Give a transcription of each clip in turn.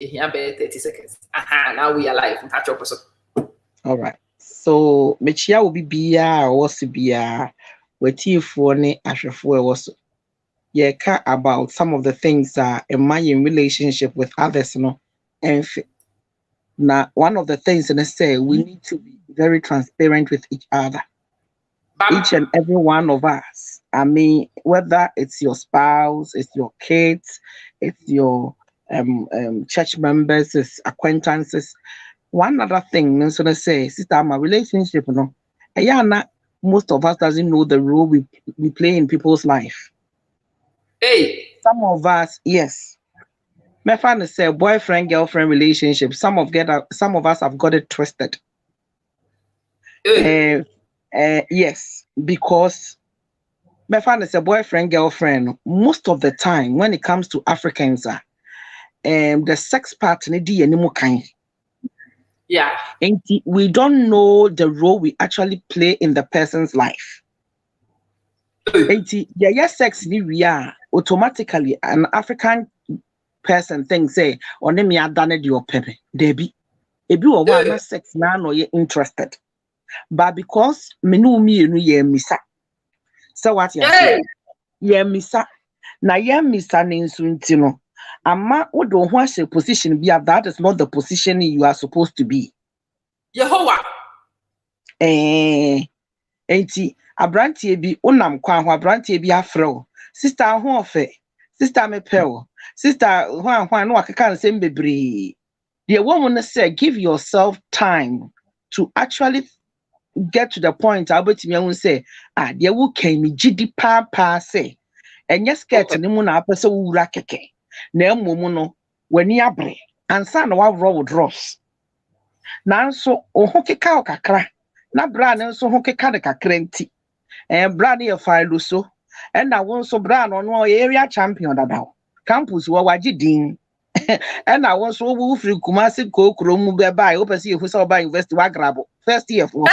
Here be 30 seconds. Aha, now we are live. Catch up. All right. So mechia will be bia or was bia weti for ne ahwefo was yeah about some of the things that in my relationship with others no and now one of the things and I say we need to be very transparent with each other. Each and every one of us. I mean, whether it's your spouse, it's your kids, it's your church members, it's acquaintances. One other thing, I'm gonna say, sister, my relationship, most of us doesn't know the role we play in people's life. Hey, some of us, yes. My friend say boyfriend girlfriend relationship. Some of us have got it twisted. hey. Yes, because my friend is a boyfriend girlfriend. Most of the time, when it comes to Africans, the sex part Yeah. And we don't know the role we actually play in the person's life. Sex we are automatically an African person thinks say on me done your pepe. Debbie. If you are sex now no you're interested. But because me misa. So what you say? Ye misa. Na ye misa ninsuntino. Ama wodo ho ahye position be that is not the position you are supposed to be. Yehovah. Enti abrantie bi onam kwa ho abrantie bi afrɛ sister ho ofe sister me pel sister ho no akeka nsem bebre. The woman said give yourself time to actually get to the point abetimi ahun say the wo kan mi gidi papa say enye skirt ni mu na apese wura keke na emom no wani abre ansa na wa raw drops nanso oho keka okakra na bra ne nso ho keka de kakra nti bra ne ye file so na won so bra no area champion dadaw campus wo waji din na won so wo free Kumasi kokro mu be bai opese ye hu say oba university wa grabo first year for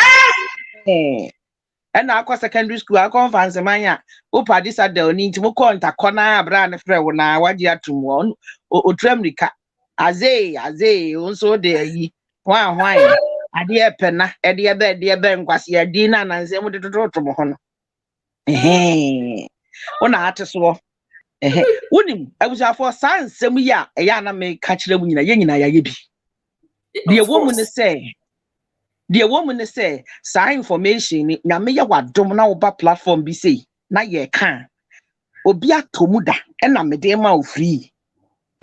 and now secondary school I conference manya opa this at the oni nti mo call ntakona abra ne frɛ wo na wagye atum won otramrika aze onso de yi hwan ade epena ede be nkwase adi na nanse mo de tototo mo ho no ona ate so wonim abusafo sansem yi a eya na me ka kire mu nyina ye nyina ya ye bi the woman say sa information ni na me ya wadom na oba platform bi say na ye kan obi atomuda e na me de ma o free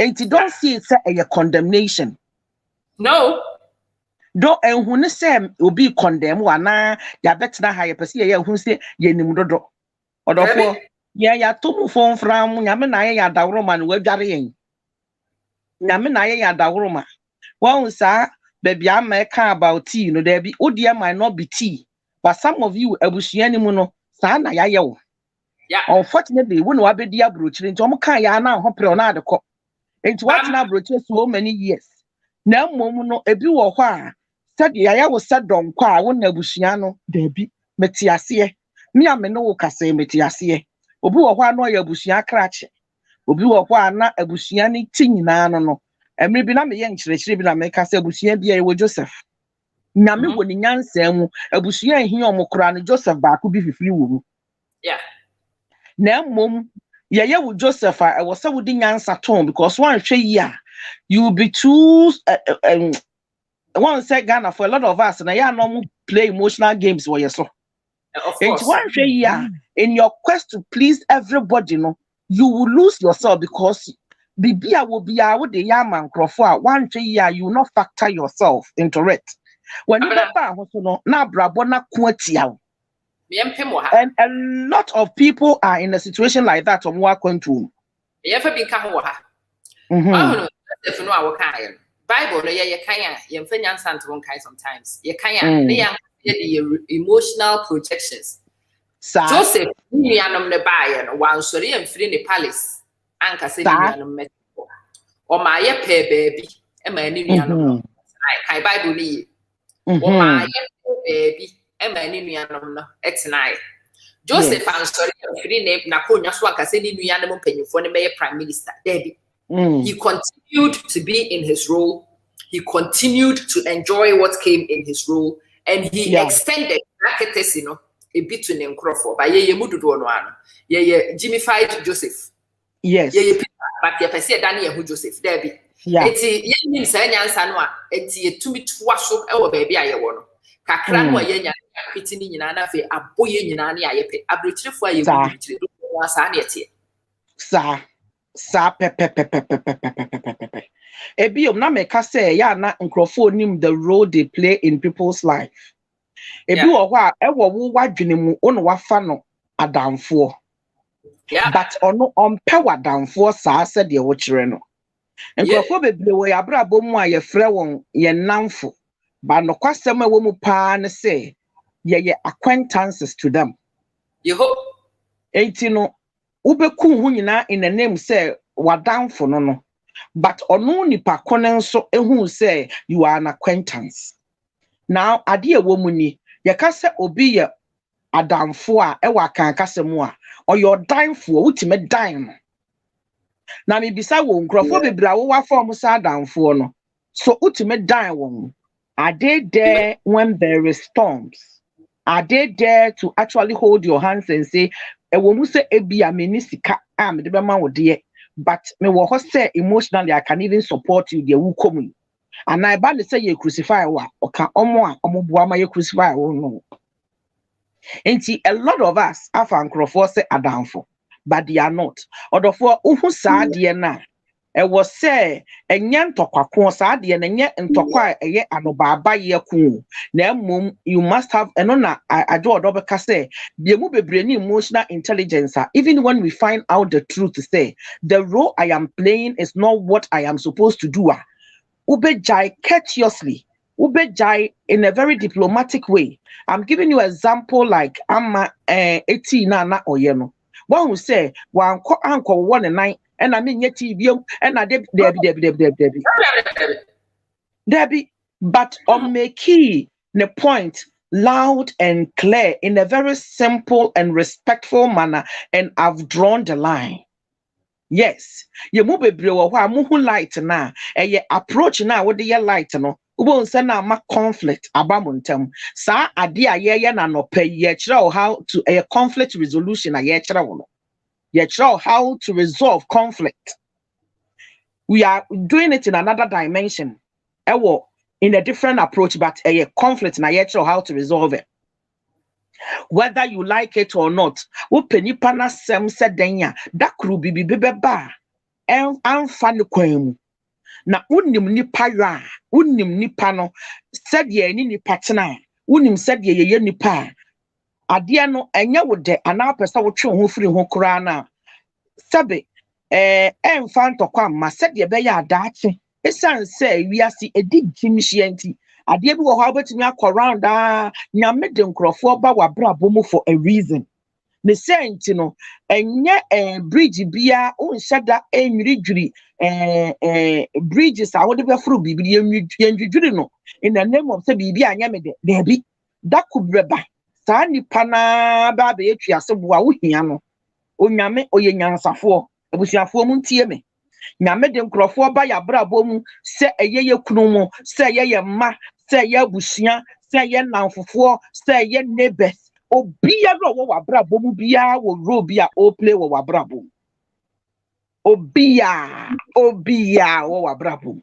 enti don't see it say a condemnation No. Do enhu ne say obi condemn wana ya betina ha ye pese ye hu say ye nim dodo odofo ya tomu fon fram nyame na ye ya dawro ma no wadware yen nyame na ye ya dawro ma won sa baby I can about tea, there be dear might not be tea, but some of you abusiani muno, sana ya yo. Yeah. Unfortunately, when we be dear brooch, into Moka ya now hop on the cop. Into what now brooches so many years. Now momuno ebi wo hwa said ya was said don kwa won abusiano there be metiasie. Me a me no kase metiasie. Obi wo hwa no ya abusia krache. Obi wo hwa na abusiani ti nyina no. Emre bi na me ye nkyerɛkyerɛ bi na me ka sɛ abusua bia ye wo Joseph na me wo ni nyansa mu abusua ehia omokora no Joseph ba ko bi fifiri wo mu Yeah. na mom ye wo Joseph a wo sɛ wo di nyansa ton because one hwɛ yi a you be too one say Ghana for a lot of us na ya no play emotional games wo ye so Of course. one hwɛ yi a in your quest to please everybody no you will lose yourself because Bibia will be out the yaman crofo one year you will not factor yourself into it. When you now brabona quotia. And a lot of people are in a situation like that on work to. You ever been Kahoha? If you know our kind. Bible, you can't, you can sometimes. You can't, the emotional projections. Joseph, you are the buyer, one sorry and free in the palace. Anka said you or my baby and my new I Bible ni or my baby and my new it's night. Joseph, I'm sorry, free name Nakonia Swaka said you animal penny for the mayor prime minister, Debbie. He continued to be in his role. He continued to enjoy what came in his role, and he extended marketers, a bit to Nencroft. By ye mudu no ano. Ye Jimmy-fied Joseph. Yes. Ye Peter, but ye perceive Daniel who Joseph. There be. Eti ye nim say nyansa no a eti ye tumi toa so e wo baabi aye wo no. Kakra no ye nya kwiti ni nyina na fe aboye nyina ne aye pe. Abrochirefo aye gudu do sa na ete. Sa Pepe. Ebiom na meka say ya na nkrofo nim the role they play in people's life. Ebi wo ho a ewo wo wadwene mu ono wafa no adamfo. But ono ompe wadamfo saa se de wo kire no. Nkrofo bebre wo ya brabo mu a ye frɛ won ye namfo. Ba no kwasɛm a wo mu pa ne say ye acquaintances to them. Yeho. Enti no ubeku hu nyina in the name say wadamfo no. But ono nipa konen so ehun say you are an acquaintance. Now ade wo mu ni ye ka say obi ye adamfo a e wa kan kasemu a or your damfo ultimate dime. Na me bisa wo nkrofo bebra wo wa form sa adamfo no. So ultimate dime won. Are they there when there is storms? Are they there to actually hold your hands and say e wo mu say ebi a me sika a me de be ma wo de. But me wo ho say emotionally I can even support you there who come. And I badly say you crucify wa oka omo bua ma you crucify wo no. Enti a lot of us afa nkrofo say adamfo, but they are not. Odofo uhu saa de na e wo say enye ntokwa saa de na enye ntokwa eye anobaba ye ku na mmom you must have eno na ajo odobeka say biemu bebre ni emotional intelligence even when we find out the truth to say the role I am playing is not what I am supposed to do. Ubejai courteously, ubejai in a very diplomatic way. I'm giving you an example like I'm 18 na oyeno. One who say one uncle 1 and 9 and I mean yet TV and I Debbie, but on me key the point loud and clear in a very simple and respectful manner, and I've drawn the line. Yes, you move a brew or muhu light na ye approach na what the light no. Won't send a ma conflict abamuntem. Sa adia ye na no pay ye how to a conflict resolution a ye how to resolve conflict. We are doing it in another dimension. In a different approach, but a conflict na ye how to resolve it. Whether you like it or not, upenipa na sem sedenya that could be beba and fan kwemu. Na unim nipa ya unim nipa no said ye ni nipa tena unim said ye nipa adia no enye wo de ana pesa wo twe ho firi ho kura na sabe fan tokwa ma said ye be ya adaache esan say wiase edi jimhyianti adia bi wo ho abetimi around nyame de nkrofo ba wabrabo mu for a reason. The sent no enye bridge bia unshada enwiri bridges a wode be fru bibiri enwidwiri no in the name of say bibi anya me de debi that could reba saa nipa na ba be etu asebo a wo hia no onyame oyenyansafo abusuafo mu ntie me nyame de nkrofo ba ya brabo mu se eyeye kunu mu se eyeye ma se eye abusua se eye nanfofo se eye neighbors Obia wo wabrabo mu bia wo robia o play wo wabrabo. Obia wo wabrabo.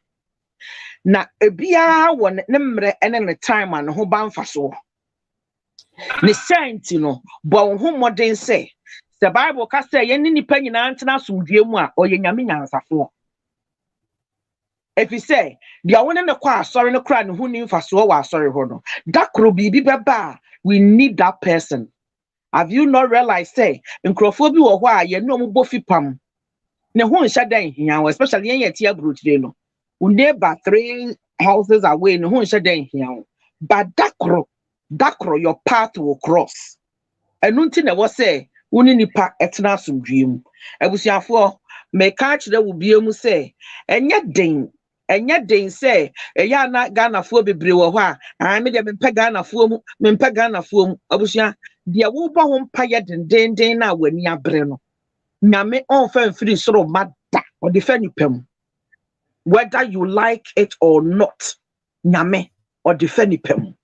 Na ebia wo ne mre ene ne time an ho banfa so. Ne senti no bo ho modern say the Bible ka say ye ni nipa nyina ntena somdue mu a oye nyame nyansafo. If you say the one ne kwa asori ne kra ne hu ni mfa so wa asori ho no that kro bibi beba we need that person. Have you not realized say nkrofo bi wo ho a ye no mo bofi pam ne ho nhya dan hia especially yen yeti abro today no we neighbor 3 houses away ne ho nhya dan hia but that kro your path will cross enunti na wo say woni nipa etena asomdwem abusuafo me ka kire wo biemu say enye den say eya na Ghana fo bebre wo ho a me de mempa Ghana fo mu abusua de wo ba ho mpa ye den na wani abre no nyame onfa mfiri soro mada or defend pem. Whether you like it or not, nyame or defend pem.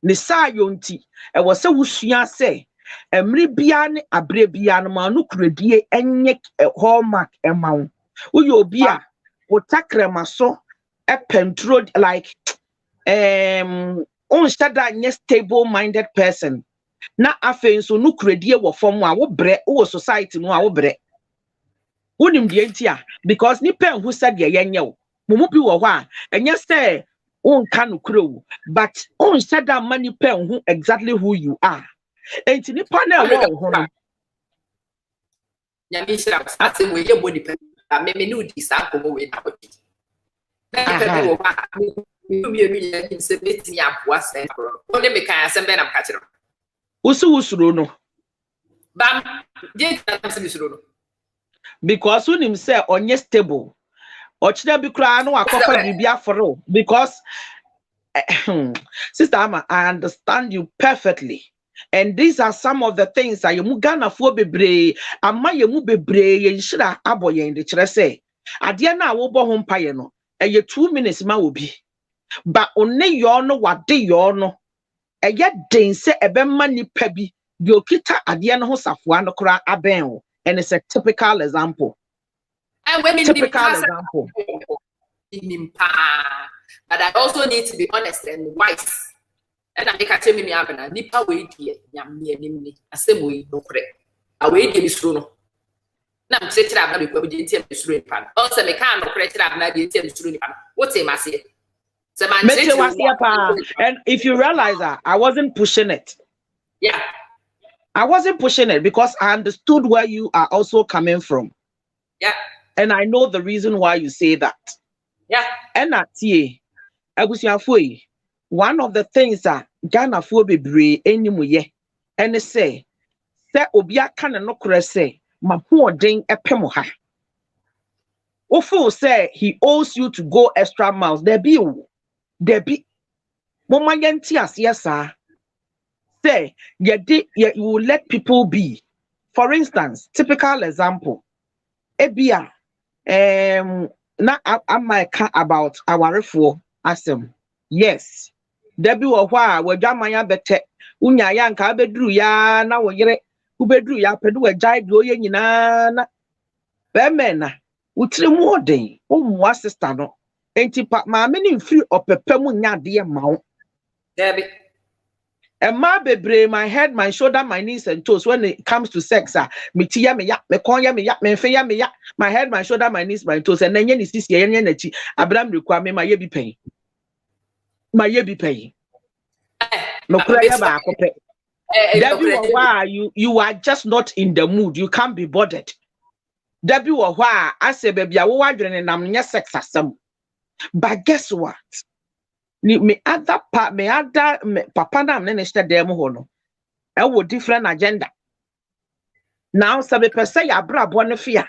Ne sa yonti e wo se wusua se emre bia ne abre bia no ma no kuradie enye hallmark emawo uyo obi a wo takrema so e pentrod like on stada nye stable minded person na afen so no kuradie wo fom a wo bre wo society mu a wo bre wonim de ntia because ni pen hu sade yenye wo mumu bi wo ho a enye se on can grow, but on said that money pen who exactly who you are. And in the panel, Yamisha, I say, we your body pen. I may know this alcohol with our feet. You submit me up was only make I send them catch it. Usuno. Bam, because when him say on your stable. Ochina bi kra no akofa bibia for because Sister Ama, I understand you perfectly, and these are some of the things that you Ghana for bebre ama ye mu bebre ye shira aboye ndi kire say ade na wo bo ho mpaye no eye 2 minutes ma obi ba onne yo no wade yo no eye den se ebemma nipa bi de okita ade no ho safoa no kra aben o, and it's a typical example. And when Typical example. But I also need to be honest and wise. And I make a tell me abana nipa wait here, yam near me, a same way no correct. I wait in this room. Now I'm saying I'm not going to tell pan. Also, me can't correct it. I'm not going to tell pan. What's a massive? And if you realize that I wasn't pushing it. Yeah. I wasn't pushing it because I understood where you are also coming from. Yeah. And I know the reason why you say that. Yeah. And that one of the things that Ghana for be brave anymore, and they say Obia can no say, my poor ding a pemoha. Ofo say he owes you to go extra miles. There be Mama Yantias, yes, sir. Say, you will let people be. For instance, typical example, Ebia. Na Amaka about our for asem. Yes. Debi wo hwa we dwamanya bete unya ya nka bedru ya na wo yere ubedru ya pedu we jai do ye nyina na bemena utire mu oden umwa sister no enti pa ma me ni free opepem nya de ma wo Debi Emma bebre, my head, my shoulder, my knees and toes. When it comes to sex, me tia me ya, me konya me ya, me feya me ya, my head, my shoulder, my knees, my toes, and then yen is this yen chi. Abraham require me my ye be paying. My ye be paying. No prayer ba kope. Why you are just not in the mood. You can't be bothered. Debbie why I say baby I will wondering nam nya sex asem. But guess what? Me other part, me other papa na minister dem ho no. E wo different agenda. Now sabe per se ya bra bo no fear.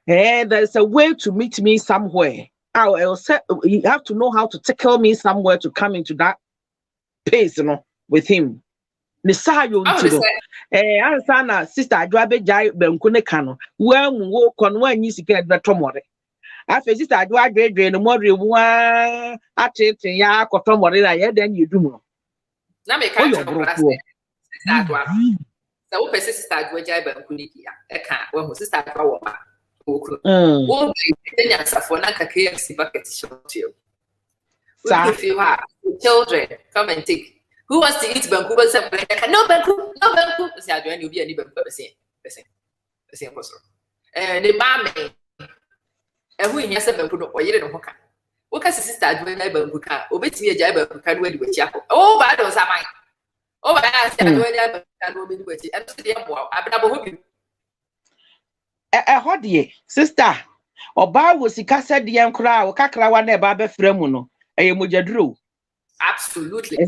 There's a way to meet me somewhere. I'll say you have to know how to tickle me somewhere to come into that pace, with him. The sa yo ntido. Ansa na sister adwabe jai banku ne ka no. Wa mu wo kon wa nyi sika de tomore. Afi sister adwa dwedwe no more wa atete ya kotomore na ye den yedum no. Na me ka sister adwa. So wo pese sister adwa jai banku ne kia. E ka wo sister adwa wo ba. Wo be nya safo na ka KFC bucket short you. If you have children, come and take. Who wants to eat banku? No banku, no banku. Say I don't be any banku. Listen. The mommy. And who has a banku? Or you don't hook. What can sister do in my banku? Obey me a jab can wait with chapel. Oh, I don't have mine. Oh, I said, I will be with you. And I'm hoping. Hodie, sister. Oba wo sika said the enkra o kakra wa na eba be fremu no eyemojaduro. Absolutely.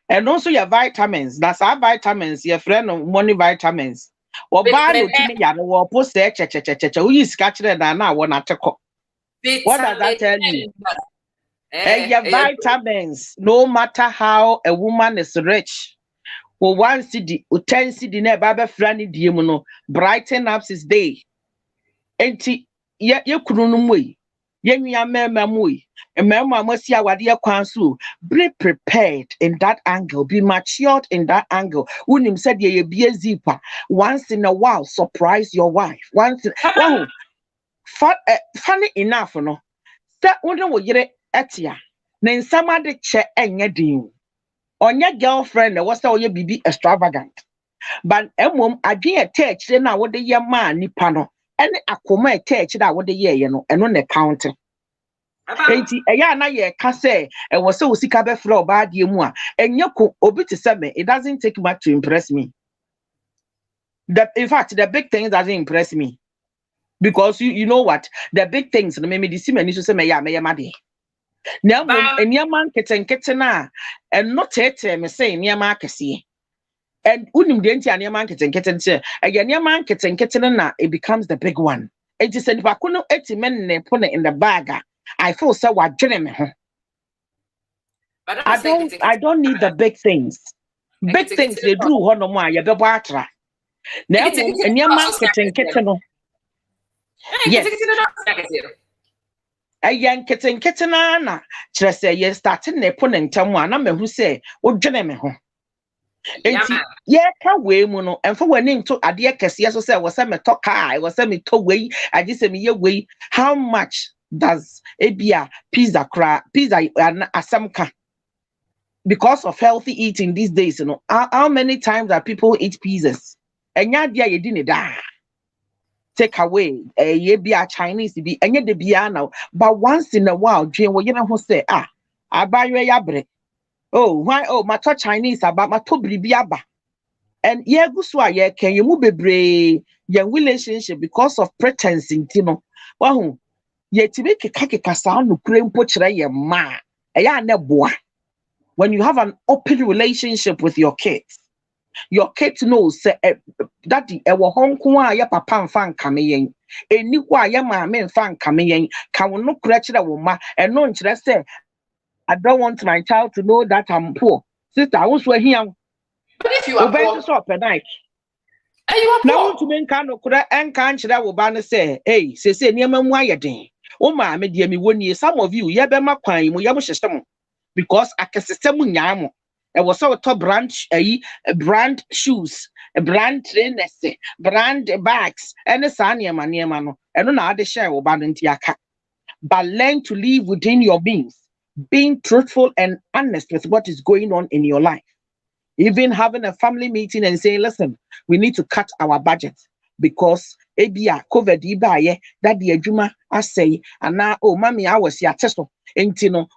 And also your vitamins. That's our vitamins. Your friend of money vitamins. Or buy no to me, or post there. Who is catching that now? What does that tell you? Your vitamins. No matter how a woman is rich, or 1 cedi, or 10 cedi, never friendly diamono, brighten up his day. enti ye kunu no mu yi ye nua mema mu yi mema amasi awade kwan so be prepared in that angle, be matured in that angle. Unim said ye be a zipper once in a while, surprise your wife once wow funny enough no that wonder wo yere etia na nsama de che enye din onye girlfriend was say oye bibi extravagant but emom adwen attach na wo de ye ma nipa no ene akoma attach da wo de ye no eno na count enti eya na ye ka say e wo say osika be frɛ oba de mu a enye ko obi te say me, it doesn't take much to impress me. In fact the big things doesn't impress me because you know what, the big things no me disi mani so say me ya made na mom eniaman keten na and not tete me say eniaman akese and unim de nti eniaman keten say eniaman keten na it becomes the big one. It is said ba kuno etimen ne put in the bag. I feel so wadwene me ho. I don't need the big things. Big things they do hono mo a ye bebo atra. Na eniaman keten no. Yes. Ayan keten na kire say ye starting ne put ntem a na mehu say wodwene me ho. Enti ye ka we mu no emfa wani nto ade kese so say wo say me to car, wo say me to we, I just say me ye we. How much does ebia pizza asamka because of healthy eating these days, you know? How many times are people eat pizzas? Enya dia ye di ne da. Take away ye bia Chinese be enye de bia now, but once in a while dream wo ye na ho say abaywe ya bre. Oh, why? Oh, my Chinese about my to bribiaba. And yeah, go so yeah, can you move bebre your relationship because of pretense in Tino? Wow, yet to make a kaka no cream pochra ye ma. Aya ne boa. When you have an open relationship with your kids knows that the ewo honko ya papa fan kame eni kwa ya maame fan kame ka wo no kura kira wo ma eno nkire say I don't want my child to know that I'm poor. Sister, I also here. But if you are poor, and you are poor. Now to make no kura and can't that will ban say, hey, say near me why you ding. Oh my dear me 1 year. Some of you, ya be my kwine, mo yamu system. Because I can system nyamo. It was so top brand brand shoes, a brand trainers, brand bags, and a sanya maniamano. And no other share will ban yaka. But learn to live within your means, being truthful and honest with what is going on in your life. Even having a family meeting and saying, listen, we need to cut our budget because ebia COVID ibaye that the ejuma I say, and now, oh, mommy, I was here testo.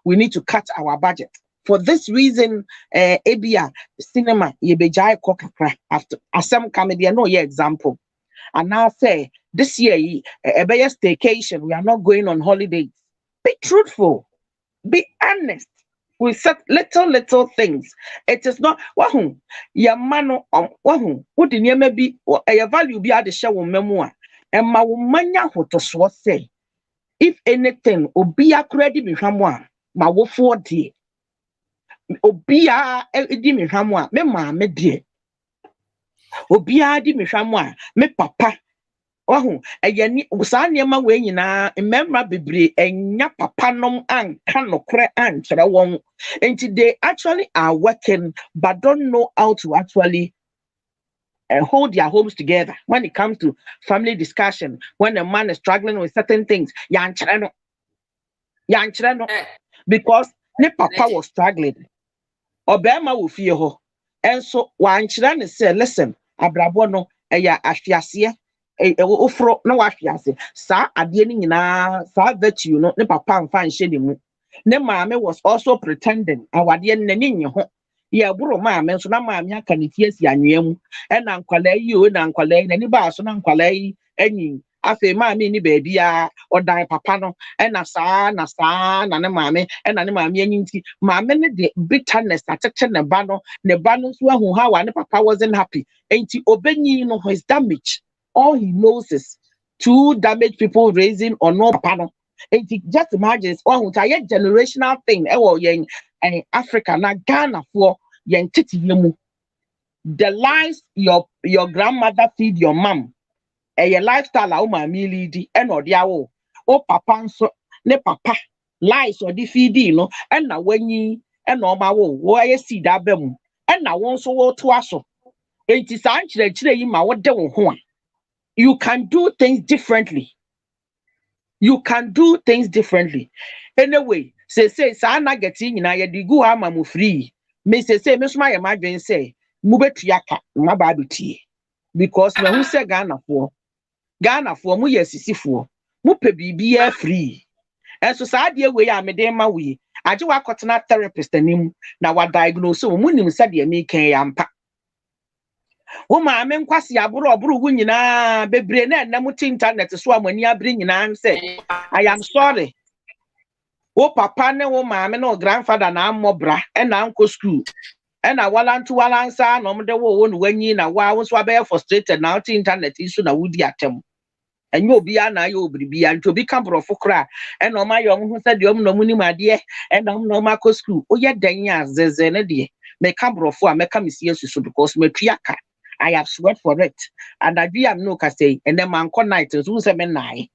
We need to cut our budget. For this reason, ebia cinema yebejai kokakra after asem comedy, no yeah example. And now say this year a staycation, we are not going on holidays. Be truthful, be honest. We said little things. It is not wahun ya mano wahun what in maybe a value be at the show memoir and ma manya to say if anything obia credit me hamwa ma wo 40 obia di me hamwa me ma me die obia di me hamwa me papa wahun ayani sa niema we nyina memra bebre enya papa nom anka nokre ankyere won enti they actually are working but don't know how to actually hold their homes together when it comes to family discussion. When a man is struggling with certain things yankyere no because ne papa was struggling obema wo fie ho enso wankyere ne say listen abrabo no eya ahwiase ofro na wahwiase sa ade ni nyina sa virtue no ne papa mfa nhye ne mu ne maame was also pretending awade ne nye ho ye buru maame so na maame aka ne tie si anwea mu e na nkwala yi o na nkwala yi na ni ba so na nkwala yi anyi afi maame ni baabi a odan papa no e na sa na ne maame e na ne maame anyi nti maame ne de bitterness atete ne ba no so ahu ha wa ne papa wasn't happy enti obenyi no his damage. All he knows is to damage people raising or no panel. Just imagine it's all a generational thing. Africa na Ghana for the lies your grandmother feed your mom lifestyle a uma mi lead e no dia wo o papa nso ne papa lies or di feed no e na wanyi e na oma wo aye seed abam e na won so wo to aso enti sa nkyerɛkyerɛ yi ma wo de wo ho a you can do things differently. You can do things differently. Anyway, say sa na geti nyina ye di gu ha ma mo free. Me say me suma ye madwen say mu betuaka na ba betie. Because me hu say Ghana for mu ye sisifo. Mu pe bibia free. And so sa de we ya me de ma we. Age wa kotena therapist anim na wa diagnose mu nim say de me kan ya mpa. Wo ma me nkwase aburo wu nyina bebre na na muti internet so amani abri nyina say I am sorry. Wo papa ne wo ma me no grandfather na amobra e na anko school e na walansa no mde wo no wanyi na wa wo so abey frustrated na uti internet isu na wudi atem enye obi a na ayo obribi a nto bi ka brofo kra e na o ma yo ho se de o no muni made e na no ma ko school o ye dan ya zeze ne de me ka brofo a me ka mesi asusu because metuaka I have sweat for it and I do am no ka say and then man ko night so say me nai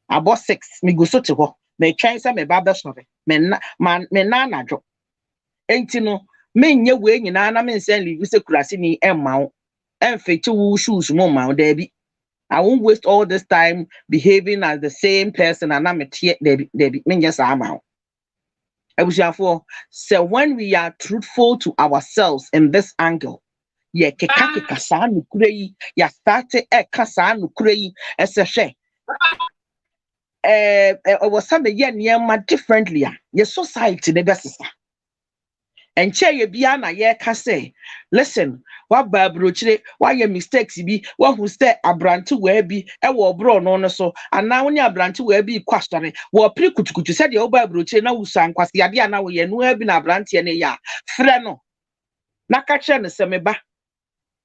about 6 me go so te ho me twan say me baba sore me na anadwo enti no me nye we nyina na me nsen live se kurase ni emma wo enfechi wo shoes mo ma da bi I won't waste all this time behaving as the same person and I'm a tie Debbie me nyesa ama wo so when we are truthful to ourselves in this angle ye keka sa nukure yi ya start kasa nukure yi esehwe was some ye niema differently your society the best and che ye bia na ye ka say listen wa ba brochire wa ye mistakes bi wa hu say abrantu wa bi e wo bro no so ana woni abrantu wa bi kwastore wo pri kutukutu say de wo ba brochire na wusan kwase ade na wo ye no bi na abrante ne ya frɛ no na ka kire ne se me ba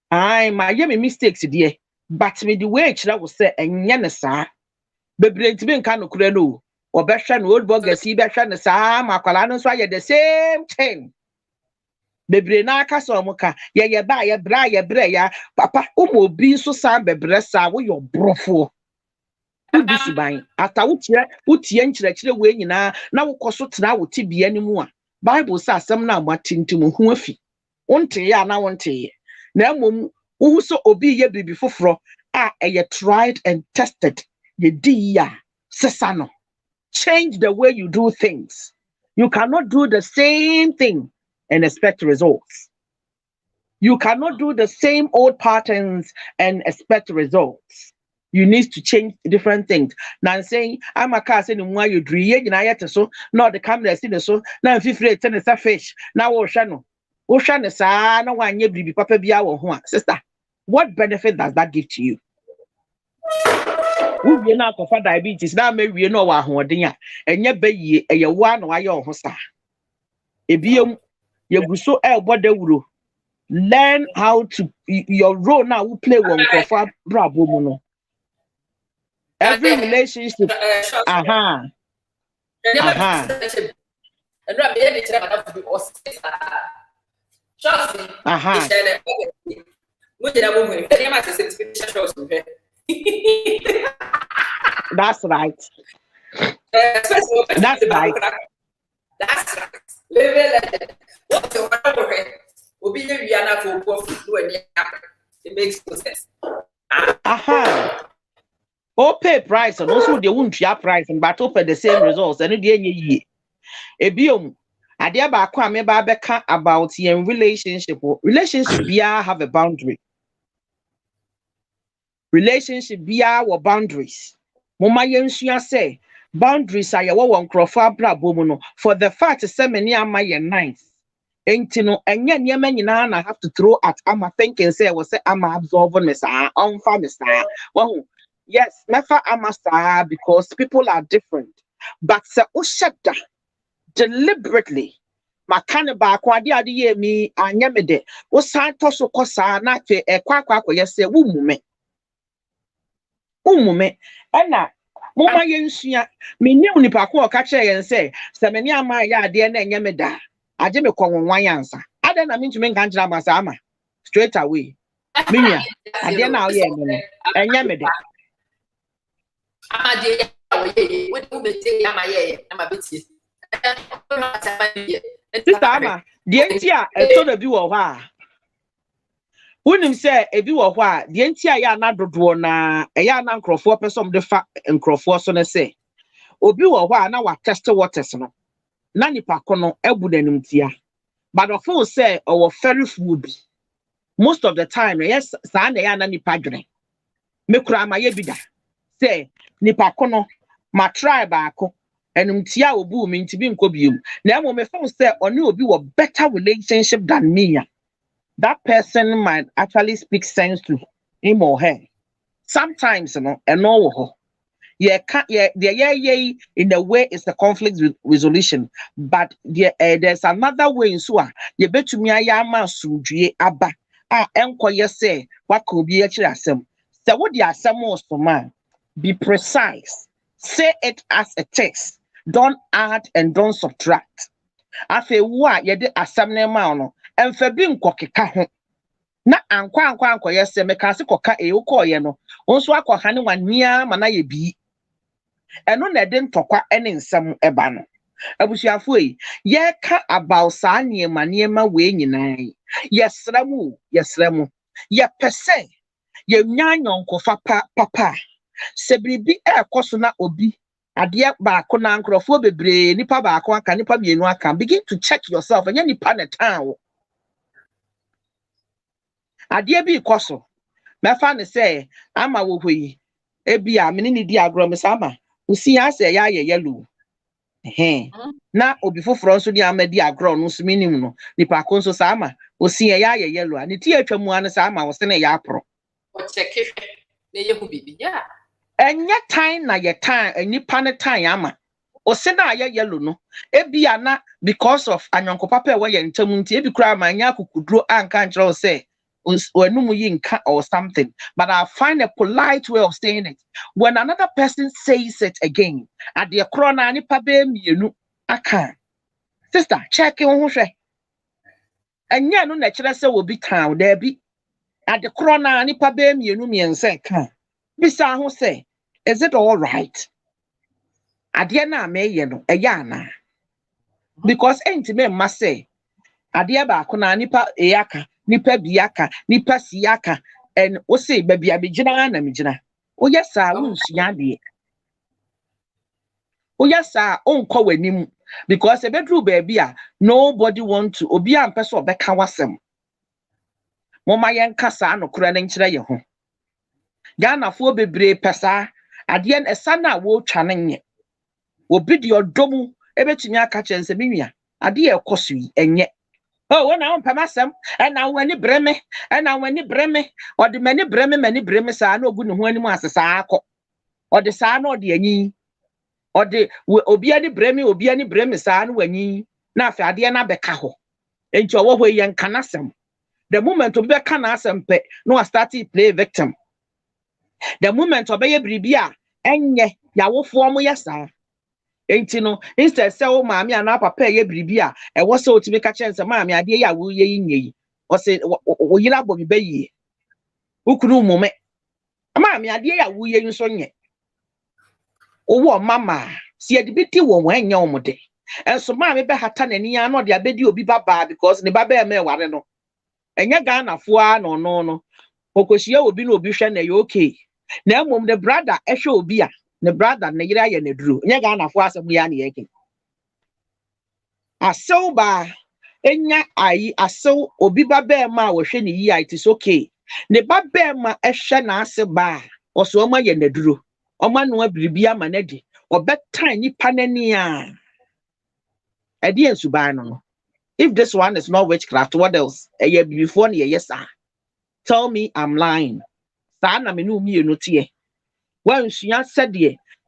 ai ma ye me mistakes die but me the way kire wo say enye ne saa bebre nti be nka no kure no obehwe no old bogus yi behwe ne saa makwala no so aye the same thing bebre na aka so omuka ye ba ye bra ye bre ya papa umo obi so san bebre sa wo yo brofo udisi ban ata wotie nkyerɛkyerɛ we nyina na wo koso tena wo tibia ni mu a bible sa asɛm na amatintim hu afi wonte ya na wonte ye na mmom wo so obi ye bibi foforo a ye tried and tested ye di ya sesano change the way you do things. You cannot do the same thing and expect results. You cannot do the same old patterns and expect results. You need to change different things. Now saying I'm a car saying why you dream and I so not the camera seen so now 50 tennis a fish now ocean sa no one ye be papa bia wo sister. What benefit does that give to you? We na for diabetes na me wie no wa hoden a enye bayi eye wa na wa ye ho sa ebiem ye guso bodawuro learn how to your role now we play one crofo brabo mu no every relationship and no be any tell about to us that's right. That's right. That's right. It makes no sense. Pay price and also they won't share price and but offer the same results and ye. Ebiom adia ba kwa me ba beka about your relationship. Relationship bia have a boundary. Relationship bia or boundaries. Mama yensua say boundaries are your one croffa brabo no for the fact say many am my nice. Enti no enye nyema nyina na have to throw at am thinking say was say am absorbing me sa on fa me sa. Yes, never am sa because people are different. But say ushada deliberately makane ba kwa ade ye mi anya me de wo san to so kosa na fe kwa yese wo umume ana moma yensua meniu nipa ko ka kire yen se meni ama ya ade na enye me da age me kwonwan yansa ade na mentumi nka ngira masa ama straight away Minya, again now, yeah, and Yamede. What do we say? Am I? I'm a bit. Sister Ama, the Entia, a told of you of her. Wouldn't say a view of what the Entia ya not do na a yan uncle for person the fat and crowford son say. Obi wa wa na wa test waters no. Na nipa kono ebudenum tia. But of all say our very food. Most of the time, yes, sa na ya na nipa dwene. Me kura ma ye bida. Say nipa kono ma try baako enum tia obu mi ntibi nkobium. Na mo me feel say oni obi wo better relationship than me. That person might actually speak sense to him or her. Sometimes, you know, and no. Yeah, in a way it's the conflict resolution, but there's another way in so you bet to me ayama sundue aba enko say what could be actually asem. So what the asem was for man, be precise, say it as a text, don't add and don't subtract. Afe wa ye de asem na ma no emfa bi nkokeka ho na ankwa say me ka se koka e ukoye no onso akoha ne wania mana ye bi. Eno na de ntokwa ene nsem eba no abusuafo yi ye ka about saa niema we nyinaa yesramu ye pese ye nyanyon kofa papa se biribi ekoso na obi ade ba ko na nkrofo bebre nipa ba ko aka nipa mienu aka begin to check yourself and nipa na town ade bi koso me fa ne say ama wo hoi ebi a me ni di agro me sama usi ase ya ye yellow na obi foforo nso di amadi agro no so minim no nipa ko nso sama usi ya ye yellow ani ti atwamu an sama wo se na ya apro o check na ye hu bibi ya enya time na ye time nipa ne time ama o se na ye yellow no ebi ana because of anyonko papa e wo ye ntamu nti ebi kura ma anya akukuduro anka nchira o se or something, but I find a polite way of saying it. When another person says it again, at the corona, ni pabe mienu aka. Sister, check on who and ya no natural say will be town there be at the corona, ni pabe mienu miense ka. Bisa who say, is it all right? Adiana me yeno a yana because ain't me must say, Adiaba kuna nipa eaka. Nipa biaka, nipa siaka, and o say baby abijina na mijina. O yes, sir, unsua de. O yes, sir, unko wenim because a bedroom baby nobody want to obi am person beka wasem. Mama yen kasa no kura na nkyira ye ho. Ghana fo bebre pesa ade en esana wo twane nye. Obi de odomu ebetumi aka kyense menua. Ade e koso yi enye. Oh, when I'm Pamasam, and now when you breme, or the many breme, sa no good when you must say, or the son or the any, or the obiani breme san when ye na fadiana becaho. And your way young canasam. The moment to be canasam pe no started play victim. The moment of a bribia, and ye, yawo form yasa. Entino instead say o maami ana papa ye bribia e wo so otimi ka chense maami ade ya wo ye yinyi o se wo yira bo bi bayi ukunu mume maami ade ya wo ye nso nye owo mama si ade biti wo wan nya omode enso maami be hata nani ya no de abedi obi baba because ne baba e me ware no enya Ghana fo a no okoshia obi na obi hwe na ye okay na emom the brother e hwe obi a ne brother ne yira ye ne duru nya ga na fo asem ya ne yake asew ba enya ayi asew obi ba be ma wo hwe ne yi it is okay ne ba be ma ehwe na ase ba oso ma ye ne duru oma no abiribi ama ne de obetan nipa nani a edi ensuban no if this one is not witchcraft what else eye before ne yes sir tell me I'm lying sa na me no mi enotie. When she said,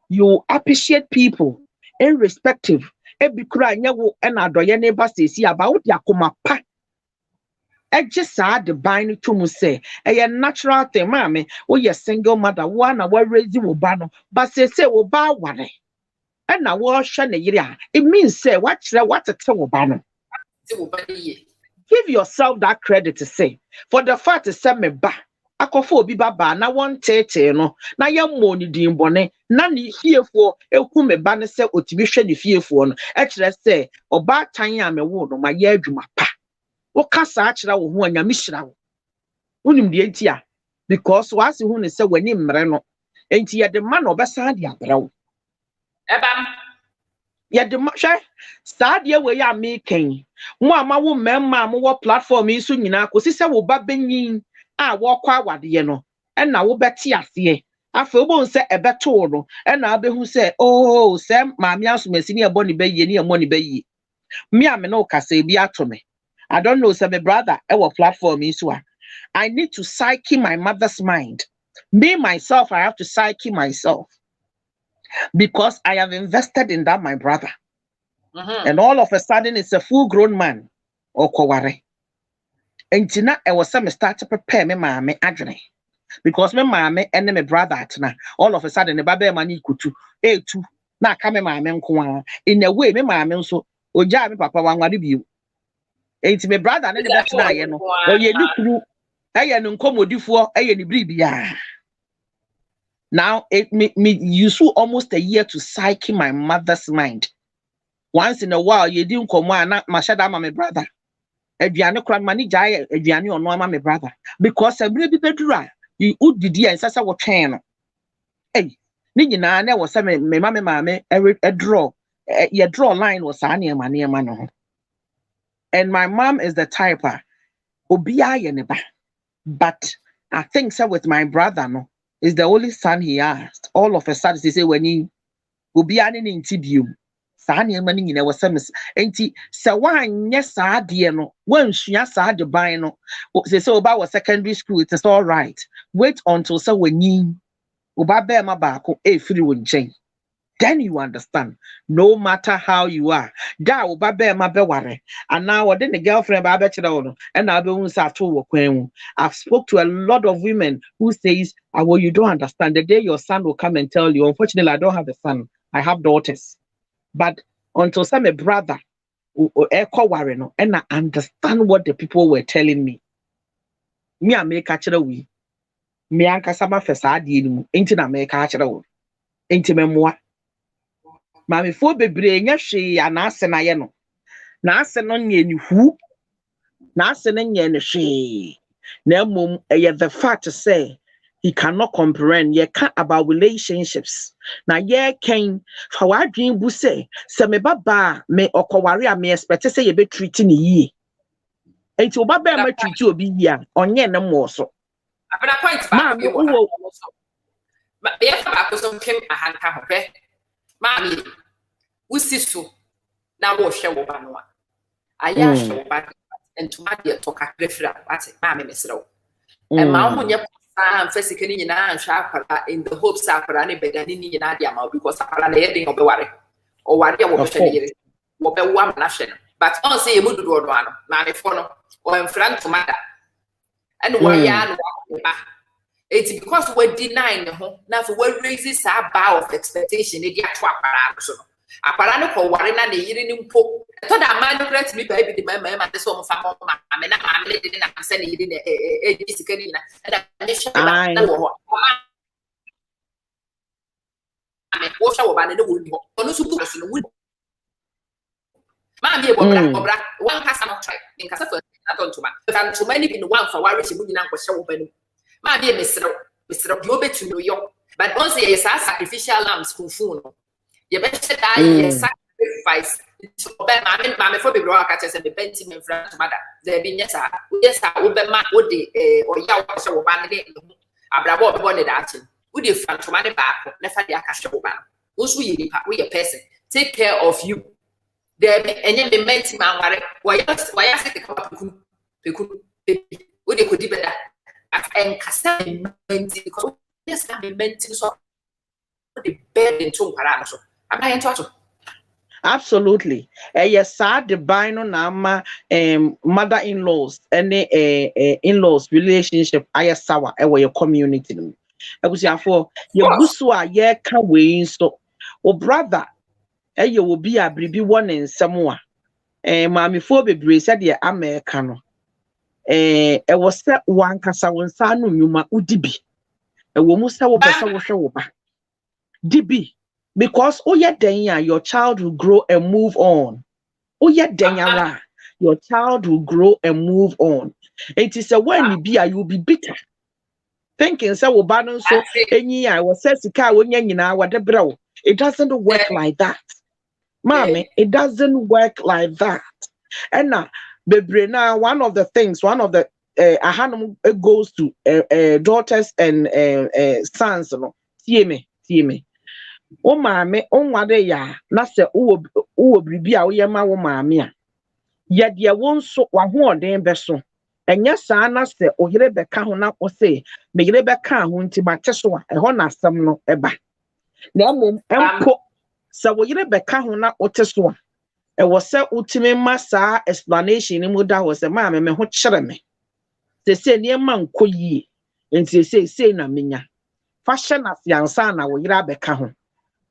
you appreciate people irrespective. Every cry, you and I do your neighbor says about Yakuma pa. I just said the binding to say a natural thing, mammy, or your single mother, one hour raising Obano, but say, Oba one. And I was Shana. It means say, what's a tell Obano? give yourself that credit to say, for the fact to say me ba. Akofo obi baba na won tete no na ye mo ni din bone na ni fiefo eku me ba ne se otimi hwe ni fiefo no e kire se oba tan a me wo no ma ye adwuma pa wo kasa a kire wo ho anya me hyira wo unim de entia because wase hu ne se wani mmere no enti ye de ma no obesa de abrawo ebam ye de ma hwe sa de we ya me kan mo ama wo memma mo wo platform yi so nyina ko se wo ba benyin a wokwa awade no na wo beti ase afa obo nse ebeto no na abehu se oh se maami asomasi ne ebo ne baye ne emo ne baye me am no kasa bi ato me I don't know say my brother e wo platform isu a I need to psyche my mother's mind. Me myself I have to psyche myself because I have invested in that my brother. And all of a sudden it's a full grown man or koware. Entina I was some start to prepare me mama adwene because me mama and me brother atna all of a sudden the baby mani kutu etu na ka me mama nko in a way me mama nso oja me papa wanware biu enti me brother ne de betna ye no oye ni kuru eye no nkomodifo eye ni bribia. Now me use almost a year to psyche my mother's mind. Once in a while you didn't come na mashada my brother aduane kra mani jae aduane ono ama me brother because every bi bedura you udidi ensasa wo twen no ni nyina na wo se me mama e draw ye draw line was ane ema no. And my mom is the type obia ye ne ba, but I think so with my brother no is the only son he asked. All of a sudden he say when he obia ne ntibio Sani mani nyina wasem enti se wanye saa de no wansua saa de ban no se oba was secondary school it is all right wait until se wani oba be ma ba ko e free wonchen then you understand no matter how you are da oba be ma be ware and now what the girlfriend ba be kire no and na be hu sa to wo kwan. I've spoke to a lot of women who says well you don't understand the day your son will come and tell you unfortunately I don't have a son I have daughters. But until some brother echo worry no and I understand what the people were telling me. Me I make catch we. Me anka sama fesa adi mu. Enti na make catch we. Enti memoa. Mami fo bebre nya hwe anase na ye no. Na ase no nye ni hu. Na ase no nye ne hwe. Na mum the fact to say he cannot comprehend. Ye can't about relationships. Na ye can for what dream bu say me baba me okoware a me expect say ye be treating ye. Enti oba be ma treat obi ya onye ne mo so. Abana point ba bi wo. Ma ye fa ba ko so kem ahanka ho hwe. Mami usisu na wo hwe wo ba no a. Aya hwe wo ba entuma de to kakra fira ate mami mesrew. E ma ho nye physically in the hopes akwara ne bedani ni nyina dia ma because akwara na yedin obeware o ware wo be hwede wo be wa na hwe no but on say emudu do no ano na me fo no o in front to mother and wo ya no ba it because we deny ne ho na for we raise sa bar of expectation e dia to akwara so no akwara no ko ware na ne yiri ni mpo to da man no create me baby the man ma so mo fa mo ma me na ma me de na se ne yiri ne e sikani na da ne shaba na wo ho ame wo sha wo ba ne wo ni ho no su bu so no wo ma me obra one kasa no try in kasa for na to ntuma fa ntuma ni bi no one fa ware shi mu nyina nko hye wo ba no ma me mesrew di obetu no yo but once you say sacrificial lambs kufu no you better die sacrifice so be ma me for be bro aka tese be benti me front mother there be nyesa yes wo be ma wo de oya wo hye wo ba ne abrabo be bo ne da achi wo de front ma ne ba ko na fa de aka hye wo ba wo so yi nipa wo ye person take care of you there enye me menti ma ware wo ya se ka peku wo de ko di beda and kasa menti because yes na me menti so the bed into mpara so abaye nto ato. Absolutely. Yes, sad the bino nama mother-in-laws and in-laws relationship I sawa e your community. I was for your busua ye ka we so o brother you will be a bribi one in Samoa. Mammy for bebree said the American. Was that one cassa one son, you ma udibi. A woman saw over. Dibi. Because oh yeah, then your child will grow and move on. Oh yeah, then your child will grow and move on. It is a when you be, you will be bitter. Thinking so balance so any I was says the car when you know what the bro. It doesn't work like that. Mommy, it doesn't work like that. And now, baby, now one of the goes to daughters and sons, no. See me. O mommy, on what they ya, na se o bibi a we ma wo mommy a. Ya dia won so wa ho den be so. Enya saa na se oyire beka ho na o se, me yire beka ho nti ba te so a, e ho na asem no eba. Na mom empo se wo yire beka ho na o te so a. E wo se utime ma saa explanation ni mu da wo se ma me ho kyere me. Se ne ma nko yi. Enti se na menya. Fashion na fiansa na wo yire beka ho.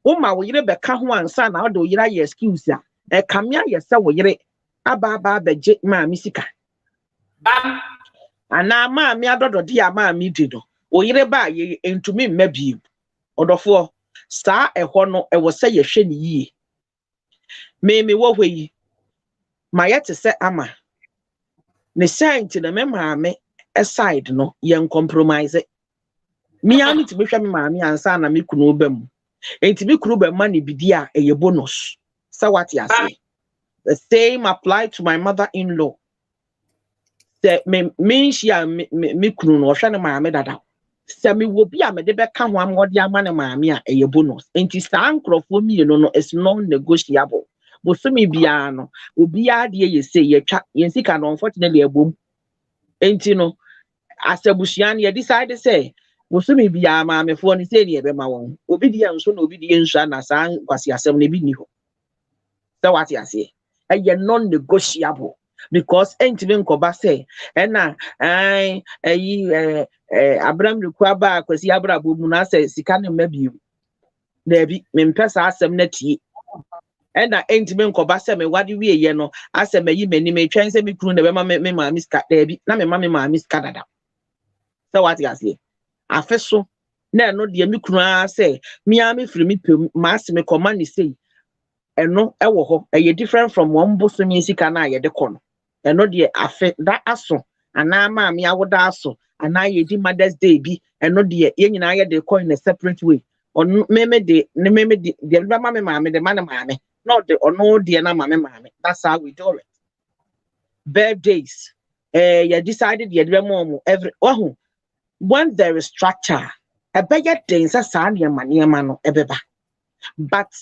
Wo ma wo yire beka ho ansa na wo do yire ye excuse a. E kamia ye se wo yire aba beje ma misika. Bam. Ana ma mi adodo di ama mi di do. O yire ba ye entumi mmabi. Odofo saa ehọ no e wo se ye hwe ni yi. Me wo hwe ma yete se ama. Ne saint na me maame aside no ye compromise. Mi ami ti behwe me maame ansa na me kunu obam. Enti me kunu obam ma ne bidi a eye bonus. Sa what ya say? The same apply to my mother-in-law. Me kunu no hwe ne maame dada. Se me wo bi a me de beka ho amode ama ne maame a eye bonus. Enti saa nkrofo mi no is non-negotiable. Bosumi bia no obi ade ye say ye twa ye sika no unfortunately ebom. Enti no asabusuan ye decide say bosumi bia maame fo ni say ne be ma won. Obi de enso na obi de enso na saa kwasi asem na bi ni ho. So what you say? Eye non-negotiable. Because entime nkoba say na Awpmirekue aba kwasi abrabo mu na say sika ne mabiu na bi mempesa asem na tie na entime nkoba say me wade wie ye no asem ayi mani me twen say me kunu na be ma me ma miska da bi na me ma miska dada. So what you say? Afeso na no de me kunu a say me a me firi me pem ma asem me koma ni say eno ewo ho eye different from one bosomi sika na ye de kono eno de afe that aso ana ma me awoda aso ana ye di Mother's Day bi eno de ye nyina ye de coin in a separate way on meme de ma me ma me de ma me not the ono de na ma me. That's how we do it. Birthdays you decided ye de mom every when there is structure a better things as sa ne ma no ebeba. But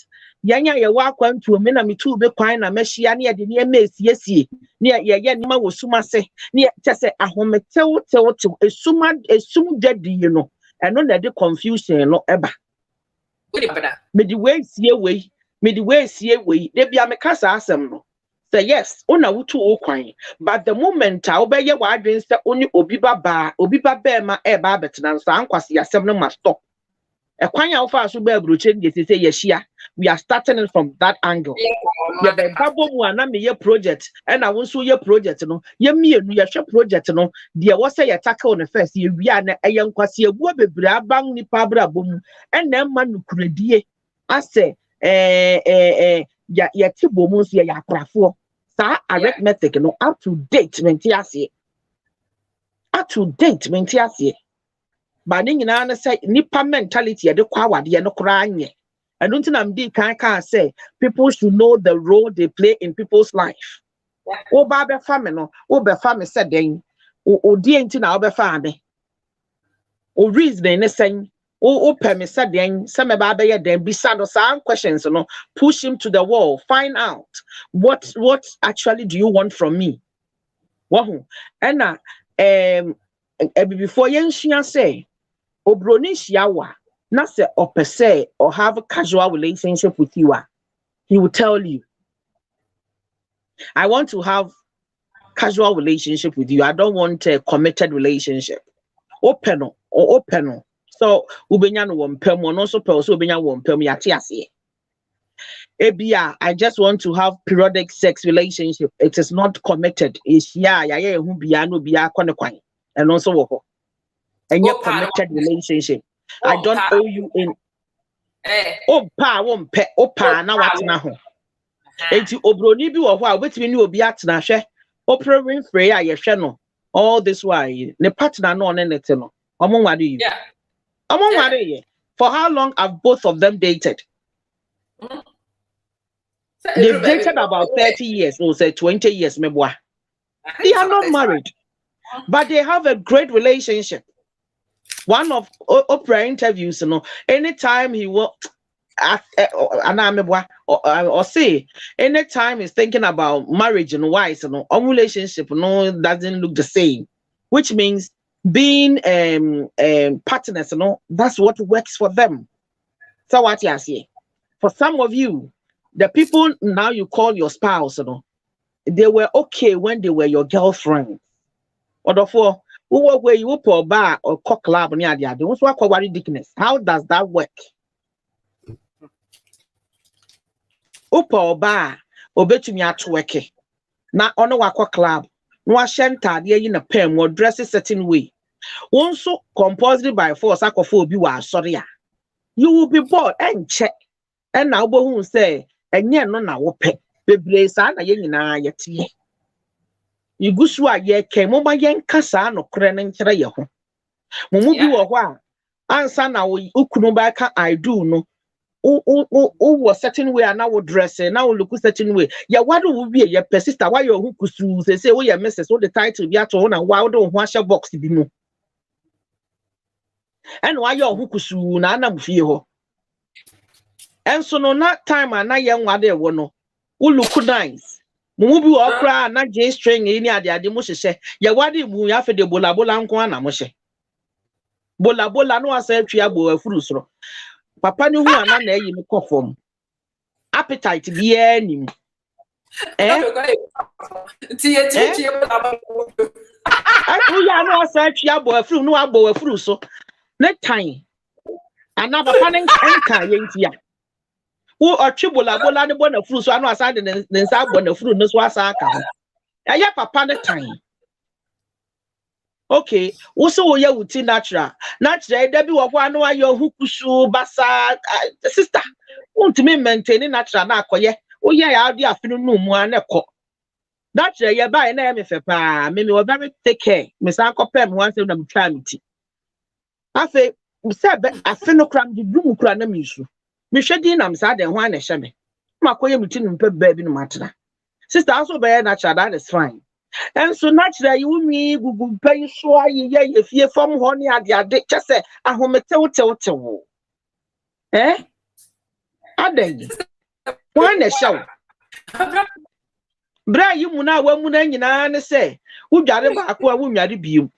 yanya ye wa kwantu me na mitu be kwan na mehia ne ye de ne mesiesie ne ye ne ma wosuma se ne tese ahometew esum dadi no eno na de confusion no eba me di we sie we de bia me kasa asem no say yes una wutu o kwan but the moment a obeye wa adwen se oni obi baba ma e ba betena so ankwase asem no must stop. Ekwanya ofa so ba abroche de say yeshia we are starting it from that angle. Yeah, the babo mu ana me ye project and I won't ye project no ye mienu ye hwe project no de wo say ye tackle on first ye wi na eye nkwase ebu bebre abang ni pabra bom and na ma nukuredie ase ya tibo mu so ya aprafo sa arithmetic no up to date mentiase ba ni nyina na say nipa mentality ye de kwa wade no kra anye. I don't think I'm the can say people should know the role they play in people's life. O ba family no, o be family said then o di enti na o be family. O reason ne say o me said then some ba be then beside some questions no push him to the wall, find out what actually do you want from me. Wahu. And before yen say obroni shiawa na se opese or have a casual relationship with you, he will tell you, I want to have casual relationship with you. I don't want a committed relationship. Open. So ubenya no wompem, one also pe so ubenya wompem yate ase. Ebia, I just want to have periodic sex relationship. It is not committed. It's who be no be and also and your committed relationship. I don't owe you in. Opa na what na ho. Enti obroni bi wo ho a wetimi ni obi atena hwe. Oprah Winfrey a ye hwe no. All this why the partner no ne nete no. Omo nware you. Yeah. Omo nware ye. For how long have both of them dated? They've dated about 30 years, or say 20 years, meboa. They are not married, but they have a great relationship. One of Oprah interviews, anytime he will, or say, anytime he's thinking about marriage and wives, our relationship, doesn't look the same, which means being partners, that's what works for them. So what you say? For some of you, the people now you call your spouse, they were okay when they were your girlfriend. Or therefore, where you put bar or cock club near the other. What's what ridiculous? How does that work? Upo bar or bet me at work. Now on a wako club, no shenta dear in a pen or dress a certain way. Once so compulsory by force, akophobia, sorry. You will be bored and check. And now who say, and yet no na wope. Bebre sa na ye nyina yete. Igusu a ye kemo ma yen kasa no kre ne nkyere ye ho. Mumu bi wo ho a ansa na ukunu ba ka I do no. Was certain way and now dress now look certain way. Ya wadu wo bi ye sister why your hukusu say wo ye misses what the title bi ato na wa do ho ahye box bi mu. And why your hukusu na anam fie ho. And so no that time and na young wade wono who look nice mumu bi wo kra na J string ni ade mo hyehyɛ ya wade mu ya fe de bola nko na mo hye bola no asa atwa abo afuru soro papa ni hu ana na eyi me kofom appetite bi anim o ya no asa atwa abo afuru no abo afuru so ne tan ana papa ne nka yentia wo bola ne bona furu so anu asade ne nsa bona furu ne so asa aka ho ya papa ne tan okay wo so wo ya wuti natural da bi wo ho anu ayo hukusu basa sister untimi maintain natural na akoye wo ya ade afinu no mu aneko natural ya bai na ya me fe pa me wo very take care me san kopem ho ansem na me twa me ti afi se be afinu kram di dum kra na me su me hwedi na msa de ho anehye me makoye muti no mpe baabi no matena sister also be natural that is fine and so natural you me gugu pay so aye ye fie fam ho ne ade chese ahometew adan ho anehye bra yi mu na wa mu na nyina ne se wudware ba akwa wunware biom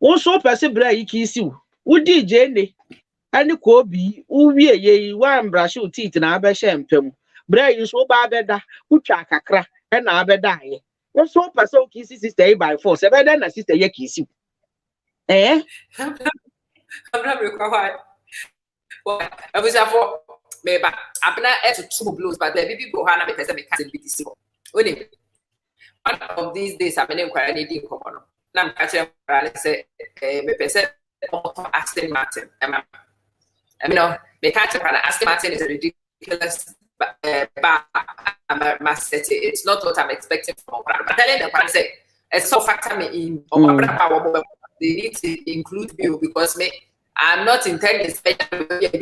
wo so pese bra yi ki siw wudi je ne ani ko bi uwie ye wa mbrahye utit na abehye mpam bra yi so ba beda utwa kakra na abeda ye wo so pese o ki sister by force beda na sister ye ki siw Awpmirekue why abusafo meba abna to two blows but the people ha na be pese me ka be disi one of these days I'm in kwara ni di komo na m ka chere kwara say me pese Aston Martin they can't Aston Martin is a ridiculous it's not what I'm expecting from but telling them say it's so factor me in they need to include you because I'm not intending especially that's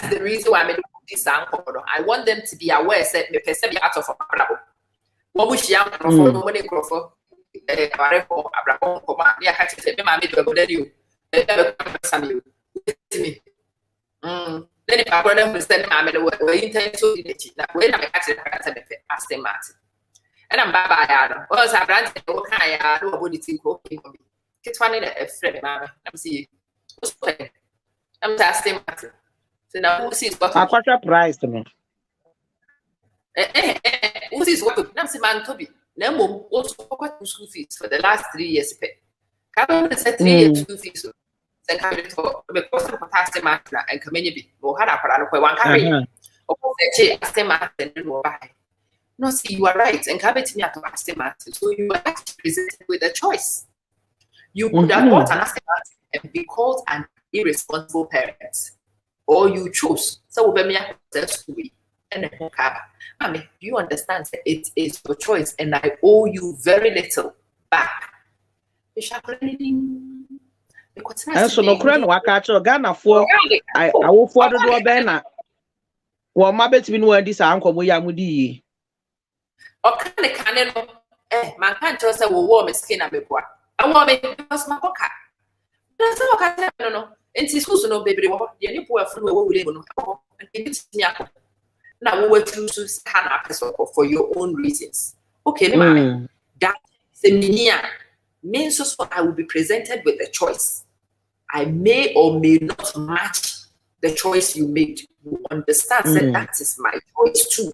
the reason why I'm this uncle. I want them to be aware that me person be out of trouble. What we share for money for abraham koma ya ka tete me ma me do go you me then if I brother will send my we intend to na we na me ka tete ka tete Aston Martin and I'm baba ya no o sa brand o kan ya do body think okay for me kitwa ne a friend ma I'm see I'm Aston Martin So now who sees what Aqua price to me. Who sees what Nancy man to be? No, also what school fees for the last 3 years. Come said 3 years school fees. Then come to because of past master and community or had a parallel one carry. Or say master and no buy. No, see, you are right, and come to me at master master. So you are actually presented with a choice. You could have bought an master and be called an irresponsible parent. Or you choose. So we may have school. And I mean, you understand that it is your choice, and I owe you very little back. And so no crown catch Ghana for I will forward to a banner. Well, my bet been where this uncle Muyamudi. Or can my can't just say, well, warm skin and before. I want me because my pocket. No. And she's also no baby. You poor fool will live on and give it me up. Now we will choose to stand up for your own reasons. Okay, mommy. That means I will be presented with a choice. I may or may not match the choice you made. You understand that that is my choice too.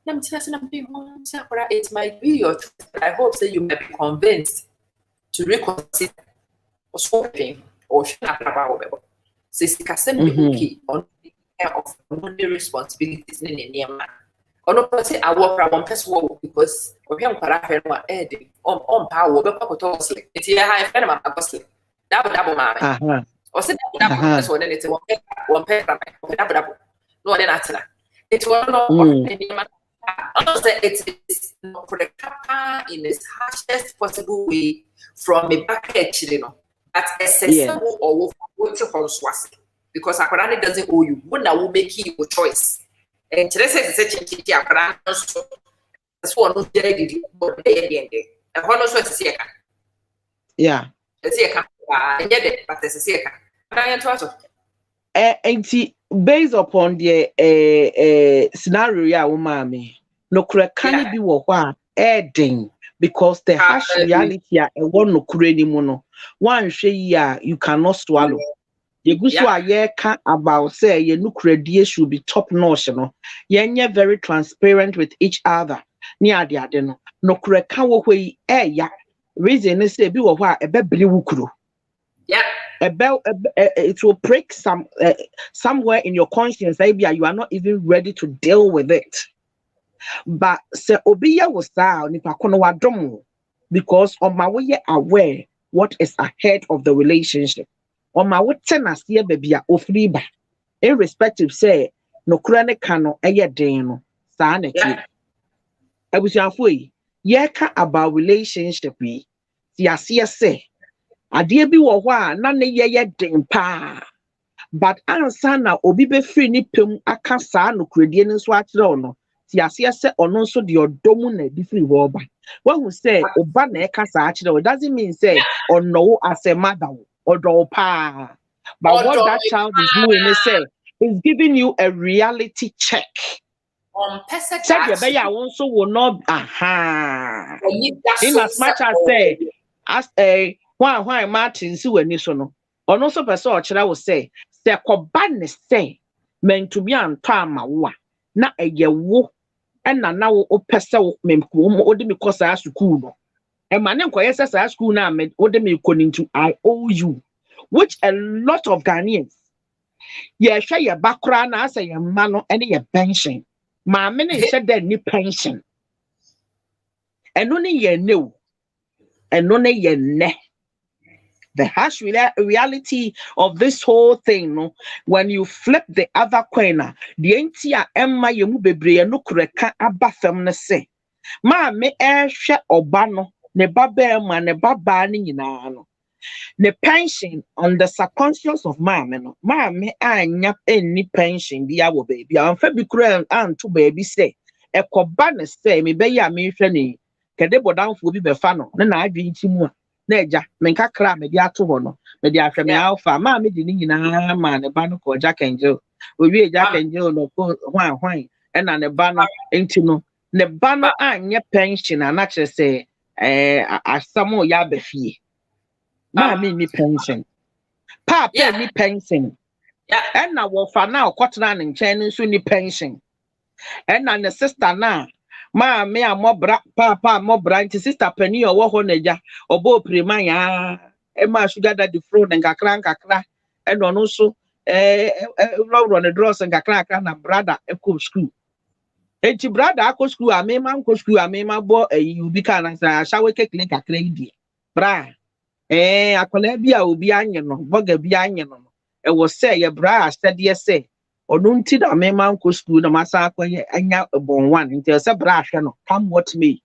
It might be your choice, but I hope that you may be convinced to reconsider or something or okay on of money responsibilities in the man. Or no person I work for one person because we can't on power, but it's a high friend of my costly. Double, man. Or sit down, so then it's one pair, double. No, then after that. It's one it is for the kappa in its harshest possible way from a bucket, that's accessible or what you call swastika. Because Aquarani doesn't owe you. When I will make you a choice. And Teresa is such a chicky Aquarani. That's one who did it. And one also is a yeah. It's a but there's a second. And based upon the scenario, mommy, no can be what adding because the harsh reality and one no kureni mono. One share you cannot swallow. The good so about say you nuclear should be top notch, You're very transparent with each other. Near the adeno. No can we ya. Reason is say be what a baby wukuru. Yeah. It will break somewhere in your conscience. Maybe you are not even ready to deal with it. But se obiya was down if I couldn't because on my way aware what is ahead of the relationship. On my way tennis here baby ofriba. Irrespective say no chronic cano deno sanity. I was your way. About relationship be. See say. Adie bi wo hɔ a na ne yeye den pa but ansa na obi be free ni pem aka saa no kredie nso akyerɛ no ti ase sɛ ɔno nso de ɔdɔm na di free hɔ ba wahu sɛ oba na ɛka saa akyerɛ it doesn't mean say ɔno as a mother ɔdɔ pa but what that child is doing is say is giving you a reality check said you be also will not in as much as say as a why Martin si wani so no ono so pese o kire wo say se koba ne say mentu bi anto ama wo a na eye wo na na wo pese wo memko odi me kosa school no e ma ne nkoye se sa school na me odi me konintu I owe you which a lot of Ghanaians ye hwe ye bakra na asa ye ma no ene ye pension ma me ne hwe da ni pension eno ne ye ne eno ne ye ne. The harsh reality of this whole thing, no, when you flip the other corner, the entire Emma Yemu Bebre no kureka abafem na se. Ma me she obano, ne baba ma ne baba ni nyina no. Ne pension on the subconscious of ma me anya any pension bi awo baby. Amfa bi kura anto baby say. E koba ne say me be ya me hwe ni. Kede bodanfo bi be fa no, na adwe nti mu a. Neja menka kra me dia to ho no me dia hwe me alpha ma me di ni nyina ma ne ba no ko Jack Angel owie Jack Angel no ko hwan na ne ba no enti no ne ba no anye pension na kire say asamo ya ba fie ma me ni pension papa ni pension Yeah. And now what for now cotton and chain so ni pension. And now the sister now. Ma me a mobra papa mobra nti sister penny or wo neja obo prima ya e ma sugar daddy flow nkakra nkakra e no no so run the draws nkakra na brother e go school enti brother akọ school a me ma nko school a me ma bo ubi kan na shawe keke nkakra idi bra akola bi a obi anye no boga bi anye no e wo say ye bra study say onu nti da me man ko school na masa akoye anya bon one nti se bra ahwe no come what me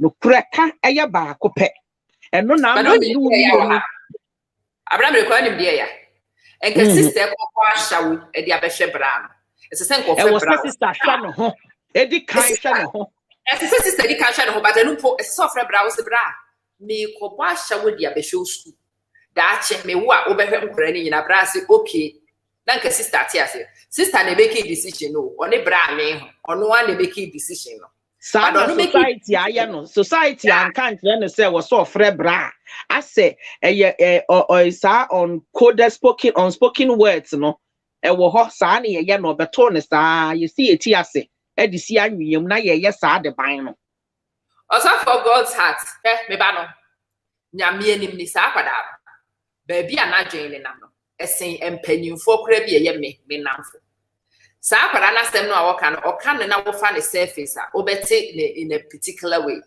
no kreka eye ba ko pe eno na ama nu ni Awpmirekue ni bia ya enka sister ko ahyawo e dia be hwe bra no ese se nko fe bra sister hwe no ho e di kan hwe no ho ese sister di kan hwe no ho but enu po ese so fe bra wo se bra me ko bo ahyawo dia be hwe school da che me wo a wo be hwe nkora ni nyina bra se okay Nanka sister tia sister na make decision no oni bra me ho ono wa na make decision no society aya no society an kan tell no say we so frɛ bra I say sa on coded spoken unspoken words no e wo ho sa na ye no beto ne sa you see eti ase e di si anwiem na ye sa de ban no also for God's heart me ba no nyame anim ni sa kwada ba bia na dwen ne nam no esen empanyinfo kura bi ye me namfo sa akwara na sem no a woka no na wo fa ne surface a obete in a particular way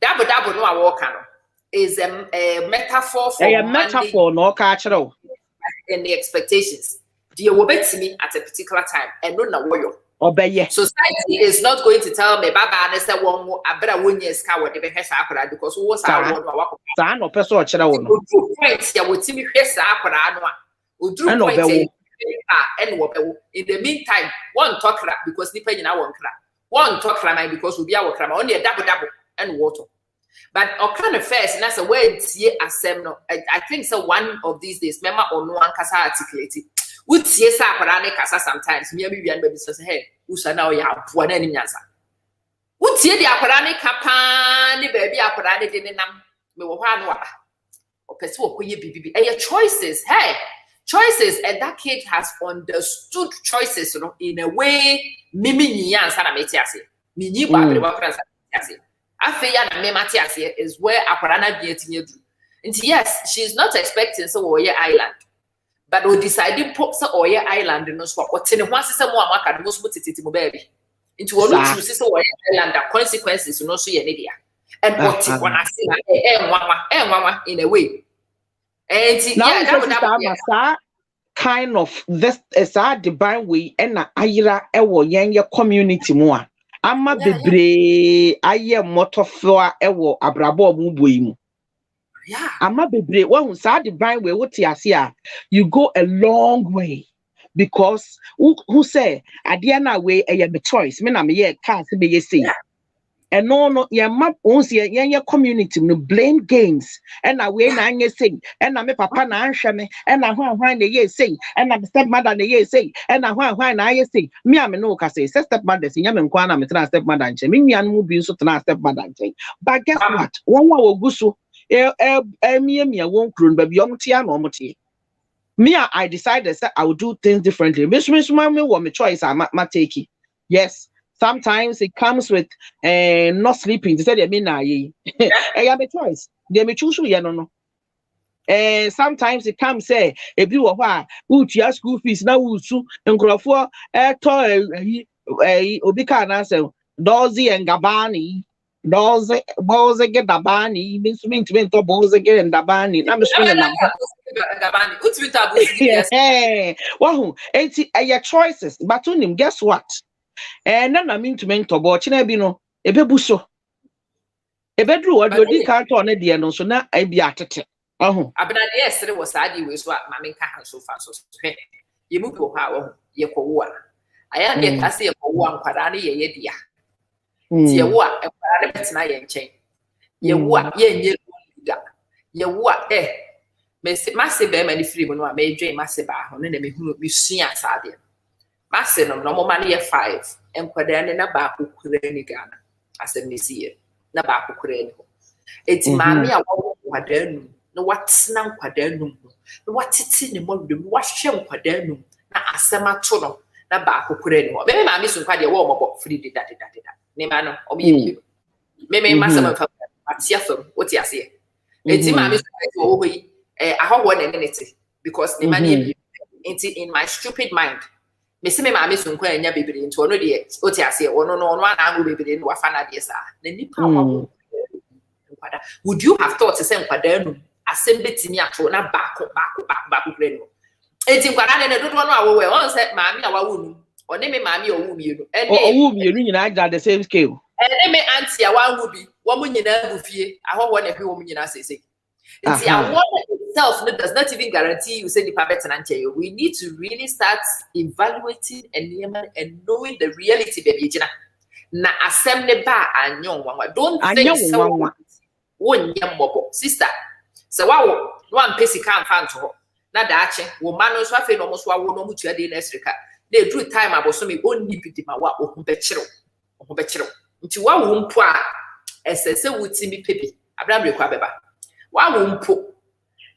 double no a woka no is a metaphor for a metaphor no ka kire and the expectations the wobetimi at a particular time and no na woyo obeye society is not going to tell me baba na say won abra wonya ska wo de be hwesa akwara because wo sa wo no wa sa no person o kire wo no point ya wotimi hwesa akwara no a odru point and in the meantime one talk because nipa nyina won kra one talk man because obi a wo kra ma on the double and water but kind of first na say when tie asem no I think so one of these days mema ono ankasa articulate utie sa akwara ne kasa sometimes me bi wian baby say hey usa na o ya apoa na nyansa utie di akwara ne kapa ne baby akwara ne de ne nam me wo hwa no wa o pese wo koye bibibi choices and that kid has understood choices in a way mimi nyiya ansa na meti ase minyi ba bere ba kransa ase afeya na memati ase is where akwara na bia tinye du nti yes she is not expecting so oye island but we decided pop so oye island no so otene ho asese mo amaka no so tititi mo baby nti wonu choose so oye island the consequences no so ye ne dia and what one ase nwanwa in a way and yeah that kind of this is a divine way and ayira ewo yenye community mo a ama bebre aye motofo ewo abrabo omuboyi mu ama bebre wo sa divine way wo ti ase a you go a long way because who say ade na way eye me choice me na me ye ka se be ye say and no ya map once ya community no blame games and na we na anye say and na me papa na anhwe me and na hwan na ye say and na step mother na ye say and na hwan na ye say me am no ka say step mother say nya me nkwa na me tena step mother nche me nua no bi so tena step mother nche but guess what won wa oguso me won kron ba bi omtia na omotie me I decided that I would do things differently me want me choice I ma take yes. Sometimes it comes with not sleeping. They say they mean I have a choice. They may choose you no. Sometimes it comes say if you are your school fees now and grow for Obika answer Dozy and Gabani. Dozy Boze get Dabani means to mean to Boze get and Dabani. I'm spending Gabani. Well, it's your choices, but to him, guess what? And then I mean to mentor but chinebino ebebuso ebedru odi ka to na de no so na abi atete abena yes there was adi we so ma me ka so fa so ye mu ko ha wo ye ko wo aya de ka se ye ko wo ankwara na ye dia ti ye wo a ankwara na betina ye nchen ye wo a ye nye da ye wo a me se be ma ni free mu no a me dwen ma se ba ho na me hu me sua saade Masse no mo ma ne 5 enkwada ne na ba kokura ni Ghana asem ne sie na ba kokura ni ho eti maami a wo wada nu no watsena nkwadaa num no watete ne modum no wahwe nkwadaa num na asema to no na ba kokore ne ho me maame so nkwadaa wo omobo free de da ne ma no obi me masama fa atia fam oti ase enti maame so wo ho yi ahowo ne nete because ne ma ne in my stupid mind me se me maame so nkwa anya bebere nti ono de oti ase ono no ana angu bebere no wafa na de sa na nipa wa would you have thought to say nkwadaa num asem betimi ato na baako kure no enti nkwadaa ne dodo no awowe on say maame a wawo num one me maame owu mienu owu mienu nyina at the same scale me auntie a wangu bi wo mu nyina bufie ahoho na hwe wo mu nyina sese enti awo itself no does not even guarantee you say the perfect answer. We need to really start evaluating and knowing the reality baby na asem ne ba anyon wanwa don't think so wonyam mobo sister so wawo one pesi kan fan to na daache wo manu so afi no mo so awo no mutua de na esrika na edru time aboso me onni bidi ma wa ohun be chiro nti wawo mpo a esese wutimi pepi Awpmirekue abeba wawo mpo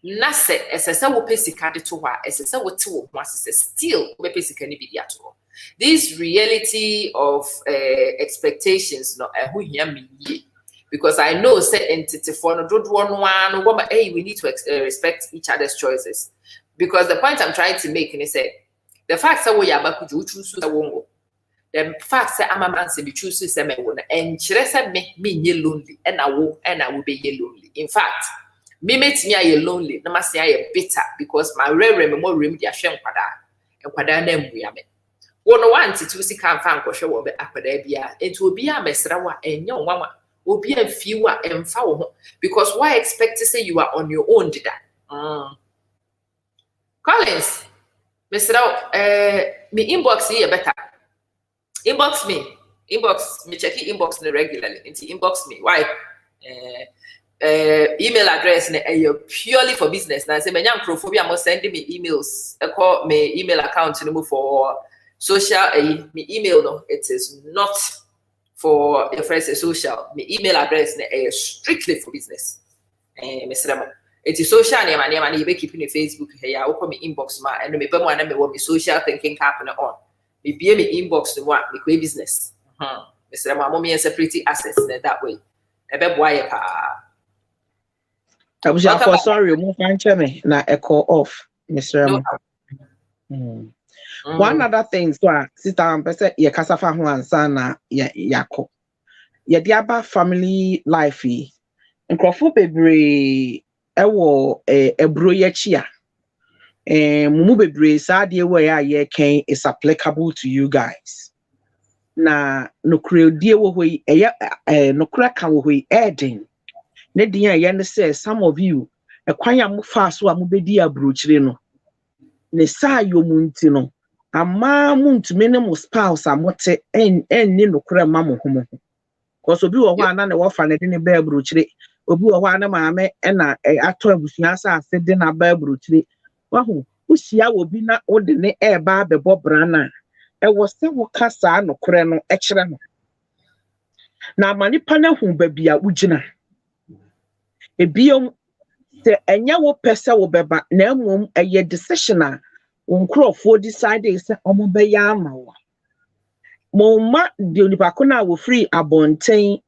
na se esese wo pesika de to wa esese wo te wo ho asese still wo pesika ni bidi ato this reality of expectations no who hear me because I know say entity for no do one hey we need to respect each other's choices because the point I'm trying to make is say the fact that we are back to choose the wongo the fact that I'm a man say be choose say me wona and chere say me nye lonely and I will be lonely in fact me metimi aye lonely na mase aye bitter because my rere me mo rem dia hwe nkwada na mbuya me wono wanti tu sika mfa nkwohwe wo be akwada bia enti obi a mesra wa enye nwanwa obi a fiwa emfa wo ho because why expect to say you are on your own dida Collins mesra me inbox here better inbox me check inbox me regularly enti inbox me why email address purely for business na say menya microphobia mo send me emails call me email account no for social me email no it is not for your friends social me email address strictly for business mesremo it is social name na you be keeping the Facebook here I open me inbox ma and me be mo na me wo me social thinking cap na on me be me inbox no me kwa business mesremo mo me separate assets that way ebe boy pa for sorry, move on me na echo off, Mr. One other thing, so sister, I'm person ye kasafa ho ansa na yako. Ye diaba family life yi. Nkrofo bebre ewo ebro ye chia. Mumu bebre sa de we ya ye ken is applicable to you guys. Na no kure die wo hoi no kura kan wo hoi eden. Nedia yen say some of you ekwanya mu fa so amubedi abrochire no ne sa yomunti no ama muntumi ne mo spouse amote en ni nokura ma mo homo cause obi wo ho ana ne wo fa ne de ne ba abrochire obi wo ho ana maame na ato abusua ase de na ba abrochire wa ho usia obi na ode ne eba abebo brana wo se wo kasa nokura no kire no na manipa na hu ba bia ugina ebiom se enya wo pese wo beba na emom eye decision a nkrofo decide say omo be ya amawa mo ma de onipa ko na wo free abonten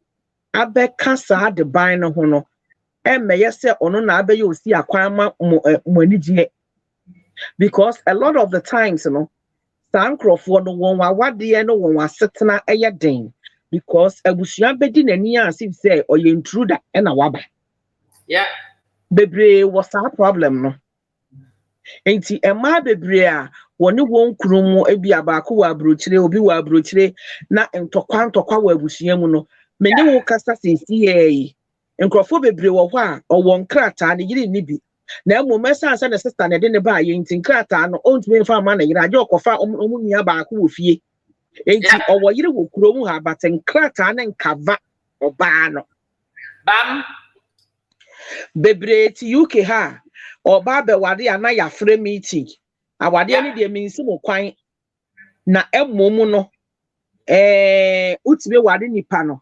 abeka sa de ban no ho no emeye se ono na abeye osi akwan ma mo anigye because a lot of the times no san nkrofo no won wade no won asetena eye den because abusua bedi nani asif say oye intruder na waba yeah bebre was a problem no enti ema bebre a woni won kurumu ebi abako wa abrochire obi wa abrochire na ntokwa wa abusua mu no mene wo kasa sisi yi nkrofo bebre wo ho a owon krata ne yiri ni bi na emomesa ansa ne sister ne de ne ba ye enti krata no ontumi fa ma na yiri aje okofa omunia baako wo fie enti owo yiri wo kurumu ha baten krata ne nkava oba no bam bebre ti UK ha oba be wade ana ya free meeting awade ni de minsi mo kwan na emom no utime wade nipa no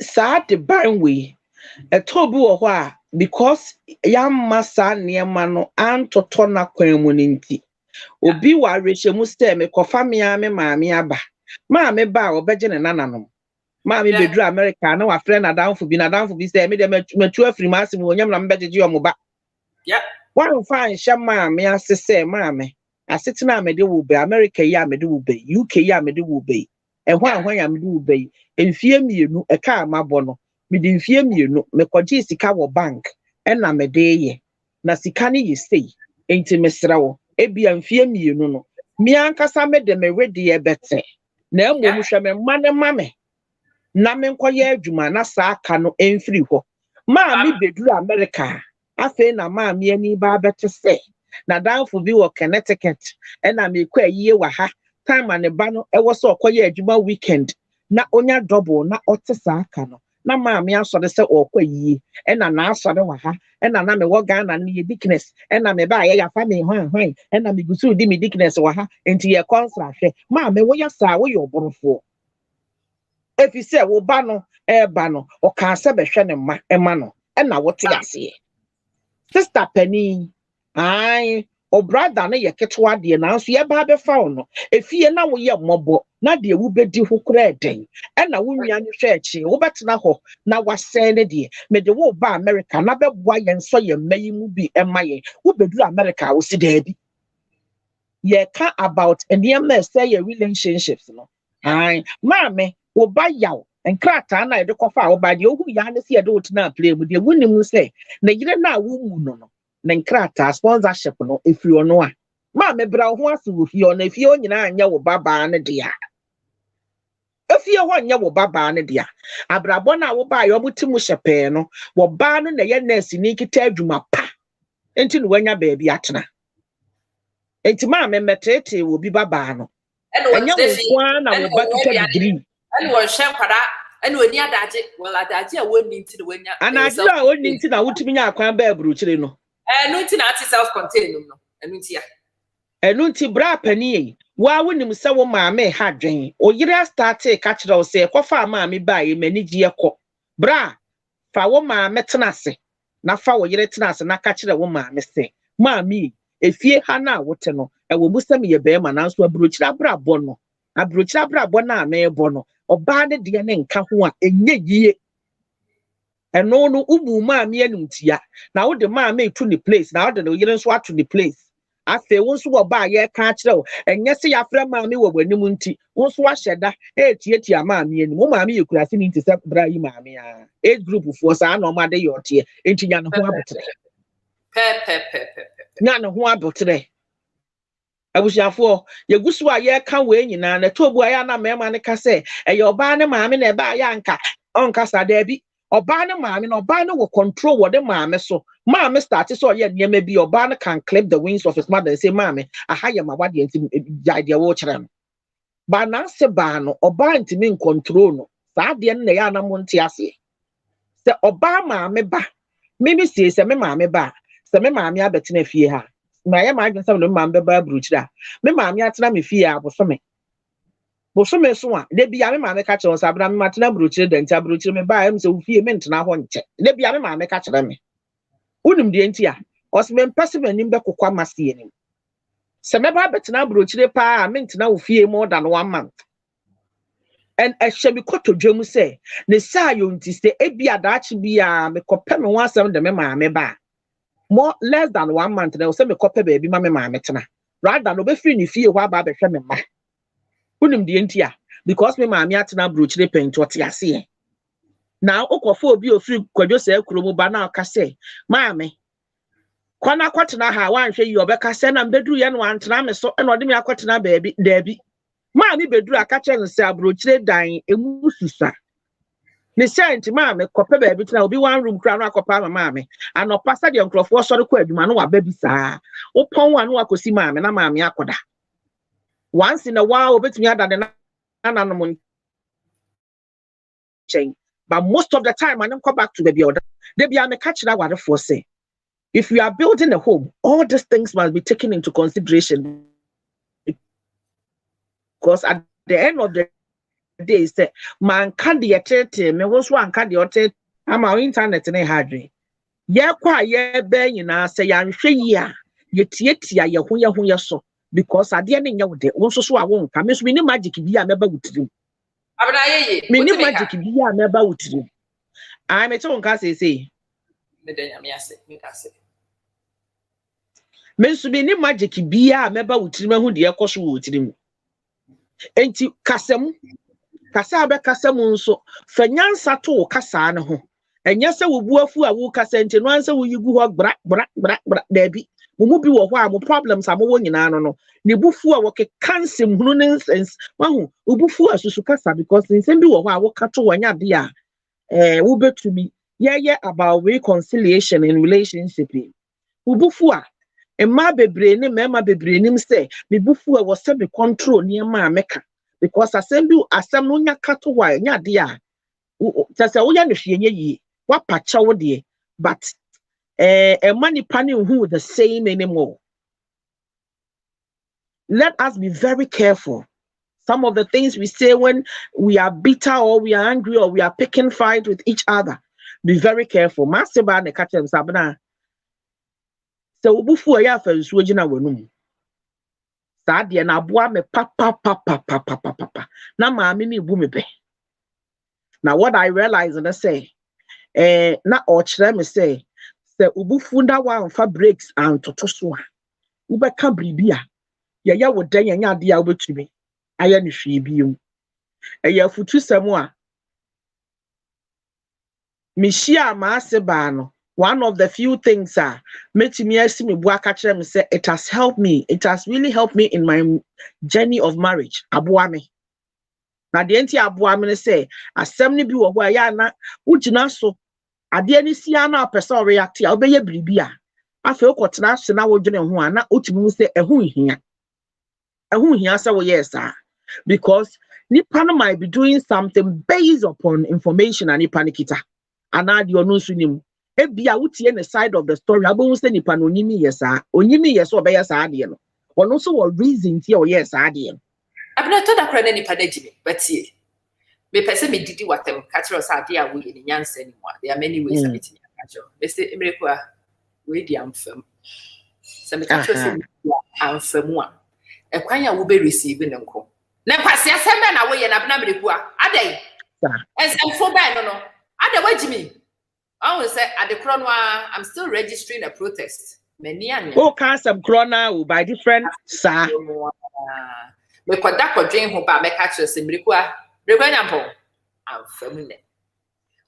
saa de ban we ɛtɔ bi wɔ hɔ a because yamma saa nneɛma no antotɔ na kwan mu nti obi wa arehyɛ mu sɛ me kɔfa me maame aba maame ba a ɔbɛgye ne nananom maame beduru America na wafrɛ nadamfo bi sɛ me de matu afiri ma asem onyam na mbɛgyegye ɔmo ba wanfa nhyɛ maame ase sɛ maame asetena a mede wo be America yi a mede wo be UK yi a mede wo be ɛhɔ ahɔ ya mede wo be mfie mienu ɛka amabɔ no mede mfie mienu mekɔgye sika wɔ bank ɛna mede yɛ na sika ne yɛ sei enti mesrɛ wo ebia mfie mienu no mi ankasa mede me wedi ebete na mmom hwɛ me mma ne mame na me nkɔyɛ adwuma na saa aka no emfiri hɔ maame beduru America afei na maame ani ba bɛte sɛ na danfo bi wɔ Connecticut ɛna me kɔ ayie wɔ ha time ne ba no ɛwɔ sɛ ɔkɔyɛ adwuma weekend na onya double na ɔte saa aka no na maame asɔre sɛ ɔkɔ ayie ɛna na asɔre wɔ ha ɛna na me wɔ Ghana ne dickness ɛna me ba yɛ yafa me hwan ɛna me gusu di me dickness wɔ ha enti yɛ kɔnsra hwɛ maame wo yɛ saa wo yɛ ɔborofo efi sɛ wo ba no ɛba no ɔka sɛ bɛhwɛ ne ma ɛma no ɛna wote aseɛ sister pani ai o brother na ye ketwa de na so ye ba be fa no efie na wo ye mobo na de wu bedi ho kra den e na wo nua no hwe echi wo betena ho na wasɛn ne de me de wo ba America na be boa ye nso ye mayi mu bi ema ye wo bedu America wo si da bi ye ka about enema say your relationships no ai maame wo ba yaw enkrata na ye de kofa wo ba de ohu ya ne se ye de wo tena play mu de wunimu say na yire na wo mu no na nkrata sponsorship no efiri ono a maame bra ho ase wo fie ono efie onyina anya wo baba ne de a efie ho anya wo baba ne de a abrabo na wo ba yo mutimu hyepe no wo ba no na ye nurse ni kita adwuma pa enti no wanya ba bi atena enti maame metete wo bi baba no anya wo kwa na wo ba kita degree and wo hye kwada and oni adaje well adaje a woni nti de wanya anaje a woni nti na wutumi nya akwan ba aburuchire no no nti na ati self contained no enu nti ya enu nti bra pani wa wonim se wo maame ha dwen o yire start ka kire o se kofa maame ba ye mani gie ko bra fa wo maame tenase na fa wo yire tenase na ka kire wo maame se maame efie ha na wote no e wo musam ye be ma na so aburochira bra bo no aburochira bra bo na me bo no oba de de ne nka ho a enye yie eno no umu maame anum tia na wo de maame to the place na wo de yire nso ato the place afe wo nso wo ba ye ka kire wo enye se ya fra maame wo bwanim nti wo nso ahyeda etietia maame ani mo maame ye kurase ni nti se bra yi maame a age group for sa na o ma de yote enti nya no ho abotre nya no ho abotre abusiafo yegusu a ye ka we nyina na tobu aya na mema ne ka se eye oba ne maame na eba ya nka onka sa da bi oba ne maame na oba ne wo control wo de maame so maame start so ye niam bi oba ne can clip the wings of his mother and say maame aha ye ma wade enti jade wo kire no ba na se ba no oba ntimi control no sa de ne ya na mo nti ase se oba maame ba mimi se me maame ba se me maame abetena fie ha ma ya ma adwen se me maame ba buruchira me maame atena me fie a bosome so a de bia me maame ka kire on sabra me matena buruchira de ntia buruchira me ba am se wo fie me ntena ho nche de bia me maame ka kire me unim de ntia o se me mpese manim be kokwa mase anim se me ba betena buruchira pa me ntena wo fie more than 1 month and a shebi koto dwemu se ne sa yo nti se ebia daachi bia me kope me ho asem de me maame ba more less than 1 month na o se me kope ba bi ma me maame tena rather no be free ni fie ho aba be hwe me ma unim de ntia because me maame atena brochire pent ote ase na okofo obi ofiri kwadwo se akuromu ba na aka se maame kwana kwatena ha wanhwe yi obeka se na mbeduru ye no antena me so na ode me akwatena ba bi da bi maame beduru aka che nse abrochire dan emu susa ne sent maame kope ba bi tena obi one room kra no akopa maame anopa sa de nkrofo sori kwa adwuma no waba bi saa opon wa no akosi maame na maame akoda once in a while obetumi adade na no chain but most of the time I don't come back to the builder they be am catch that what for say if you are building a home all these things must be taken into consideration because at the end of the day say man can the tete me won so anka the hotel ama internet na hadwe ye kwa ye be nyina say ya nhwe yi a ye tietia ye ho ye so because ade ne nya wo de won so a won ka me so ni magic bi a meba wutirim abna ye me magic bi a meba wutirim ai me to nka say me denya me ase me ka se me so ni magic bi a meba wutirim ahu de ekoso wutirim enti kasam kasa be kasam nso fanyansa to kasa ne ho enya se wo buafu a wo kasa enti no ansa wo yigu ho bra da bi mu bi wo ho a mo problems am wo nyina no ne bufu a wo ke cancel hunu nonsense wahu obufu asusu kasa because nsem bi wo ho a wo kato wanya de a wo betumi ye about reconciliation in relationship obufu a emma bebre ne mema bebre nim say me bufu a wo se be control ne ma meka because asem no nya kato wa nya de a tase wo ya no hwe nya yi wa pacha wo de but money pani who the same anymore. Let us be very careful. Some of the things we say when we are bitter or we are angry or we are picking fight with each other. Be very careful. Masiba ne katem sabna. So ubufu ya fa nsuo gina wanum. Saa de na aboa me papa. Na maame me bu me be. Now what I realize and I say na ochre me say ubufu nda wa fa breaks and toto so a. Ubeka bribia. Ya wo dan nya ade a obetumi. Aya ne hwe biom. Eya futu samu a mishia ma se ba no. One of the few things metimi asimi bua ka kire me say it has helped me. It has really helped me in my journey of marriage. Aboa me. Na de enti aboa me say asem ne bi wo ho ya na ugina so ade ani sia na person react a obeye bribi a afa okotena so na wodwene ho a na otimi say ehun hia say wo yes because nipa no might be doing something based upon information and nipa nikita anadi onu sunim ebia wutie ne side of the story abon say nipa no onyimi yes obeya sa ade no ono so what reason tie o yes ade no abna to da kra na nipa na gimi batie me pese me didi watem catcher sa ade a wo ye nyansa ni mo there are many ways of it catcher Mr. Awpmirekue we di amfam se me catcher se amfamu a ekwan ya wo be receive ne nko na kwase asem na wo ye na Awpmirekue adai ensemfo ba no ada wagimi I will say at the chrono I'm still registering a protest. Many oh some chrono by different sir. Me kwada kwadwen ho ba me ka kire se Awpmirekue nyampo am famune.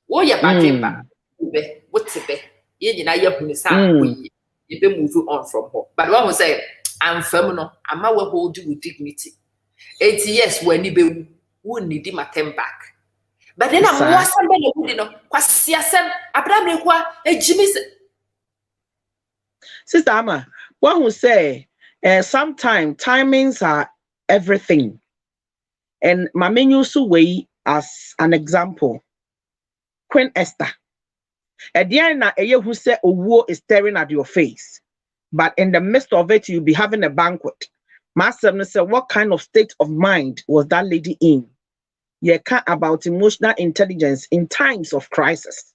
Wo ye badwen ba be wotibe ye nyina ye hunu sa wo ye be move on from her. But one will say am fam no ama we hold you with dignity. 80 years when you be who need him attend back. But then I'm more somebody who know kwasiasem Awpmirekue ejimi Sister Ama, one who say sometimes timings are everything. And my menu so way as an example. Queen Esther. At the end who say Owo is staring at your face. But in the midst of it, you'll be having a banquet. Master said, what kind of state of mind was that lady in? You can't about emotional intelligence in times of crisis.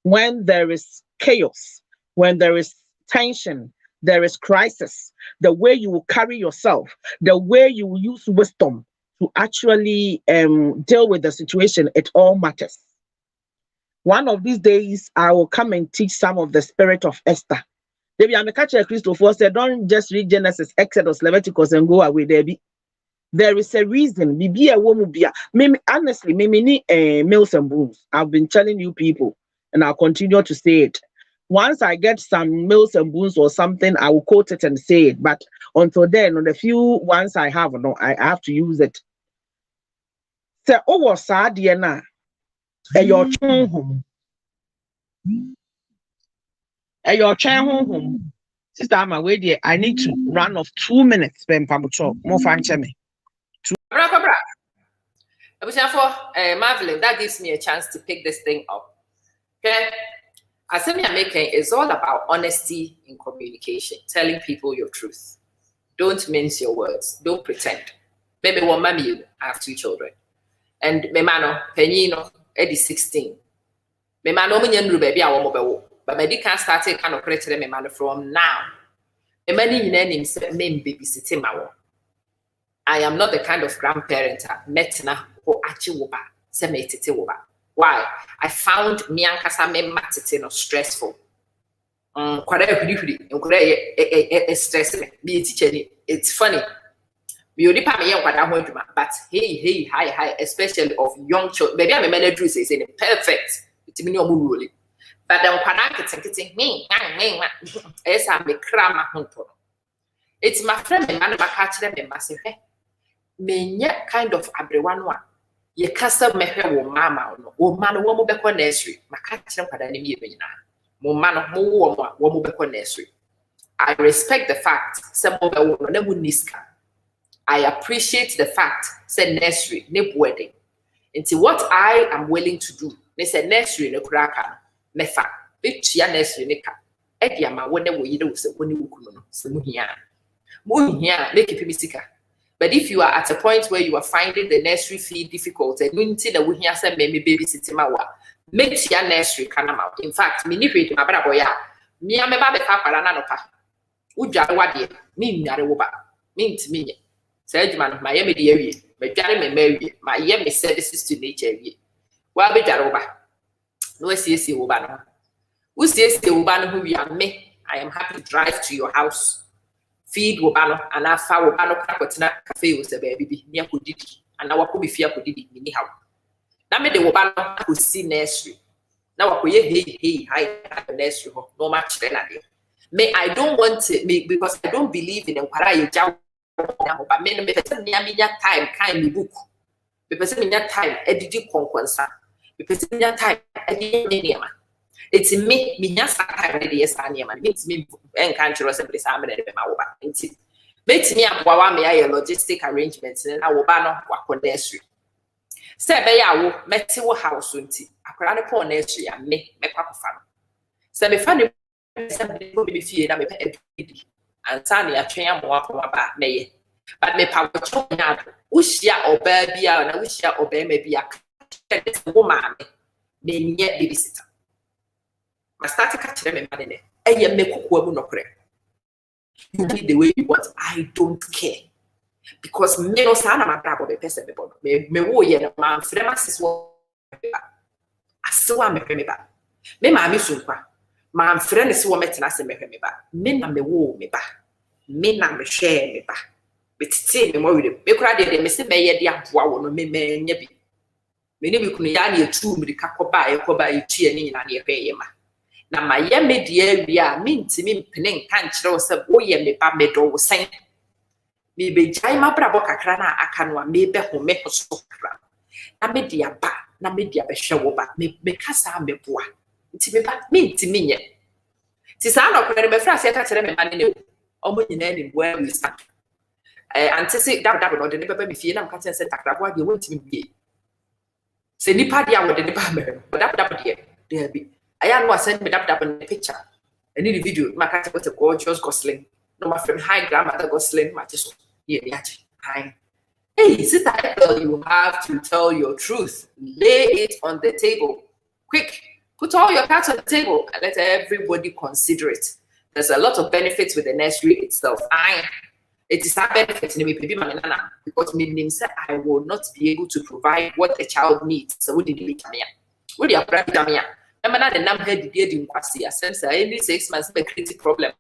When there is chaos, when there is tension, there is crisis, the way you will carry yourself, the way you will use wisdom to actually deal with the situation, it all matters. One of these days, I will come and teach some of the spirit of Esther. Maybe I'm a catcher Christopher said, don't just read Genesis, Exodus, Leviticus, and go away, Debbie. There is a reason. Honestly, maybe meals and boons. I've been telling you people, and I'll continue to say it. Once I get some meals and boons or something, I will quote it and say it. But until then, on the few ones I have, no, I have to use it. So, was sad, Diana. Your home. Your home. Sister, I'm away. I need to run off 2 minutes. More fun, me. Marvelous. That gives me a chance to pick this thing up. Okay. Asemi making is all about honesty in communication, telling people your truth. Don't mince your words. Don't pretend. Maybe one mommy, I have 2 children. And me mano, Penino, Eddie 16. Me mano, baby, I want but my dick can't start kind of credit me mano from now. Me many name said me babysitting my one. I am not the kind of grandparent metna or achiwoba, semetete woba. Why? I found me and Kasame matete stressful. Stress me teacher. It's funny. We only pay me but hey, hi, especially of young children. Maybe I'm a manager says in perfect. It's me no rule. But then kitten me, as I me cram hunter. It's my friend, man, I catch them and massive. Menya kind of everyone one. Ye custom me wo mama no wo man wo mo be ko nursery maka kire kwada ne mi ebenya mo man mo wo mo be ko nursery. I respect the fact some of the wo na mu niska. I appreciate the fact say nursery ne wedding. Until what I am willing to do me say nursery ne kuraka me fa be tua nursery ne ka e dia ma wo ne wo yire wo se wo ne wo kunu no se mu hia make it misika. But if you are at a point where you are finding the nursery fee difficult and you see that we hear some maybe babysitting mawa, make your nursery can out. In fact, me need to my brother boya. Me and my baby papa na no pa. Ujare wade, me nyare wo ba. Me ntimi. Say man, my yemi de awie. Me dware me mawie. My yemi services to nature awie. Wa be dware wo ba. No asiesie wo ba no. Wo siesie wo ba no ho wi me. I am happy to drive to your house. Feed wo ba no ana fa wo ba no kwakotena cafe wo se ba bibi. Ni akodidi. Ana wako bi fi akodidi ni hawo. Na me de wo ba no akosi nursery. Na wakoye hey hi nursery ho. No ma kire na de. Me I don't want to me because I don't believe in enkwara ye jaw. But me person near me time kind me book. Me person me time edidi konkonsa. Me person me time edidi niema. It's me nya time de yes niema. Me enkan chiro se place am na de ma wo ba. Nti me aboa wa me aye logistic arrangements na wo ba no wakọ nursery. Se be ya wo meti wo house nti akwara ne pon nursery ya me kwakofa no. Se me fa ne se be fie na me pa edidi. Antani atwen amoa ko ba na ye. But me pa wo nya ushia oba bia na ushia oba ma bia ka wo ma me nye babysitter. Ma start ka kire me ma ne eye me kokwa mu nokre. You need the way you want. I don't care. Because me no sa na ma bra bo be person be bo. Me wo ye na ma frem asis wo asewa me me ba. Me ma mi sunkwa. Ma frem ne se wo metena se me ba. Me na me wo me ba. Me na me share me ba. Betiti me mo wi me kura de me se me ye de aboa wo no me nya bi. Me ne bi kunu ya na etu mi ka koba e tue ni nyina na ye hwe ye ma. Na ma ye me de awi a me ntimi mpene nka nkire wo se wo ye me ba me do wo sen. Me be jai ma bra bo kakra na aka no a me be ho me so kakra. Na me de aba na me de abehwe wo ba me kasa me boa. Nti me ba me ntimi nye. Ti sa na okere me fra se ka kire me ma ne omo nyina ni boa wi sa. Antisi dab no de ne baba me fie na mka ten se takrabo de wontimi bie. Se nipa dia wo de ne ba me. Dab de bi. Aya no send me dab in the picture. And in the video, my cat was a gorgeous gosling. No, my friend, hi, grandmother gosling, my just here, hi. Hey, sister, you have to tell your truth. Lay it on the table. Quick, put all your cards on the table and let everybody consider it. There's a lot of benefits with the nursery itself. It is a benefit in me, because meaning I will not be able to provide what the child needs. So, what did you come here? What do you have here? I'm not the number head in quasi a sense. Every 6 months, a critical problem.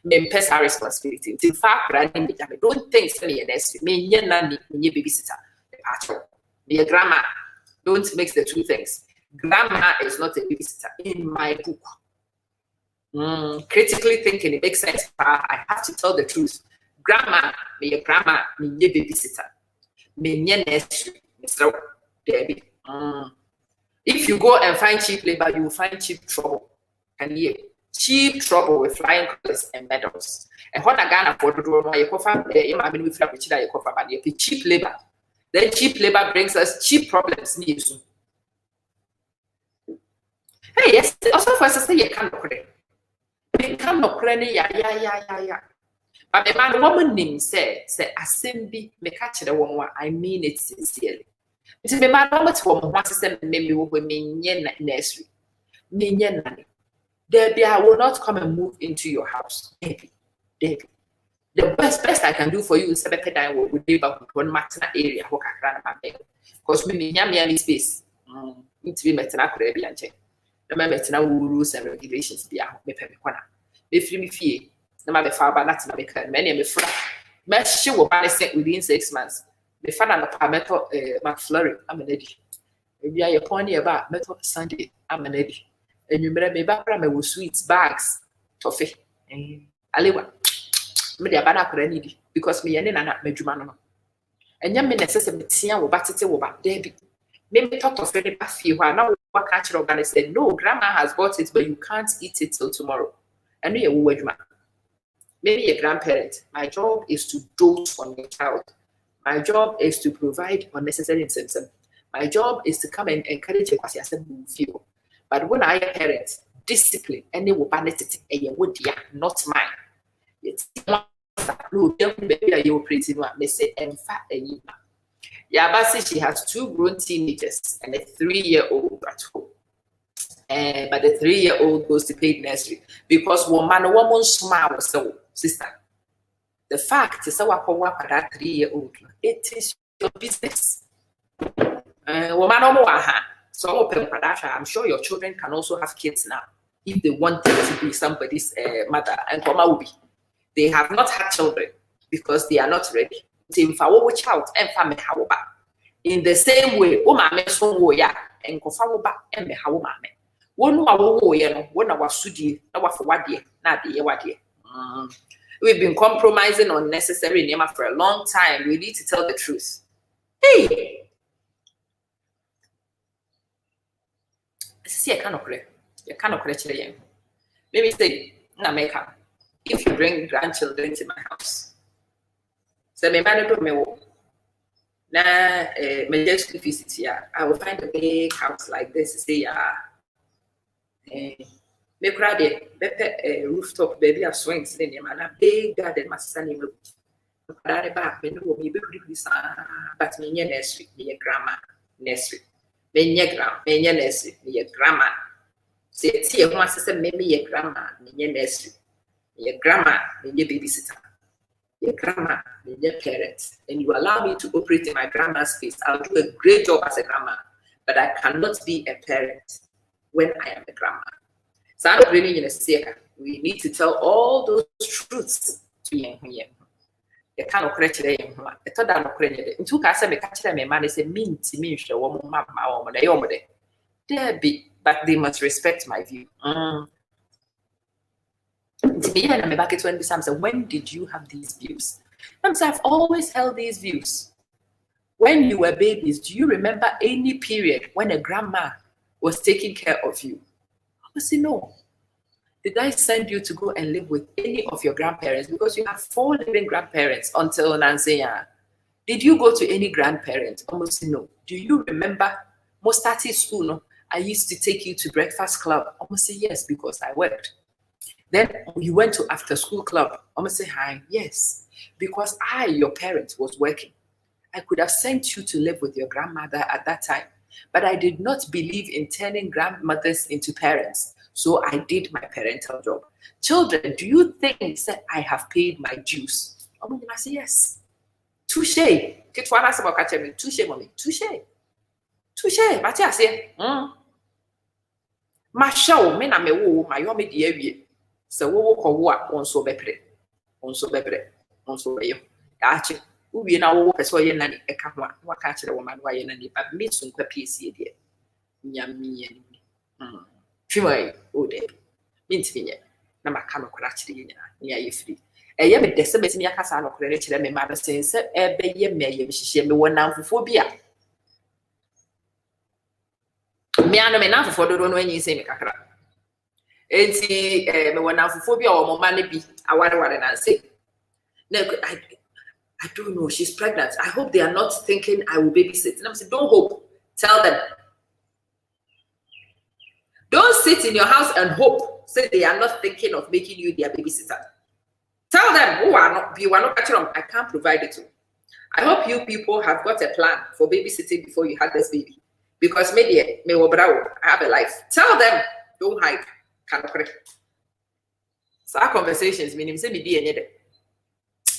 Me pesa responsibility. In fact, I don't think so. Me nanny, me babysitter. Me a grandma. Don't mix the two things. Grandma is not a babysitter in my book. Critically thinking, it makes sense. I have to tell the truth. Grandma, me a grandma, me a babysitter. Me nursery, Mr. Debbie. If you go and find cheap labor, you will find cheap trouble. And yeah, cheap trouble with flying colors and medals. And what I got for the door, you cover, I mean, with Frappuccino, you cover, but you cheap labor. Then cheap labor brings us cheap problems. Hey, yes, also for us to say, you can't credit. You can't credit, yeah. But the man, woman named say, assembly, me catch the woman, I mean it sincerely. It's a man, what to send maybe when me nursery. Debbie, I will not come and move into your house. Debbie. The best I can do for you is to be down with neighbor one maternal area, because me any space. Need to be maternal Caribbean check. The maternal rules and regulations be out. Me free me fee. No matter far by Latin America, many of me friends. Mesh she will buy set within 6 months. Me found an apartment McFlurry, I'm a lady. Maybe I pony about metal Sunday, I'm a lady. And you may be back with sweets, bags, toffee. Alewa. Me abana kura need because me yene na medwuma no. Enya me necessary metia wo batete wo ba David. Me talk of very afie ho na wo ka kire oga said no, grandma has bought it but you can't eat it till tomorrow. And you wo adwuma. Maybe a grandparent, my job is to dote on your child. My job is to provide unnecessary incentive. My job is to come and encourage you as you feel. But when I parent, discipline, any will banity, not mine. It's no, you pretty one. They say, in fact, Yabasi, she has 2 grown teenagers and a 3-year-old at home. But the 3-year-old goes to paid nursery because woman smile so sister. The fact is that 3-year-old, it is your business. So I'm sure your children can also have kids now if they want them to be somebody's mother. And Koma will be. They have not had children because they are not ready. Child and family. In the same way, and Kofawoba and the Hawamame. We've been compromising unnecessary name for a long time. We need to tell the truth. Hey! See, I cannot correct. You cannot correct. Let me say, Nameka, if you bring grandchildren to my house, so me man do me wo. Na me just visit here. I will find a big house like this. Say me cry the rooftop baby a swings in him and a big garden my son him. Back me no me be but me nursery, me grandma nursery. Me nursery, me grandma. Say see one sister me grandma, me nursery. Me grandma, me babysitter. Your grandma, your parents, and you allow me to operate in my grandma's space. I'll do a great job as a grandma, but I cannot be a parent when I am a grandma. So I'm bringing in a secret. We need to tell all those truths to young. You can't correct it. I thought that I'm correct it. In 2 cases, I catch them. My man is a mean to me. There be, but they must respect my view. When did you have these views? I've always held these views. When you were babies, do you remember any period when a grandma was taking care of you? I say no. Did I send you to go and live with any of your grandparents? Because you have 4 living grandparents until Nancy. Did you go to any grandparents? Almost no. Do you remember Mostati school? No? I used to take you to breakfast club. Almost say yes, because I worked. Then you went to after school club. I'm gonna say hi. Yes, because I, your parent, was working. I could have sent you to live with your grandmother at that time, but I did not believe in turning grandmothers into parents. So I did my parental job. Children, do you think that I have paid my dues? I'm gonna say yes. Touche. Touche, mommy. Touche. Touche. But I say, my show, me na me wo, my yomi di. So we will call what on so bebre, Gotcha. We now walk as well. Nanny, a camera, what catch a woman, why any, but me soon per piece here. Yummy and Fimay, oh, Debbie. Mint me yet. Nama cannot crash the near you free. A yummy decimate me a casano credit to me, mother saying, sir, a baby may she me 1 now for phobia. Me and me now for the don't when you say me cacra. Me when I'm phobia or money be I want to say. No, I don't know. She's pregnant. I hope they are not thinking I will babysit. And I'm saying, don't hope. Tell them. Don't sit in your house and hope. Say they are not thinking of making you their babysitter. Tell them, you are not catching them. I can't provide it to you. I hope you people have got a plan for babysitting before you had this baby. Because maybe I have a life. Tell them, don't hide. So our conversations, meaning say me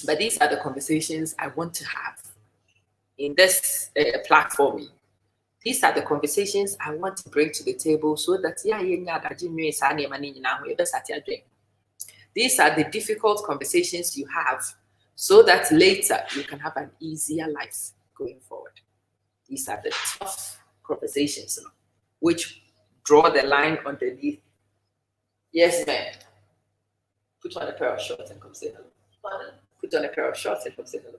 but these are the conversations I want to have in this platform. These are the conversations I want to bring to the table so that these are the difficult conversations you have so that later you can have an easier life going forward. These are the tough conversations which draw the line underneath. Yes, ma'am. Put on a pair of shorts and come say hello. Put on a pair of shorts and come say hello.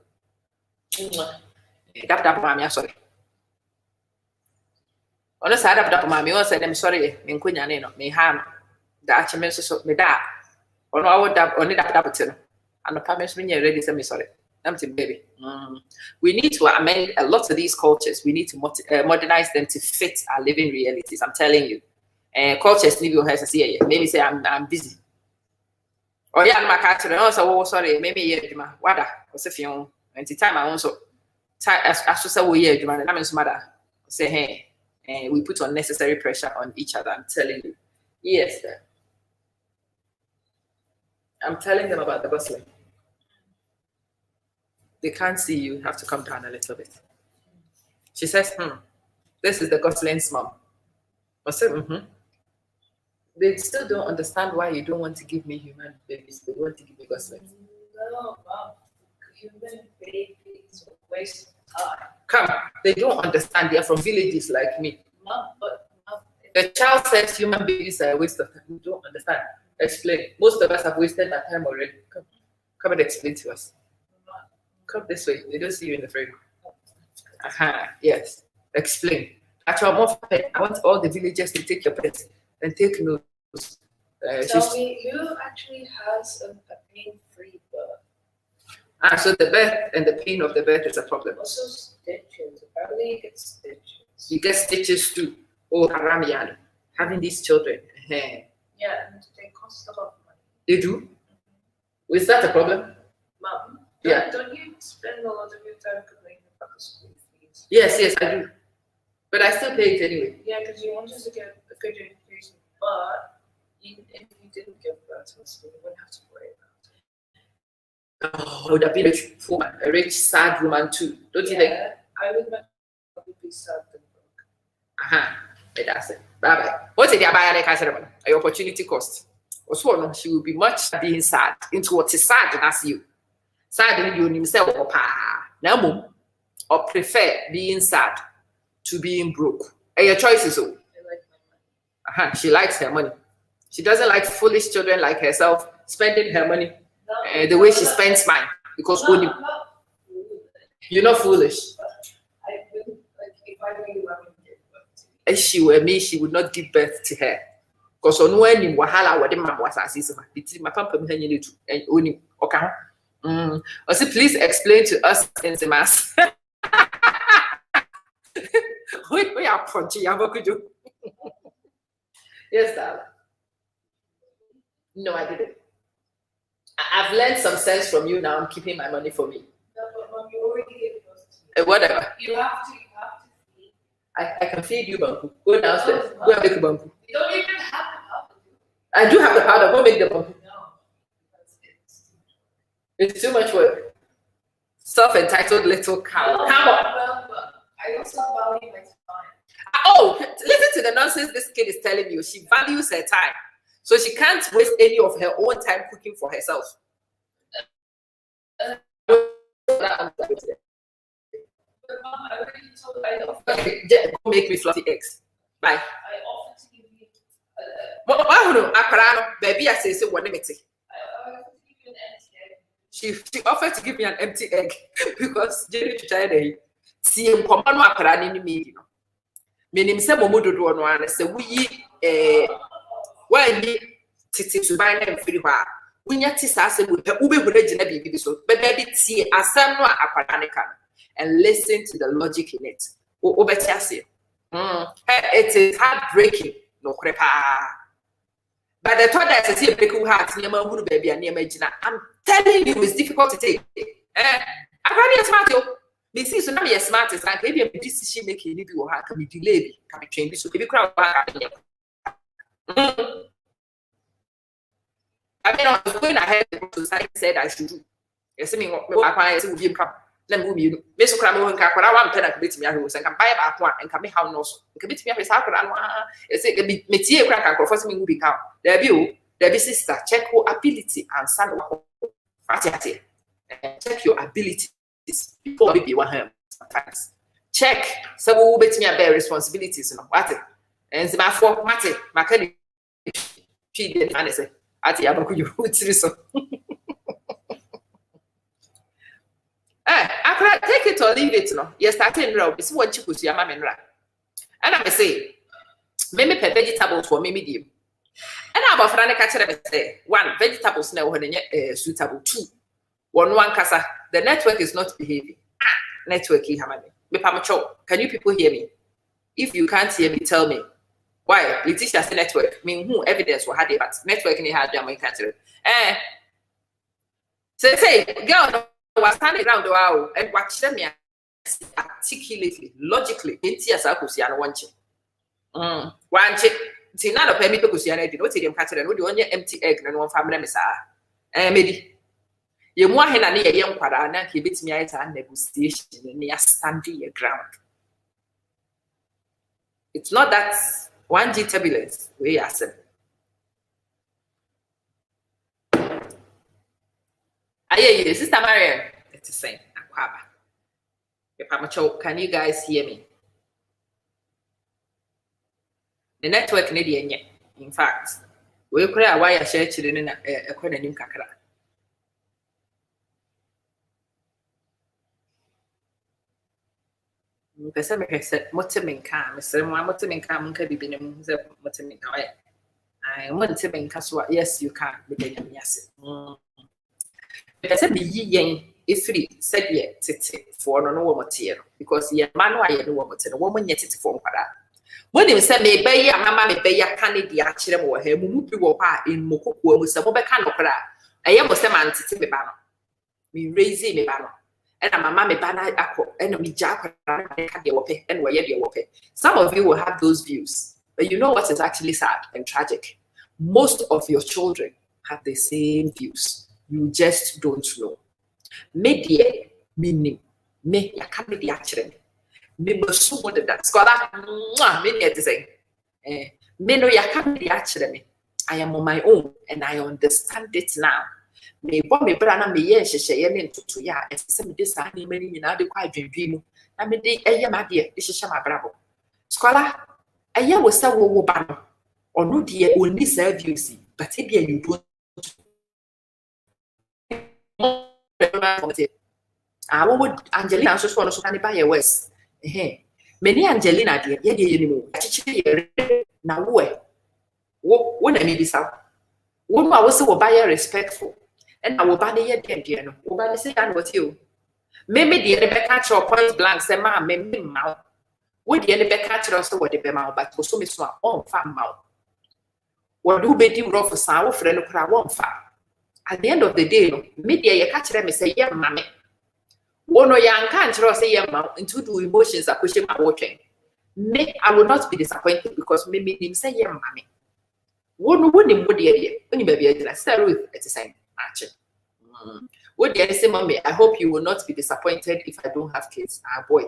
Dap mommy, sorry. On the side of dap mommy, I said, I'm sorry, in Quinanino, me ham, the archiments of me da. Or no, I would dap only that dapper. And the parents when you're ready, say me sorry. Empty baby. We need to amend a lot of these cultures. We need to modernize them to fit our living realities. I'm telling you. Cultures leave your hands here. Maybe say I'm busy. Oh yeah, I'm a catcher. Also, sorry, maybe yeah, what was a few. And the time I also as to say we yeah, that means mother say hey, we put unnecessary pressure on each other. I'm telling you. Yes, sir. I'm telling them about the gosling. They can't see you, have to come down a little bit. She says, this is the gosling's mom. I said, They still don't understand why you don't want to give me human babies. They want to give me goslings. No, Mom. Human babies are a waste of time. Come, they don't understand. They are from villages like me. Mom, but Mom. The child says human babies are a waste of time. You don't understand. Explain. Most of us have wasted our time already. Come and explain to us. Come this way. They don't see you in the frame. Yes. Explain. Actually, I want all the villagers to take your pets and take notes. Tell me, who actually has a pain-free birth? So the birth and the pain of the birth is a problem. Also stitches. Apparently you get stitches. You get stitches too. Oh, Haramian. Having these children. Yeah, and they cost a lot of money. They do? Is that a problem? Mom, Yeah. Don't you spend a lot of your time complaining about the school fees? Yes, I do. But I still pay it anyway. Yeah, because you wanted to get a good education, but if you didn't give birth to a school, you wouldn't have to worry about it. I would have been a rich, sad woman too. Don't you think? I would probably be sad than broke. That's it. Bye-bye. What's it about an opportunity cost? Also, she will be much being sad into what is sad, and that's you. Sad in you himself or prefer being sad to being broke. And your choice is all. I like my money. She likes her money. She doesn't like foolish children like herself spending her money the way she spends mine. Because I'm not foolish. You're not foolish. I wouldn't, like, if I were you, I wouldn't give birth to you. If she were me, she would not give birth to her. Because on when you wahala what the man was assisting my papa need to and only okay. I say please explain to us in the mass. We are punchy. Yes, darling. No, I didn't. I've learned some sense from you now. I'm keeping my money for me. No, but Mom, you already gave birth to me. Whatever. You have to feed. I can feed you, Bambu. Go downstairs. Go and make a Bambu. You don't even have the powder. I do have the powder. Go make the Bambu. No, because It's too much work. Self-entitled little cow. No, Come on. but I also value my time. Oh, listen to the nonsense this kid is telling you. She values her time. So she can't waste any of her own time cooking for herself. But Mom, I already told you I offered. Okay, go make me fluffy eggs. Bye. I offered to give you. Baby, I say what I offered to give you an empty egg. She offered to give me an empty egg because Jenny to try to see him come on akara ni me. Meaning say momo dodo no an say we when ni titi to buy them free hwa. We nya ti sa say we pe ube hu na gina bibi so. But baby tie asem no akara ne kan and listen to the logic in it. It is heartbreaking. No crepa. But the thought that I see a big heart near my baby and near my Gina, I'm telling you, it's difficult to take. I'm very smart. This is not as smart as I maybe a decision making. If you can be delayed, can be changed. So, if you crowd, I mean, I was going ahead to say said I should do. Yes, I mean, I will be come. Let me move. Miss Crammo and Capra, one pen and bit me and can buy back one and come me how no. You can beat me up his Hakra. It's a métier crack and first me moving out. There be sister, check your ability and son. Check your abilities before we be one hand. Check. So we will bet me a bear responsibilities. What? And the for Mate, Macani. She did answer. At the Abaku, so. I take it or leave it. No, yes, starting row is what you put your mamma and rat. And I say, maybe vegetables for me medium. And I'm a friend catcher say, one vegetables now when suitable, two. One casa. The network is not behaving. Network, can you people hear me? If you can't hear me, tell me. Why? Letitia's network. Mean who evidence will have it, but network in the hard German catcher. Say, girl. Was standing around the hour and watch them articulately, logically, in tears. I could see and one chick. One chick, see, none of them because you did not see them catching and would only empty egg and one family missa. Medi. You want him and a young quadana, he beats me at a negotiation near standing your ground. It's not that 1G turbulence, we are saying. Aye, Sister Marian, it's the same. Can you guys hear me? The network Canadian, in fact, we could have wire share children in a corner in Kakra. Person said, Motimin Cam, Mr. Motimin Cam can be been a Motimin. I want to make us what, yes, you can be yes. But I said, the yen is free, said yet, for no material, because ye man, I know what a woman yet it's for that. When you say, may bay a mamma, may bay a candy, actually, or her movie will part in Moko with some other kind of cry. I am was a man to me banner. Me raising me banner. And I'm a mammy banner, and me jack and where you're okay. Some of you will have those views, but you know what is actually sad and tragic? Most of your children have the same views. You just don't know. Media meaning me, I can't be the actually. Me must so that scholar, many at the same. Me no, ya can't be actually. I am on my own and I understand it now. Me boy me brother me yes she into ya and some this many in other quite dream. I mean the my dear, this is my bravo. Scholar, I ya was so wo ban or no dear only serve you see, but if you don't. I would Angelina so one so can buy a west. Many Angelina dear, yeah, now where? When I need this out. One I was so buy respectful. And I will buy the dear, no, over the same with you. Maybe the Rebecca or point blank, say, ma, maybe mouth. Would the Rebecca also what the Bema, but for so much on farm mouth. What do be do rough for sour friend of our one farm? At the end of the day, media you catch them and say, yeah, mammy. One or young can't say, yeah, mouth into two emotions are pushing my watching. Me, I will not be disappointed because maybe him say, yeah, mammy. One wouldn't would you maybe I said with at the same action. Would you say, mommy, I hope you will not be disappointed if I don't have kids. Ah, boy.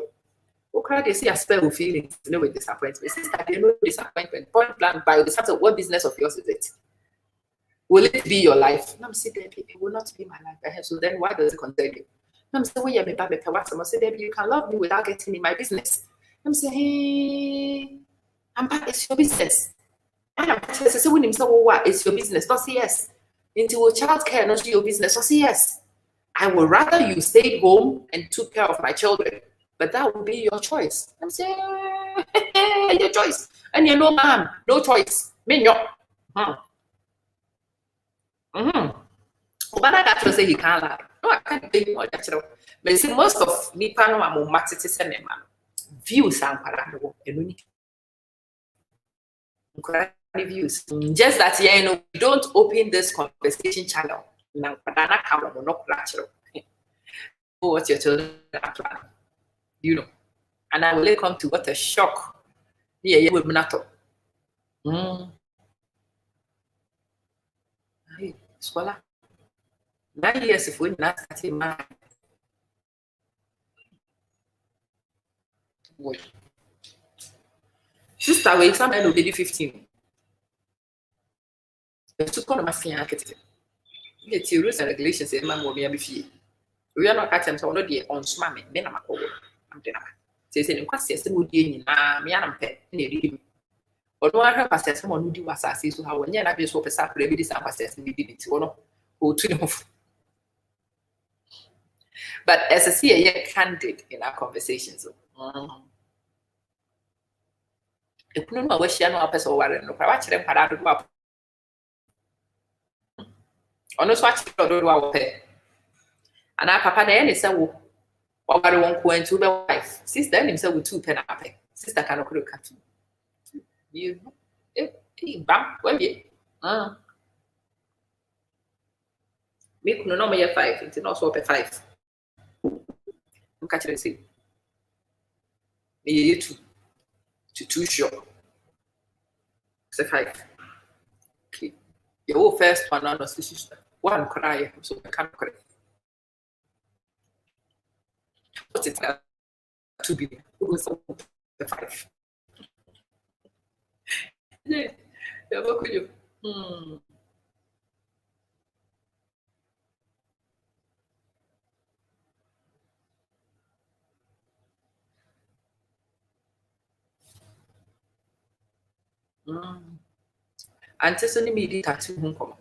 Okay, they see a spell of feelings, you know, with disappointment. Sister, they know disappointment. Point blank by the fact of what business of yours is it? Will it be your life? I'm saying, it will not be my life. So then why does it concern you? I'm saying, well, I'm saying, you can love me without getting in my business. I'm saying, hey, it's your business. And I'm saying, when him say, well, what? It's your business. Don't say yes. Into child care, not your business. Don't say yes. I would rather you stayed home and took care of my children. But that would be your choice. I'm saying, your choice. And you know, ma'am, no choice. Me, no. But I got to say he can't lie. No, I can't think more natural. But see, most of me, I'm a match to send them. Views are views. Just that, yeah, you know, we don't open this conversation channel. Now, what's your children are planning? You know, and I will come to what a shock. Yeah, with Minato. Scholar. 9 years if we not at him. Sister, we some will be 15. To call my fian architect. The rules and regulations say, man will be a fee. We are not at them, so already on swimming. Then I'm a cold. I'm dinner. Says in questions, the mood in me and pet near him. Or no, I have passed someone who do was I see so how when you're not being so pesat, maybe this ambassador we did it or to But as I see, you're candid in our conversations. If no one was sharing our person or no, I watch them parade up. Or no, watch our pay. And our papa, then is a woo. Or I won't go into the wife. Sister himself with 2 pen up. Sister cannot look at you. Bam, well, yeah. Make no number 5, it's not so 5. Look at it, see. You to sure. It's a 5. Okay. Your first one on the sister. one cry, so I can't cry. What's it to be? Who was the 5? Yeah, what could you? And just only me tattoo home come.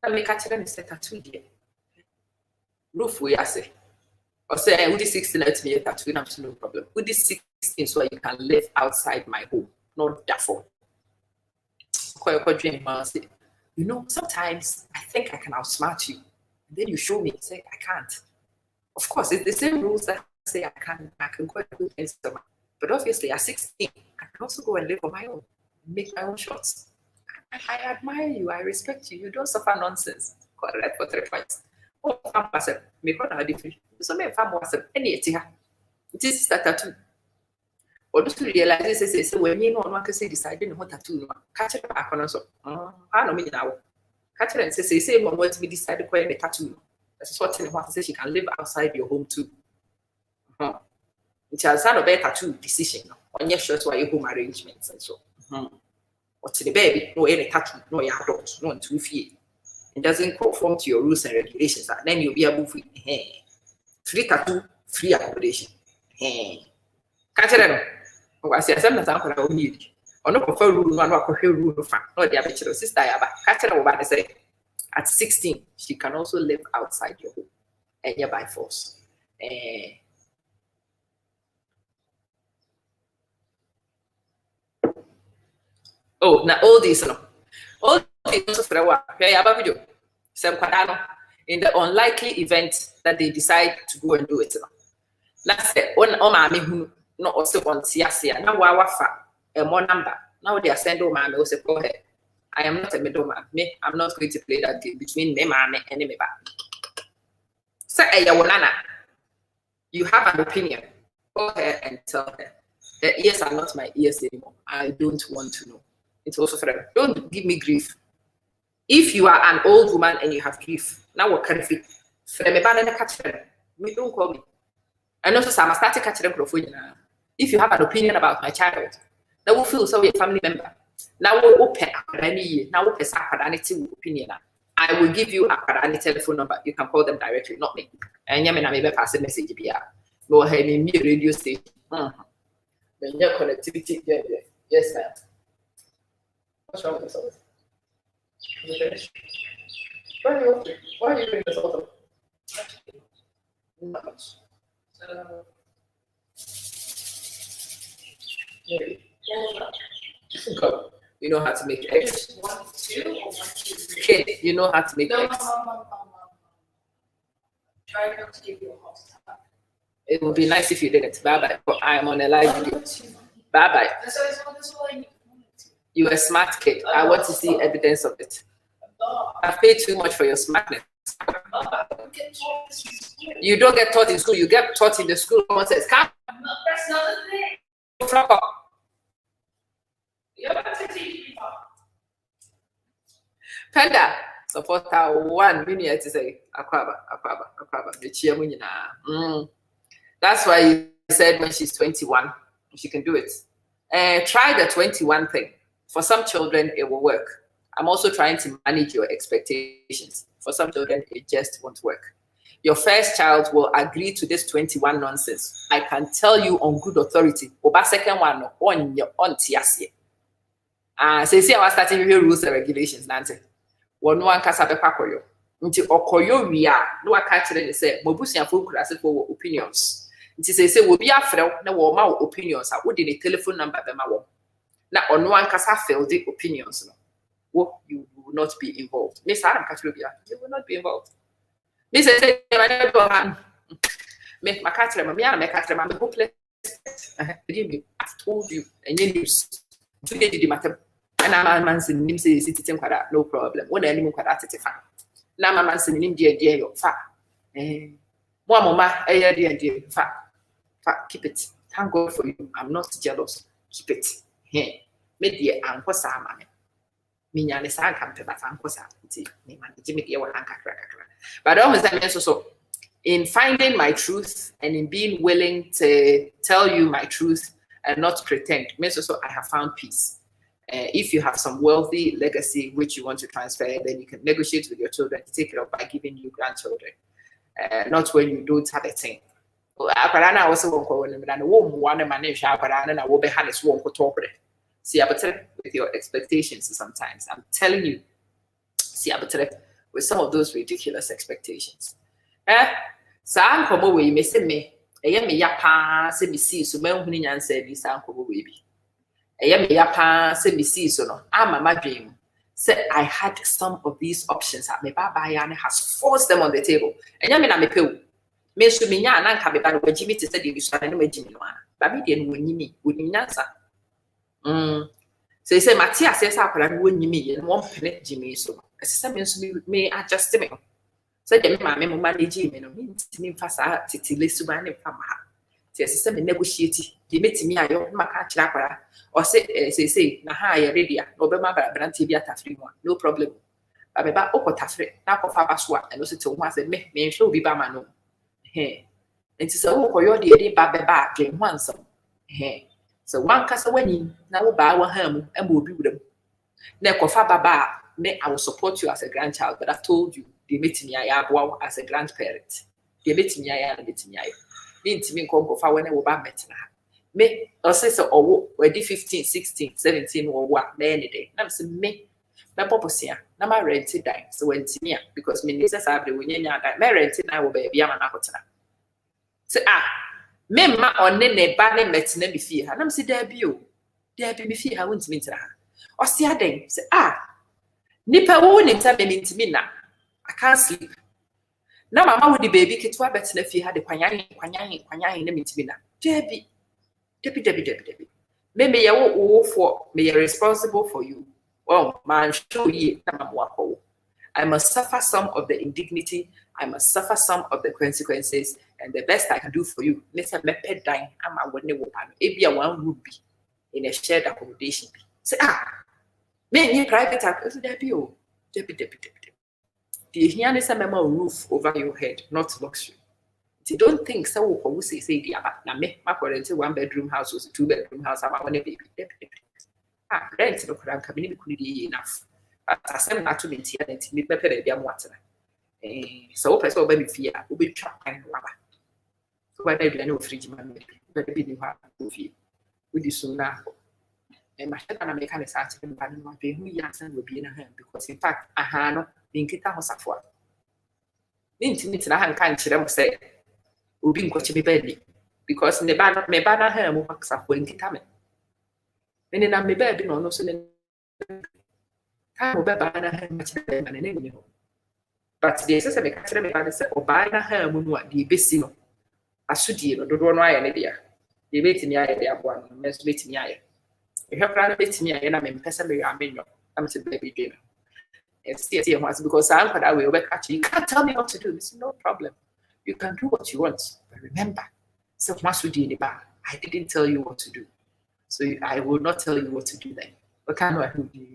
I make catch them say tattoo there. Roof we say. Or say with the 16 let me tattoo, no problem. With the 16 so you can live outside my home, not therefore. You know, sometimes I think I can outsmart you. And then you show me, say I can't. Of course, it's the same rules that say I can go and do things. But obviously at 16, I can also go and live on my own, make my own shots. I admire you, I respect you, you don't suffer nonsense. Correct for 3 points. Oh, I'm passing. Me go na different. So me fam was any etiha. It is that tattoo. Or do you realize say when you know one can say deciding what tattoo no. Catch it back on so. I know me now. Catch it and say one want me decide to the tattoo. That's what telling what say she can live outside your home too. It has a better tattoo decision on your shirts why your home arrangements and so. Or to the baby, no any tattoo, no your adults, no 2 feet. It doesn't conform to your rules and regulations. Then you'll be able to free tattoo, free accommodation. Catch it. I say, I'm not going to need. Or no prefer rule, one rule of fact. No, the average sister, catch it over. Say, at 16, she can also live outside your home and you're by force. Oh, now all these, no. All these for a while. In the unlikely event that they decide to go and do it. That's it. Mommy who not also on Siasia. Now a more number. Now they are sending mommy also go ahead. I am not a middleman. I'm not going to play that game between me, mommy, and me. So you have an opinion. Go ahead and tell her. The ears are not my ears anymore. I don't want to know. It's also for them. Don't give me grief. If you are an old woman and you have grief, now what can you me don't call me. And also, I'm starting catching them. If you have an opinion about my child, that will feel so a family member. Now we'll open now open opinion. I will give you a telephone number. You can call them directly, not me. And you may pass a message. Go ahead in me radio station. When your connectivity, yes, ma'am. What's wrong with this? Why are you doing this also? Not much. Maybe. Go. You know how to make eggs. 1, 2, or 1, 2, 3. Kid, you know how to make eggs. No. Try not to give you a heart attack. It would be nice if you didn't. Bye-bye. I am on a live video. Bye-bye. That's all I need. You're a smart kid. I want to see evidence of it. I've paid too much for your smartness. You don't get taught in school. You get taught in the school. Someone says, "Come." That's not the thing. Fuck up. Panda supporter 1 minute to say Akwaba. That's why you said when she's 21, she can do it. Try the 21 thing. For some children, it will work. I'm also trying to manage your expectations. For some children, it just won't work. Your first child will agree to this 21 nonsense. I can tell you on good authority. Oba second one on your tiasie. Say I was starting with rules and regulations. Nante. One kasa be pakoyo. Nti okoyo wia. No catch them say mobusia focus for opinions. Nti say we be afrɛ na wo ma opinions. I would in a telephone number be ma wo. Na ono ankasa filled the opinions no. Well, you will not be involved. Miss Adam Katrubia, you will not be involved. Miss say me my catcher, my catcher, I'm hopeless. I've told you and you news. Today did the matter. And I'm man's in him say citizen no problem. When any quadrate fine. Now my man's in him dear fat. One mama, dear fat. Keep it. Thank God for you. I'm not jealous. Keep it. Hey, me dear and what's our man? Minya san kampe ba san kosa nti me manage me ye wala kakra. But also in finding my truth and in being willing to tell you my truth and not pretend, means also I have found peace. If you have some wealthy legacy which you want to transfer, then you can negotiate with your children to take it up by giving you grandchildren. Not when you don't have a thing. Aparana also won't go in and one manage Aparana and I will be harness won't go talk with it. See, with your expectations sometimes. I'm telling you, see, with some of those ridiculous expectations. Sa ankomo we me se me eye me ya pa se me see so ma hunu nyansa bi sa ankomo we bi eye me ya pa se me see so no ama madwem say I had some of these options that me baba ya has forced them on the table enya me na me pew me so me nya na nka me ba no wagimi te se de bi so na me gimi no ba me de no wonyimi woni nyansa say Matia says akora no wonyimi ye no mpene gimi so say me so me adjust me so the mammy manage me no mean fast titile suba ne fama ha ti ese me negotiate di metimi ayo maka kira kwara o say na ha ya ready no be ma brante bi atafri mu no problem ba be ba okotafre na kofa baso a no se te ho ase me hwe obi ba ma no enti se wo koyo de ba be ba dwen ho ansam so wan kasa wani na wo ba wa ha mu e ma obi wura mu na kofa baba me I will support you as a grandchild but I've told you they met me as a grandparent. They met me didn't mean come for when I will buy met me also so or we 15, 16, 17 or what many day. I'm saying me my purpose here. Now my rented dime so when me because me nieces have the when you my rented I will be a man akotena. Say me ma on ne ba ne met na be fie ha. Na me say there be me fie ha won't meet her. Or see her then say nipa wo ne nta me ntimi na I can't sleep. Now mama with the baby kitwa bet na fie ha de kwanyan na ntimi na. Debi. Me ye wo for me responsible for you. Well, man show ye na mamwa. I must suffer some of the indignity, I must suffer some of the consequences, and the best I can do for you. Let's me pet dying, I'm a one woman. Maybe a one would be in a shared accommodation. Say me in private debi. The here is a memo roof over your head, not luxury. You don't think so. Who say the na me my parents 1 bedroom house was a 2 bedroom house. I'm one baby. Rent no kran kabini be enough. I send that to me here and me pepper the water. So person baby fear will be trapped and rubber. So why they no fridge man baby you have movie with the sooner. And my and American is asking who Yanson will be in a hand because in fact I had no being kita was a for. Intimate and I can't say will be got to be badly because the banner may banner her works up when kita. Meaning I'm baby no so time will be banner her much better than any. But the assessor may catch me by the set or banner her moon what the besino. I should you don't know why any idea. The waiting idea one, must wait in eye. You have run a bit me and I'm in Pessamere. I'm a baby dreamer. And still once because I'm what I will catch you. You can't tell me what to do. It's no problem. You can do what you want. But remember, so much we did I didn't tell you what to do. So I will not tell you what to do then. What kind of do?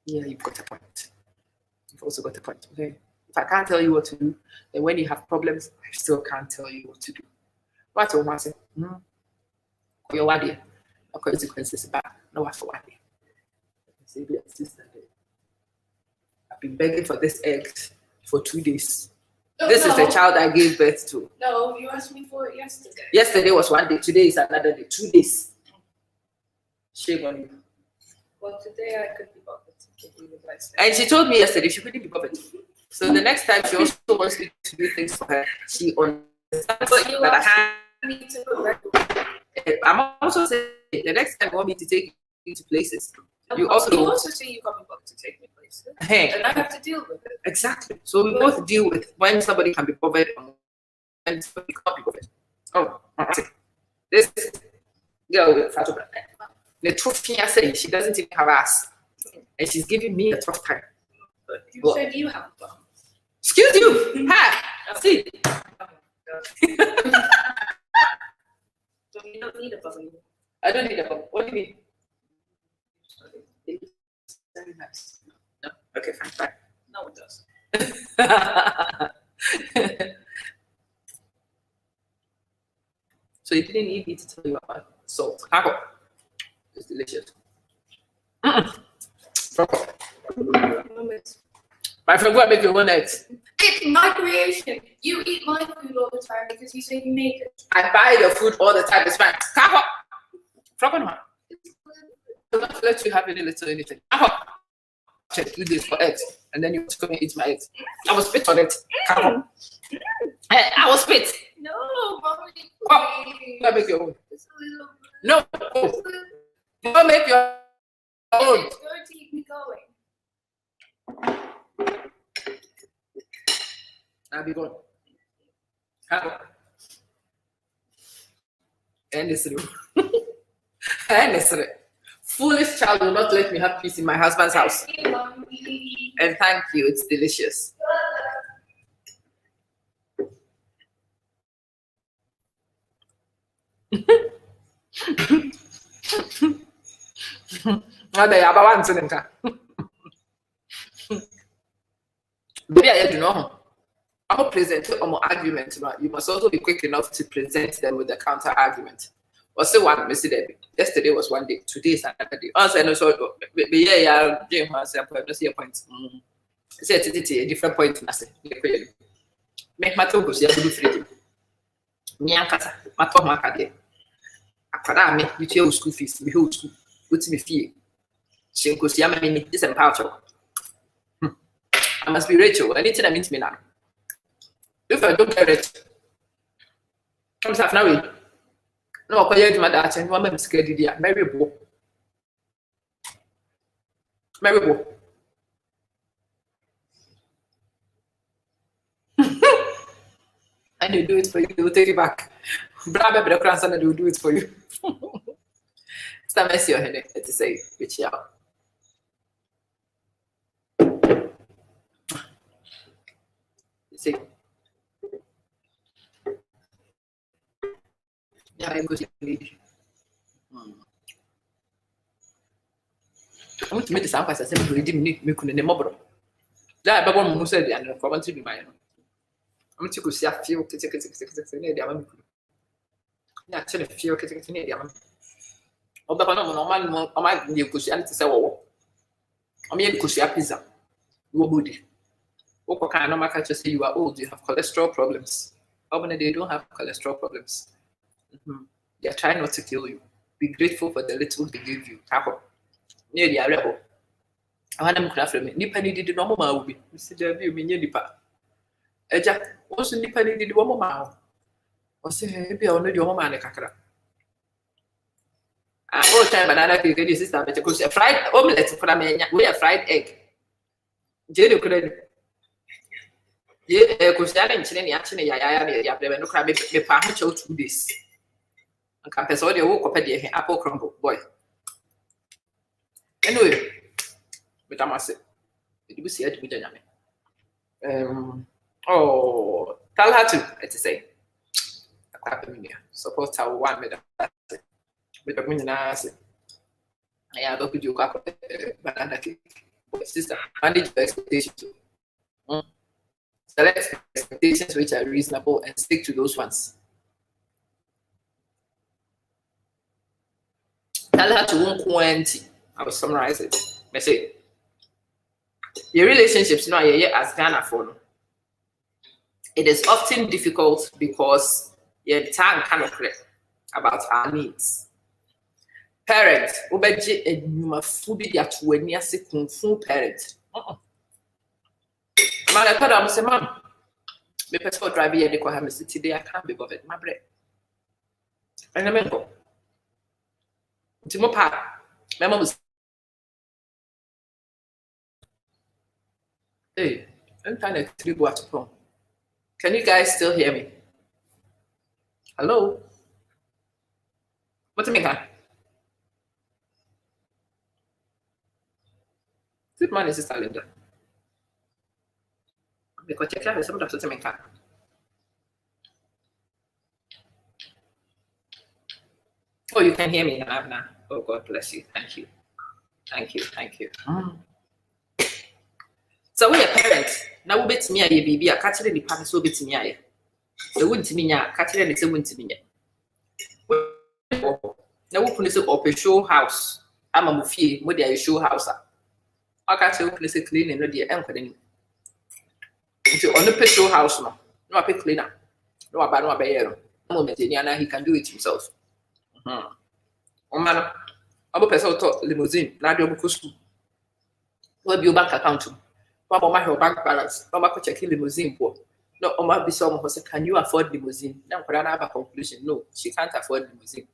Yeah, you've got a point. You've also got a point. Okay. If I can't tell you what to do, then when you have problems, I still can't tell you what to do. What do I say? Your idea. Consequences about no one for one day. I've been begging for this egg for 2 days. This is the child I gave birth to. No, you asked me for it yesterday. Yesterday was 1 day, today is another day, 2 days. Shame on you. Well, today I could be bothered to give you advice. And she told me yesterday she couldn't be bothered. So the next time she also wants me to do things for her, she understands that I need to put I'm also saying the next time you want me to take you to places, you also say you coming back to take me places. Hey, and I have to deal with it. Exactly. So we both deal with when somebody can be bothered and somebody can't be bothered. Oh, this girl with the truth here saying she doesn't even have ass, and she's giving me a tough time. But you said you have a bum. Excuse you. Hi. See. So you don't need a bum. I don't need a bum. What do you mean? very nice. No? Okay, fine. No, it does. So you didn't need me to tell you about salt. It's delicious. My friend, go and make your own eggs. It's my creation. You eat my food all the time because you say you make it. I buy the food all the time. It's fine. I don't let you have any little anything. Check 2 days for eggs, and then you come and eat my eggs. I will spit on it. I will spit. No, mommy. Go make your own. It's a little. No. Go make your own. It's going to keep me going. I'll be gone. And listen. Foolish child will not let me have peace in my husband's house. And thank you, it's delicious. Maybe I do know. I'm presenting an argument. You must also be quick enough to present them with a counter argument. Or say one, Missy Debbie. Yesterday was one day, today is another day. Also, no, so yeah, Jim has a point. Say a point. Say a different point. Make my talk, you do free. Nyankasa, my talk, my card. I make you tell school fees, we hold school, what's me fee. She goes, Yammy, this and pouch. I must be Rachel. Anything that means me now. If I don't get it, comes half now. No, I my dad and one scared idea. Mary Bo. And you do it for you, they'll take it back. Brother, but the grandson will do it for you. Stop messing your head to say, which out. See. Yeah, I'm good. I want to make the sound as I said, we didn't need me in the mobile. That I who said, and I'm going to be mine. I'm to go see a few actually few Canadian. Oh, but no, I might be to say, oh, I mean, to see a pizza. Nobody. Oh, kind of matter just say you are old, you have cholesterol problems. How many they don't have cholesterol problems? They are trying not to kill you. Be grateful for the little they give you. Near the rebel. I want them craft from me. Nipper needed the normal will be. Mr. Derby, me near Nipper. Eja, also Nipper needed one more mile. Or say, maybe I'll know your man a cacra. All time banana cake, your sister, but because a fried omelette for a man, we have fried egg. Jelly could. Yeah, because that ain't any action. I have no crab, a parent 2 days. And campus all your walk up at the apple crumble, boy. Anyway, but I must say, you see it with oh, tell her to say, support her 1 minute. With a minute, I don't do you banana cake. Sister, manage your expectations. Select expectations which are reasonable and stick to those ones. Tell her to 120. I will summarize it. I say, your relationships now as Ghana for. It is often difficult because your time cannot clear about our needs. Parents, obeje enyuma fubi dia tuweni ase kunfun parent. Man, I thought I say, Mom, me petrol drive here, they call her today. I can't be bothered. My bread. And I go. My mom was. Hey, I'm trying to tribu at home. Can you guys still hear me? Hello? What do you mean? Good man is Sister Linda. Because you can't some of the oh, you can hear me now. Oh, God bless you. Thank you. Thank you. Thank you. So we a parent, now we bet me a baby, a catcher in the party so bit me. The wouldn't me, catcher and it's a wouldn't me. Now we put up a show house. I'm a muffy, what they show house. I catch you place it clean and no dear uncle. Into on the show house, no a pick cleaner, no about no bear. No, he can do it himself. Oh, man, I'm a person talk limousine, not your book. What be your bank account? Papa, my bank balance. Papa, check limousine for. No, Oma be someone who said, can you afford limousine? Now, could I have a conclusion? No, she can't afford limousine.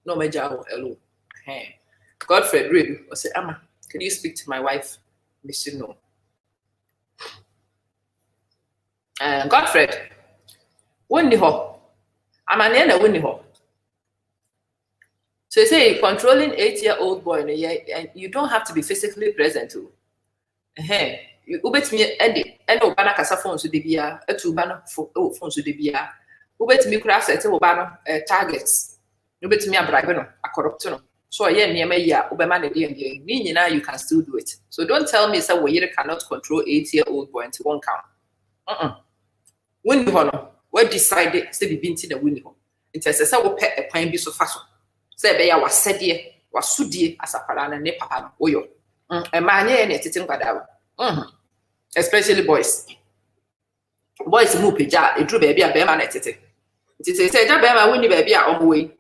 No, my job alone. Hey, Godfrey, really, I said, Amma, can you speak to my wife? Mr. No. Godfrey, Winnie Ho. I'm an end Winnie Ho. So you say controlling 8-year-old boy in a year, and you don't have to be physically present too. Hey. You bet me and Obana Casa phones with the beer, a 2 banner phones with the beer. Who bet me crass at Obana targets. You bet me a bribe, a corruption. So I near me, yeah, Obama, meaning now you can still do it. So don't tell me some way you cannot control 8-year-old boy into 1 count. When you honor, what decided to be binti the winning home. It says, I will pet a pine be so fast. Say, Bay was said dear, was so dear as a parana nepa, oyo. A man, and it's in Padava. Especially boys. Boys move a drew baby a bear man at it. It is a said, Jabba, winning baby on the way.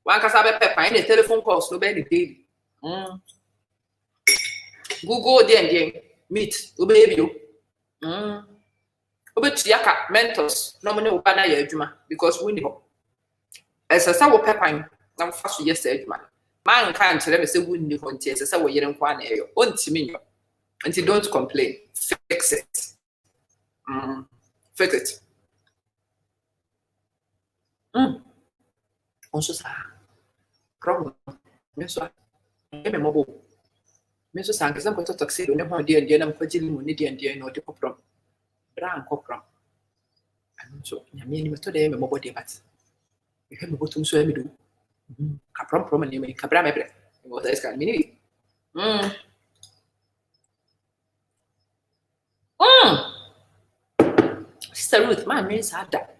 One can have a pepper in a telephone calls no baby daily. Google then, meet, baby. Obet yaka mentors, no money Obana Yajuma, because we know. As a sour pepper, I'm fast yesterday, man. Man can't tell me say winning on tears as I were in one area. On Timino. And you don't complain. Fix it. Fix it. Also, sir. Problem. Miss what? I'm a mobile. Mrs. Sankers, I'm going to succeed on the dear, dear, I'm quite dear, no, the problem. Brown copra. I'm so, I mean, you today, I'm a mobile, but you have a bottom so I do. Capron promenade, you make a bram. It was a scan minute. Sister Ruth, my means had that.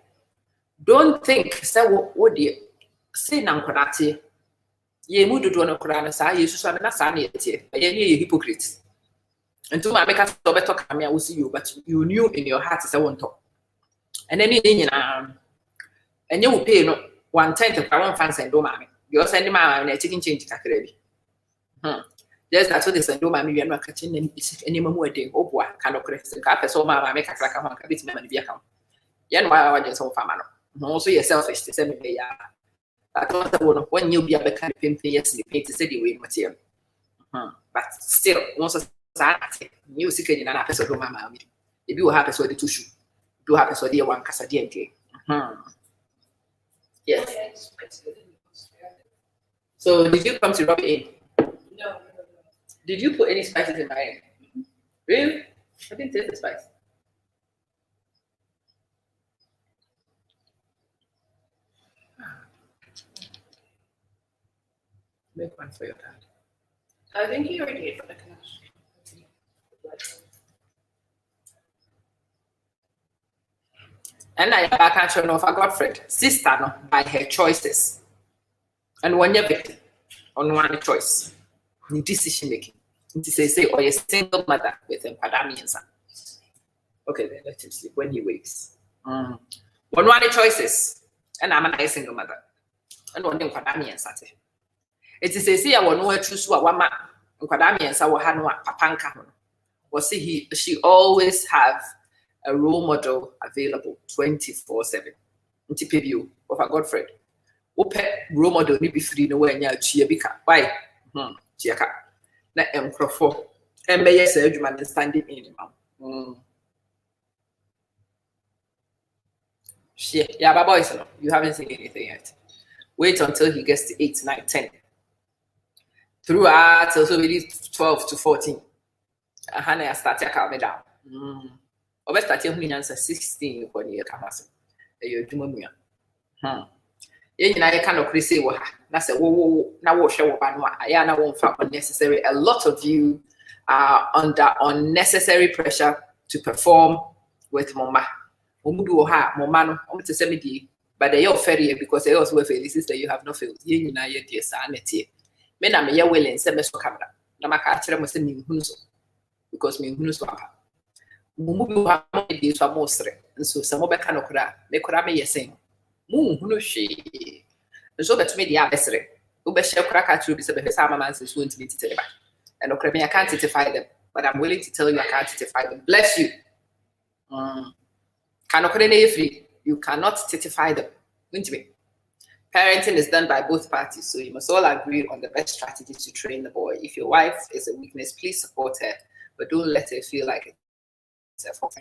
Don't think, say what dear. Say now, Konati. Ye mood to a crown as I used to have a sunny a hypocrite. And to my make us better come here, will see you, but you knew in your heart as I want to. And then and you will pay no 1/10 of our fans and do mammy. You're sending my taking change. Yes, that's what they send. Do mammy, you're not catching any more day. Oh, boy, cannot crest and cap so my make a crack among a bit of money. Yan, why are you so famano? Also, you're selfish to send me. I thought when you be a kind of pimp, yes, you pay to say the way material. But still, once you see in an episode of my mammy. If you have a sort of tissue, do have a sort of 1 Cassadia day. Yes. So, did you come to rub it in? No. Did you put any spices in mine? Really? I didn't taste the spice. Make one for your dad. I think you already ate for the cash. And I can't show no for Godfrey. Sister no by her choices. And when you're victim on one choice, decision making. It say or a single mother with a Padamian son. Okay, then let him sleep when he wakes. One choices, and I'm a nice single mother. And one thing Padamian son. It is a say I will know choose one man. Padamian son will have no papanka. Or see she always have a role model available 24/7. Interview of a Godfrey. Open role model ni be free no way nya chia bika. Why? Chiaka. Na emkrofo. Embe say adwuma standing in am. Shit. Yeah, but boys, no, you haven't seen anything yet. Wait until he gets to 8, 9, 10. Throughout so maybe 12 to 14. I start to calm me down. Obe start your answer 16 for the Kamasi. You do me. You know, I cannot say what that's a whoa, now what show up and what I won't find unnecessary. A lot of you are under unnecessary pressure to perform with mama. Omudu ha mama no omu te semi di but they are fair because they also fail sister you have not failed. You na ye dear sanity. Me na me ye willing say me so camera. Na maka akere mo say me hunu so because me hunu so apa. Mumu ha mo di so amosre. Nso se mo beka no kura me kura me yesen. Mu hunu hwe. Nso betumi di abesre. Ube share kura ka tru bi se be sa mama nso so ntimi titele ba. And okay, I can't certify them, but I'm willing to tell you I can't certify them. Bless you. You cannot certify them. Parenting is done by both parties, so you must all agree on the best strategy to train the boy. If your wife is a weakness, please support her, but don't let her feel like it's a fault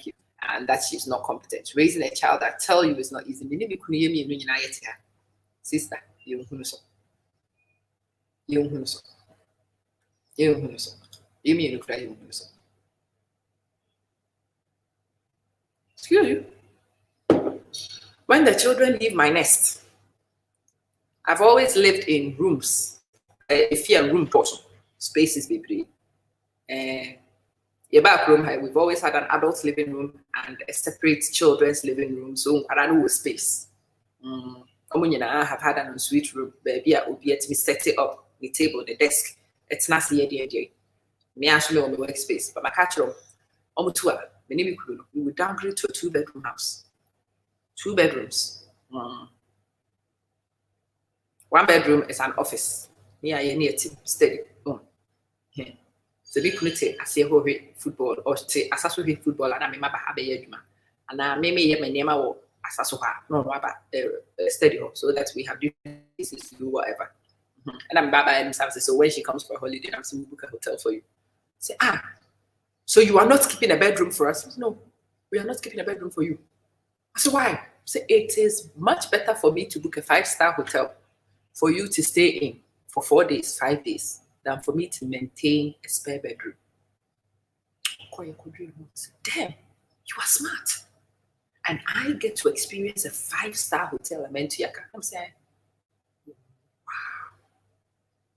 and that she's not competent. Raising a child, I tell you, is not easy. Sister, excuse you. When the children leave my nest, I've always lived in rooms. If you're a room person, spaces be free. Your back room, we've always had an adult living room and a separate children's living room. So I don't know space. I have had an ensuite room, baby. I will be at me set it up, the table, the desk. It's not the me actually on the workspace, but my catch room, we would downgrade to a 2-bedroom house. 2 bedrooms. 1 bedroom is an office. Near team, steady. So we couldn't say I say football or say assassin football and I mean my baby and I maybe my name or assassin no steady so that we have duties to do whatever. And I'm Baba and so when she comes for a holiday, I'm saying book a hotel for you. Say, so you are not keeping a bedroom for us? No, we are not keeping a bedroom for you. I said, why? Say, it is much better for me to book a 5-star hotel for you to stay in for 4 days, 5 days, than for me to maintain a spare bedroom. Damn, you are smart. And I get to experience a 5-star hotel. I'm saying, wow,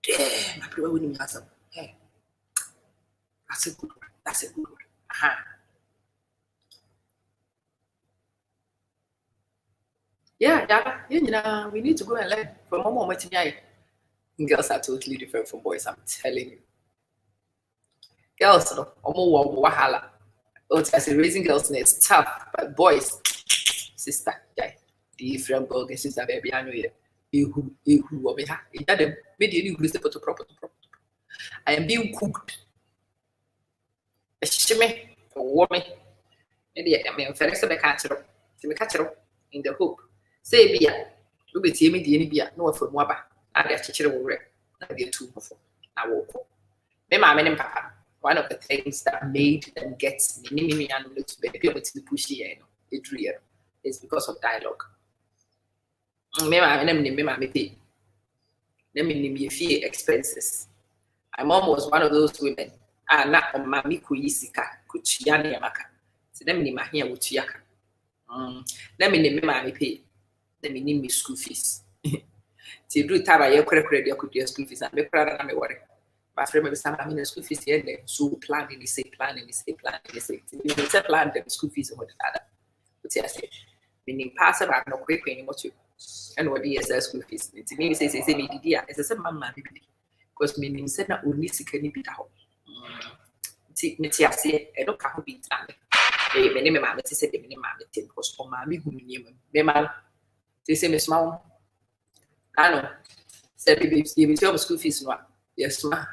damn, I probably wouldn't have some. Hey, that's a good one. That's a good one. Yeah, we need to go and learn from Mama. Girls are totally different from boys, I'm telling you. Girls, wahala. I say raising girls is tough, but boys, sister, different ball, sister, baby, I know you. I am being cooked. A shimmy, a woman, and I mean, first of the catcher, in the hoop. Say, Bia, you be Timmy, the no for Waba. I get teacher will read. I get 2 before. I walk. Me mama and papa. One of the things that made them get me and look baby with the pushy it's real. It's because of dialogue. Me mama and me mama pay. Let me fear expenses. My mom was one of those women. Not on mami kuisika kuchiani yamaka. So let me here with yaka. Let me mama pay. Let me name me school fees. See, do taba your credit, you could your school fees and be proud of me worry. My friend, maybe some I mean school fees here, so planning, they say planning, they say planning, they say plan them school fees or other. But I say, meaning pass about no quick anymore too. And what is the school fees? It's me say me dear, it's a same mamma because meaning said not only sick any bit out. Me say, I don't can't be done. Many mamma said the minimum was for mammy whom you name. They say, Miss Mom. I know. Said you tell school fees no. Yes, ma.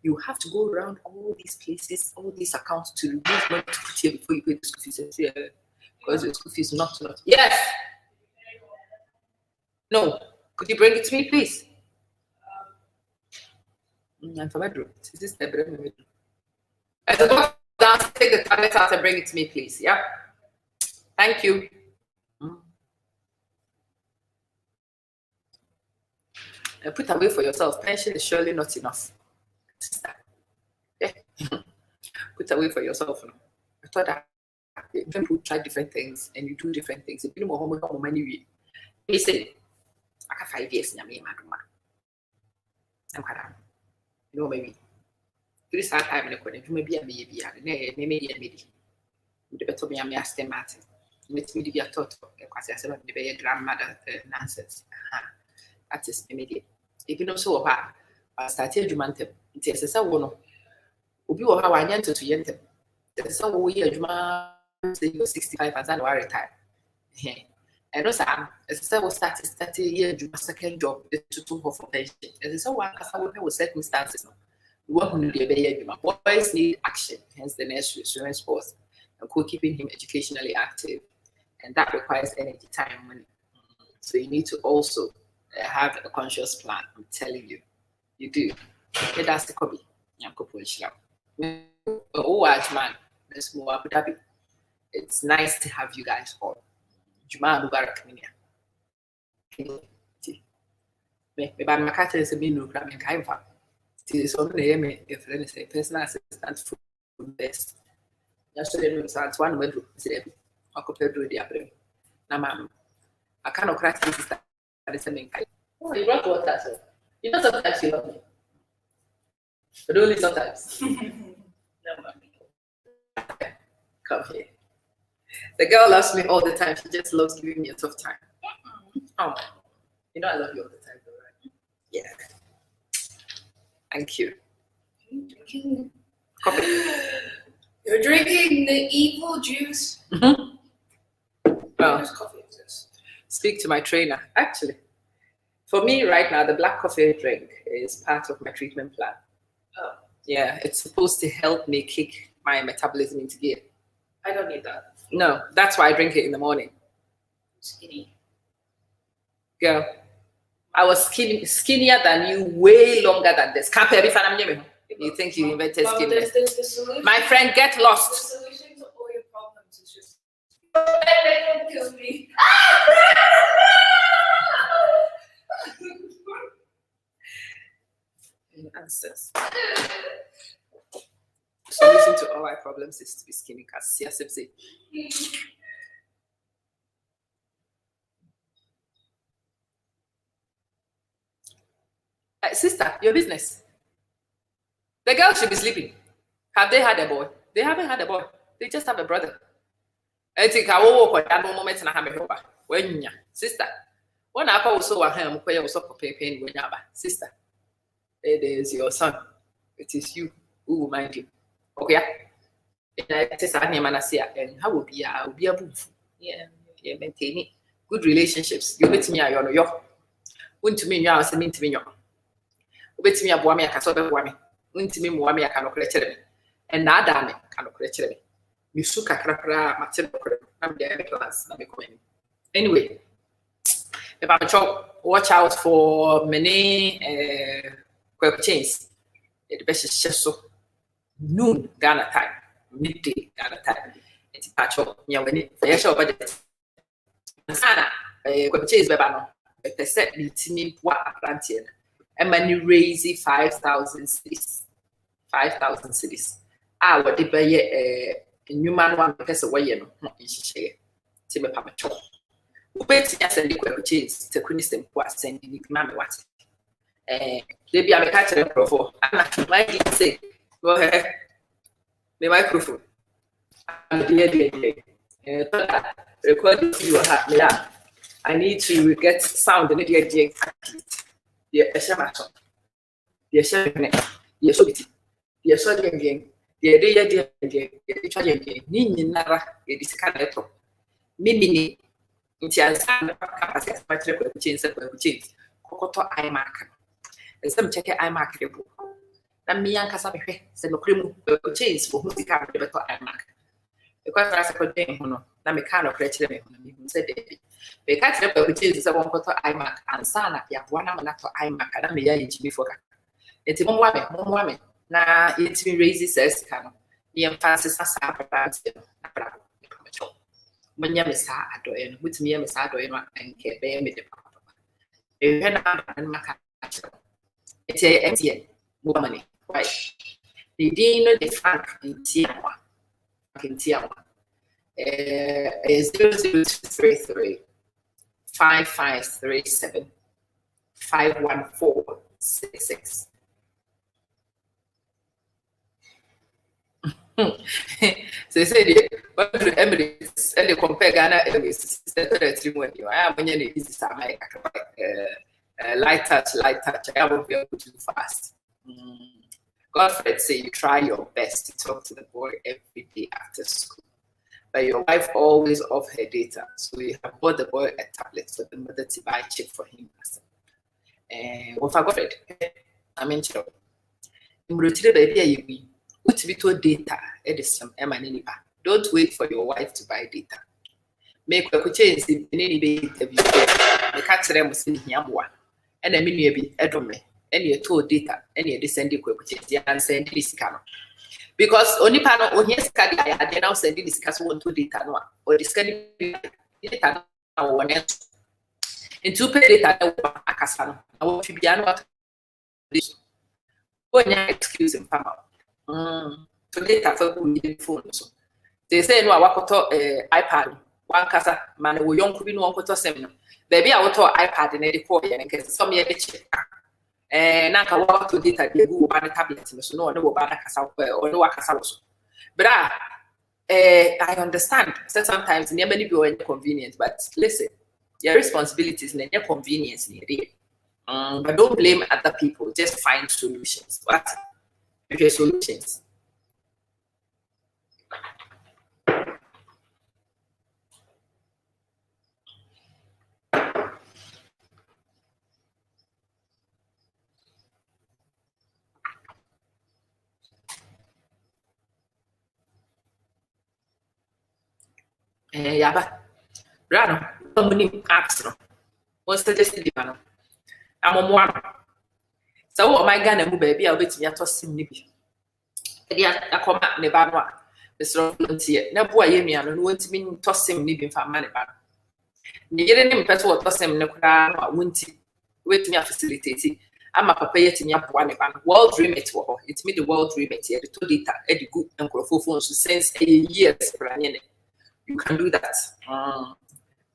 You have to go around all these places, all these accounts to remove money to put here before you pay the school fees. Because the school fees not. Yes. No. Could you bring it to me, please? And for bedroom. Is this the bedroom? I said, go down, take the tablet out and bring it to me, please. Yeah. Thank you. And put away for yourself. Pension is surely not enough. Yeah. Put away for yourself. No? I thought that people try different things and you do different things. If you know more money, they say, I got 5 years. You know, maybe. This hard time in the corner, maybe a maybe, maybe a maybe. The better me, I'm Aston Martin. Let me be a thought, because I said, the grandmother nonsense. That is immediate. If you know so far, I started Jumantem. It is a one. Ubi or how I enter to Yentem. There's some way a Juma 65 as I retire. And also, as I was starting year, Juma second job to two for pension. As I one, as I would have circumstances. What will be boys need action, hence the nursery, insurance force, and keeping him educationally active. And that requires energy, time, money. So you need to also have a conscious plan. I'm telling you, you do. Okay, that's the copy. Oh, man, let's move up. It's nice to have you guys all. Juma Mubarak Minia. Maybe my cat is a minu cramming kind of. It is only a friend is a personal assistant for best. Yesterday, one bedroom, occupied with the apple. Now, ma'am, I cannot crack this. That is a main kind. Oh, you brought water, sir. You know, sometimes you love me. But only sometimes. No, mommy. Come here. The girl loves me all the time. She just loves giving me a tough time. Oh, you know I love you all the time, though, right? Yeah. Thank you. Drinking coffee. You're drinking the evil juice. Well, coffee exists. Speak to my trainer. Actually, for me right now, the black coffee drink is part of my treatment plan. Oh. Yeah, it's supposed to help me kick my metabolism into gear. I don't need that. No, that's why I drink it in the morning. Skinny. Girl, I was skinnier than you, way longer than this. You think you invented skinniness? The solution. My friend, get lost. The solution to all your problems is just don't kill me. Answers. The solution to all our problems is to be skinny. Sister, your business. The girl should be sleeping. Have they had a boy? They haven't had a boy. They just have a brother. I think I will work at moment and I have a helper. When sister, when I also a him, where you also pay pain when you're sister. It is your son. It is you who will mind you. Okay. And how will be a booth. Yeah, maintaining good relationships. You meet me, I know you. Wouldn't to me, you are sending to me. Wait me a boy, I can sort of woman. Wouldn't to me, I cannot create me. And now, damn it, cannot create me. You suka crapra, material, I'm the class. Anyway, if I'm a chop, watch out for many quick chains. The best is just so noon Ghana time, midday Ghana time. It's patch up, when it fair budget. Sana, quick chains, Babano, a set meeting what Atlantean. And when you raise 5,000 cities, 5,000 cities. I would debate a new man one because of way not in share. Timmy Papa Chop. Wait, yes, and liquid cheese to Christian was sending mammy what. They be a catcher for. I'm not like you say, go ahead. The microphone. Dear. Recording you have me. I need to get sound in the the Shamaton, the Shaman, the Sobiti, the Sodium game, the idea, the Italian game, Nini Nara, the Scanato, Mini, Intian, which is Cocoto eye marker. And some check eye marker. And me and Casabe said no cream change for who the car eye mark. Because I could name, na me kind of creature me, said they catch up which is a one quarter iMac and Sana, ya one amanato iMac, and I'm a before. It's one woman. Now it's me raises says, Cano. The emphasis as about when you miss Adoin, with me, Miss Adoin, and get bear me the papa. A pen and Maca. It's a empty money, right? The dinner, the frank in Tiawa. In Tiawa. 0033 5537 514 66. They say what the Emirates and they compare Ghana Airways 33 when you are when you easy light touch. I won't be able to do fast. Godfred say you try your best to talk to the boy every day after school, but your wife always off her data, so you have bought the boy a tablet for the mother to buy chip for him. And what I Godfred, I mean, baby, put little data edison Emma. Don't wait for your wife to buy data. Make a change in any baby. The catch them was in Yamwa, and a mini edome, any told data, any descending quick and send this camera. Because only panel on his study, I had now sending this cast one to data or discussing data one else. In 2 data, I want to be another. When you excuse him, so data for phone. So they say no, I walk iPad. One casa man who young could be no one seminar. Baby, I will talk iPad in any point and get some year check. And I can walk to data, you go by the tablet, so no about a casa or no casa. But I understand that sometimes near many people are inconvenient, but listen, your responsibilities and your convenience near it. But don't blame other people, just find solutions. What? Okay, solutions. Yaba. Rano, somebody asks no. What's the destiny? I'm on one. So what my Ghana baby, I'll bet me a tossing nibi. I come back never. Mr. Volunteer, no boy, me and won't mean tossing nibi for money. You get any person what toss him no crown or won't wait me a facilitating. I'm a papa yet in your one world dream it. It's me the world dream it here. The two data, Eddie good and phones to sense a years. You can do that.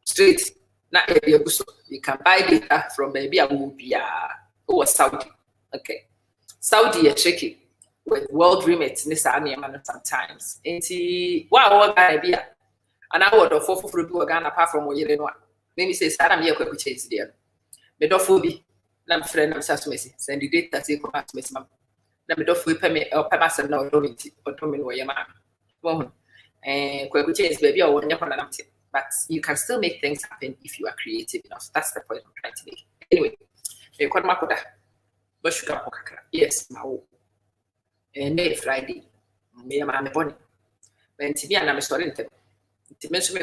Straight. Not you can buy data from maybe a movie or Saudi. Okay. Saudi are tricky with world remit sometimes. Wow, idea. And I would of 4 fruit again apart from what you know. Then he says, I'm here quick change there. But don't phobia. I'm friend of Sassumesi. Send the data to come back to Miss Mam. Let me don't pay or pass and no dominic or dominate where your man. And quick change, baby, or one yapon. But you can still make things happen if you are creative enough. That's the point I'm trying to make. Anyway, you call Makoda. But you can yes, my and Friday. Me and my bonnie. When TV and I'm storing them. To mention me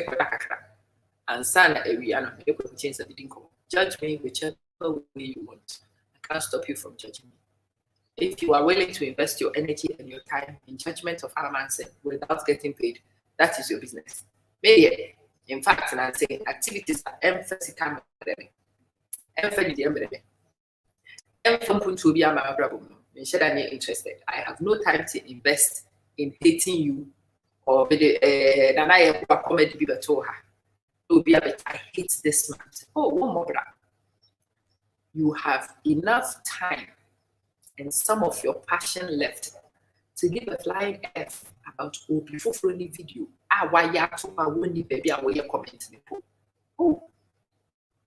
and son area, you could change the didn't come. Judge me whichever way you want. I can't stop you from judging me. If you are willing to invest your energy and your time in judgment of our mindset without getting paid, that is your business. Maybe. In fact, I'm saying activities are emphasis. Interested. I have no time to invest in hating you or than I have a comedy people told her. I hate this man. Oh, one more. You have enough time and some of your passion left to give a flying F about before any video. Why you have to baby and where you comment. Oh,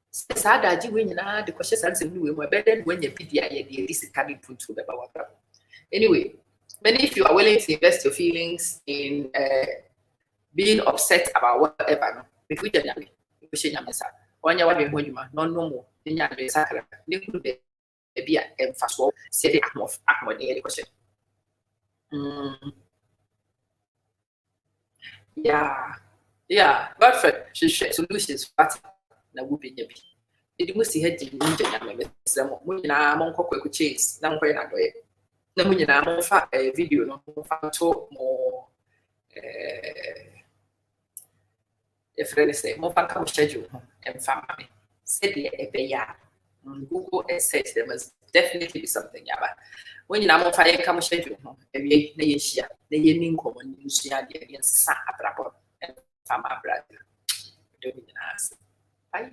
sad you win the questions answer you better when you PDI this is coming to the power. Anyway, many if you are willing to invest your feelings in being upset about whatever, if we generally pushing yourself, when you are when you are no more, then you are the sacrament. You could be a fast walk, say the accommodate question. Yeah, Godfred, she shares solutions, but na would be. It must see her in some quick chase, now when I do it. No, when you a video, no photo more. If friends say more come schedule and family. Said the Google and says there must definitely be something. Yeah, but when you know fire come schedule, every year, the evening common you see against Sabrabo and Fama brother. Bye.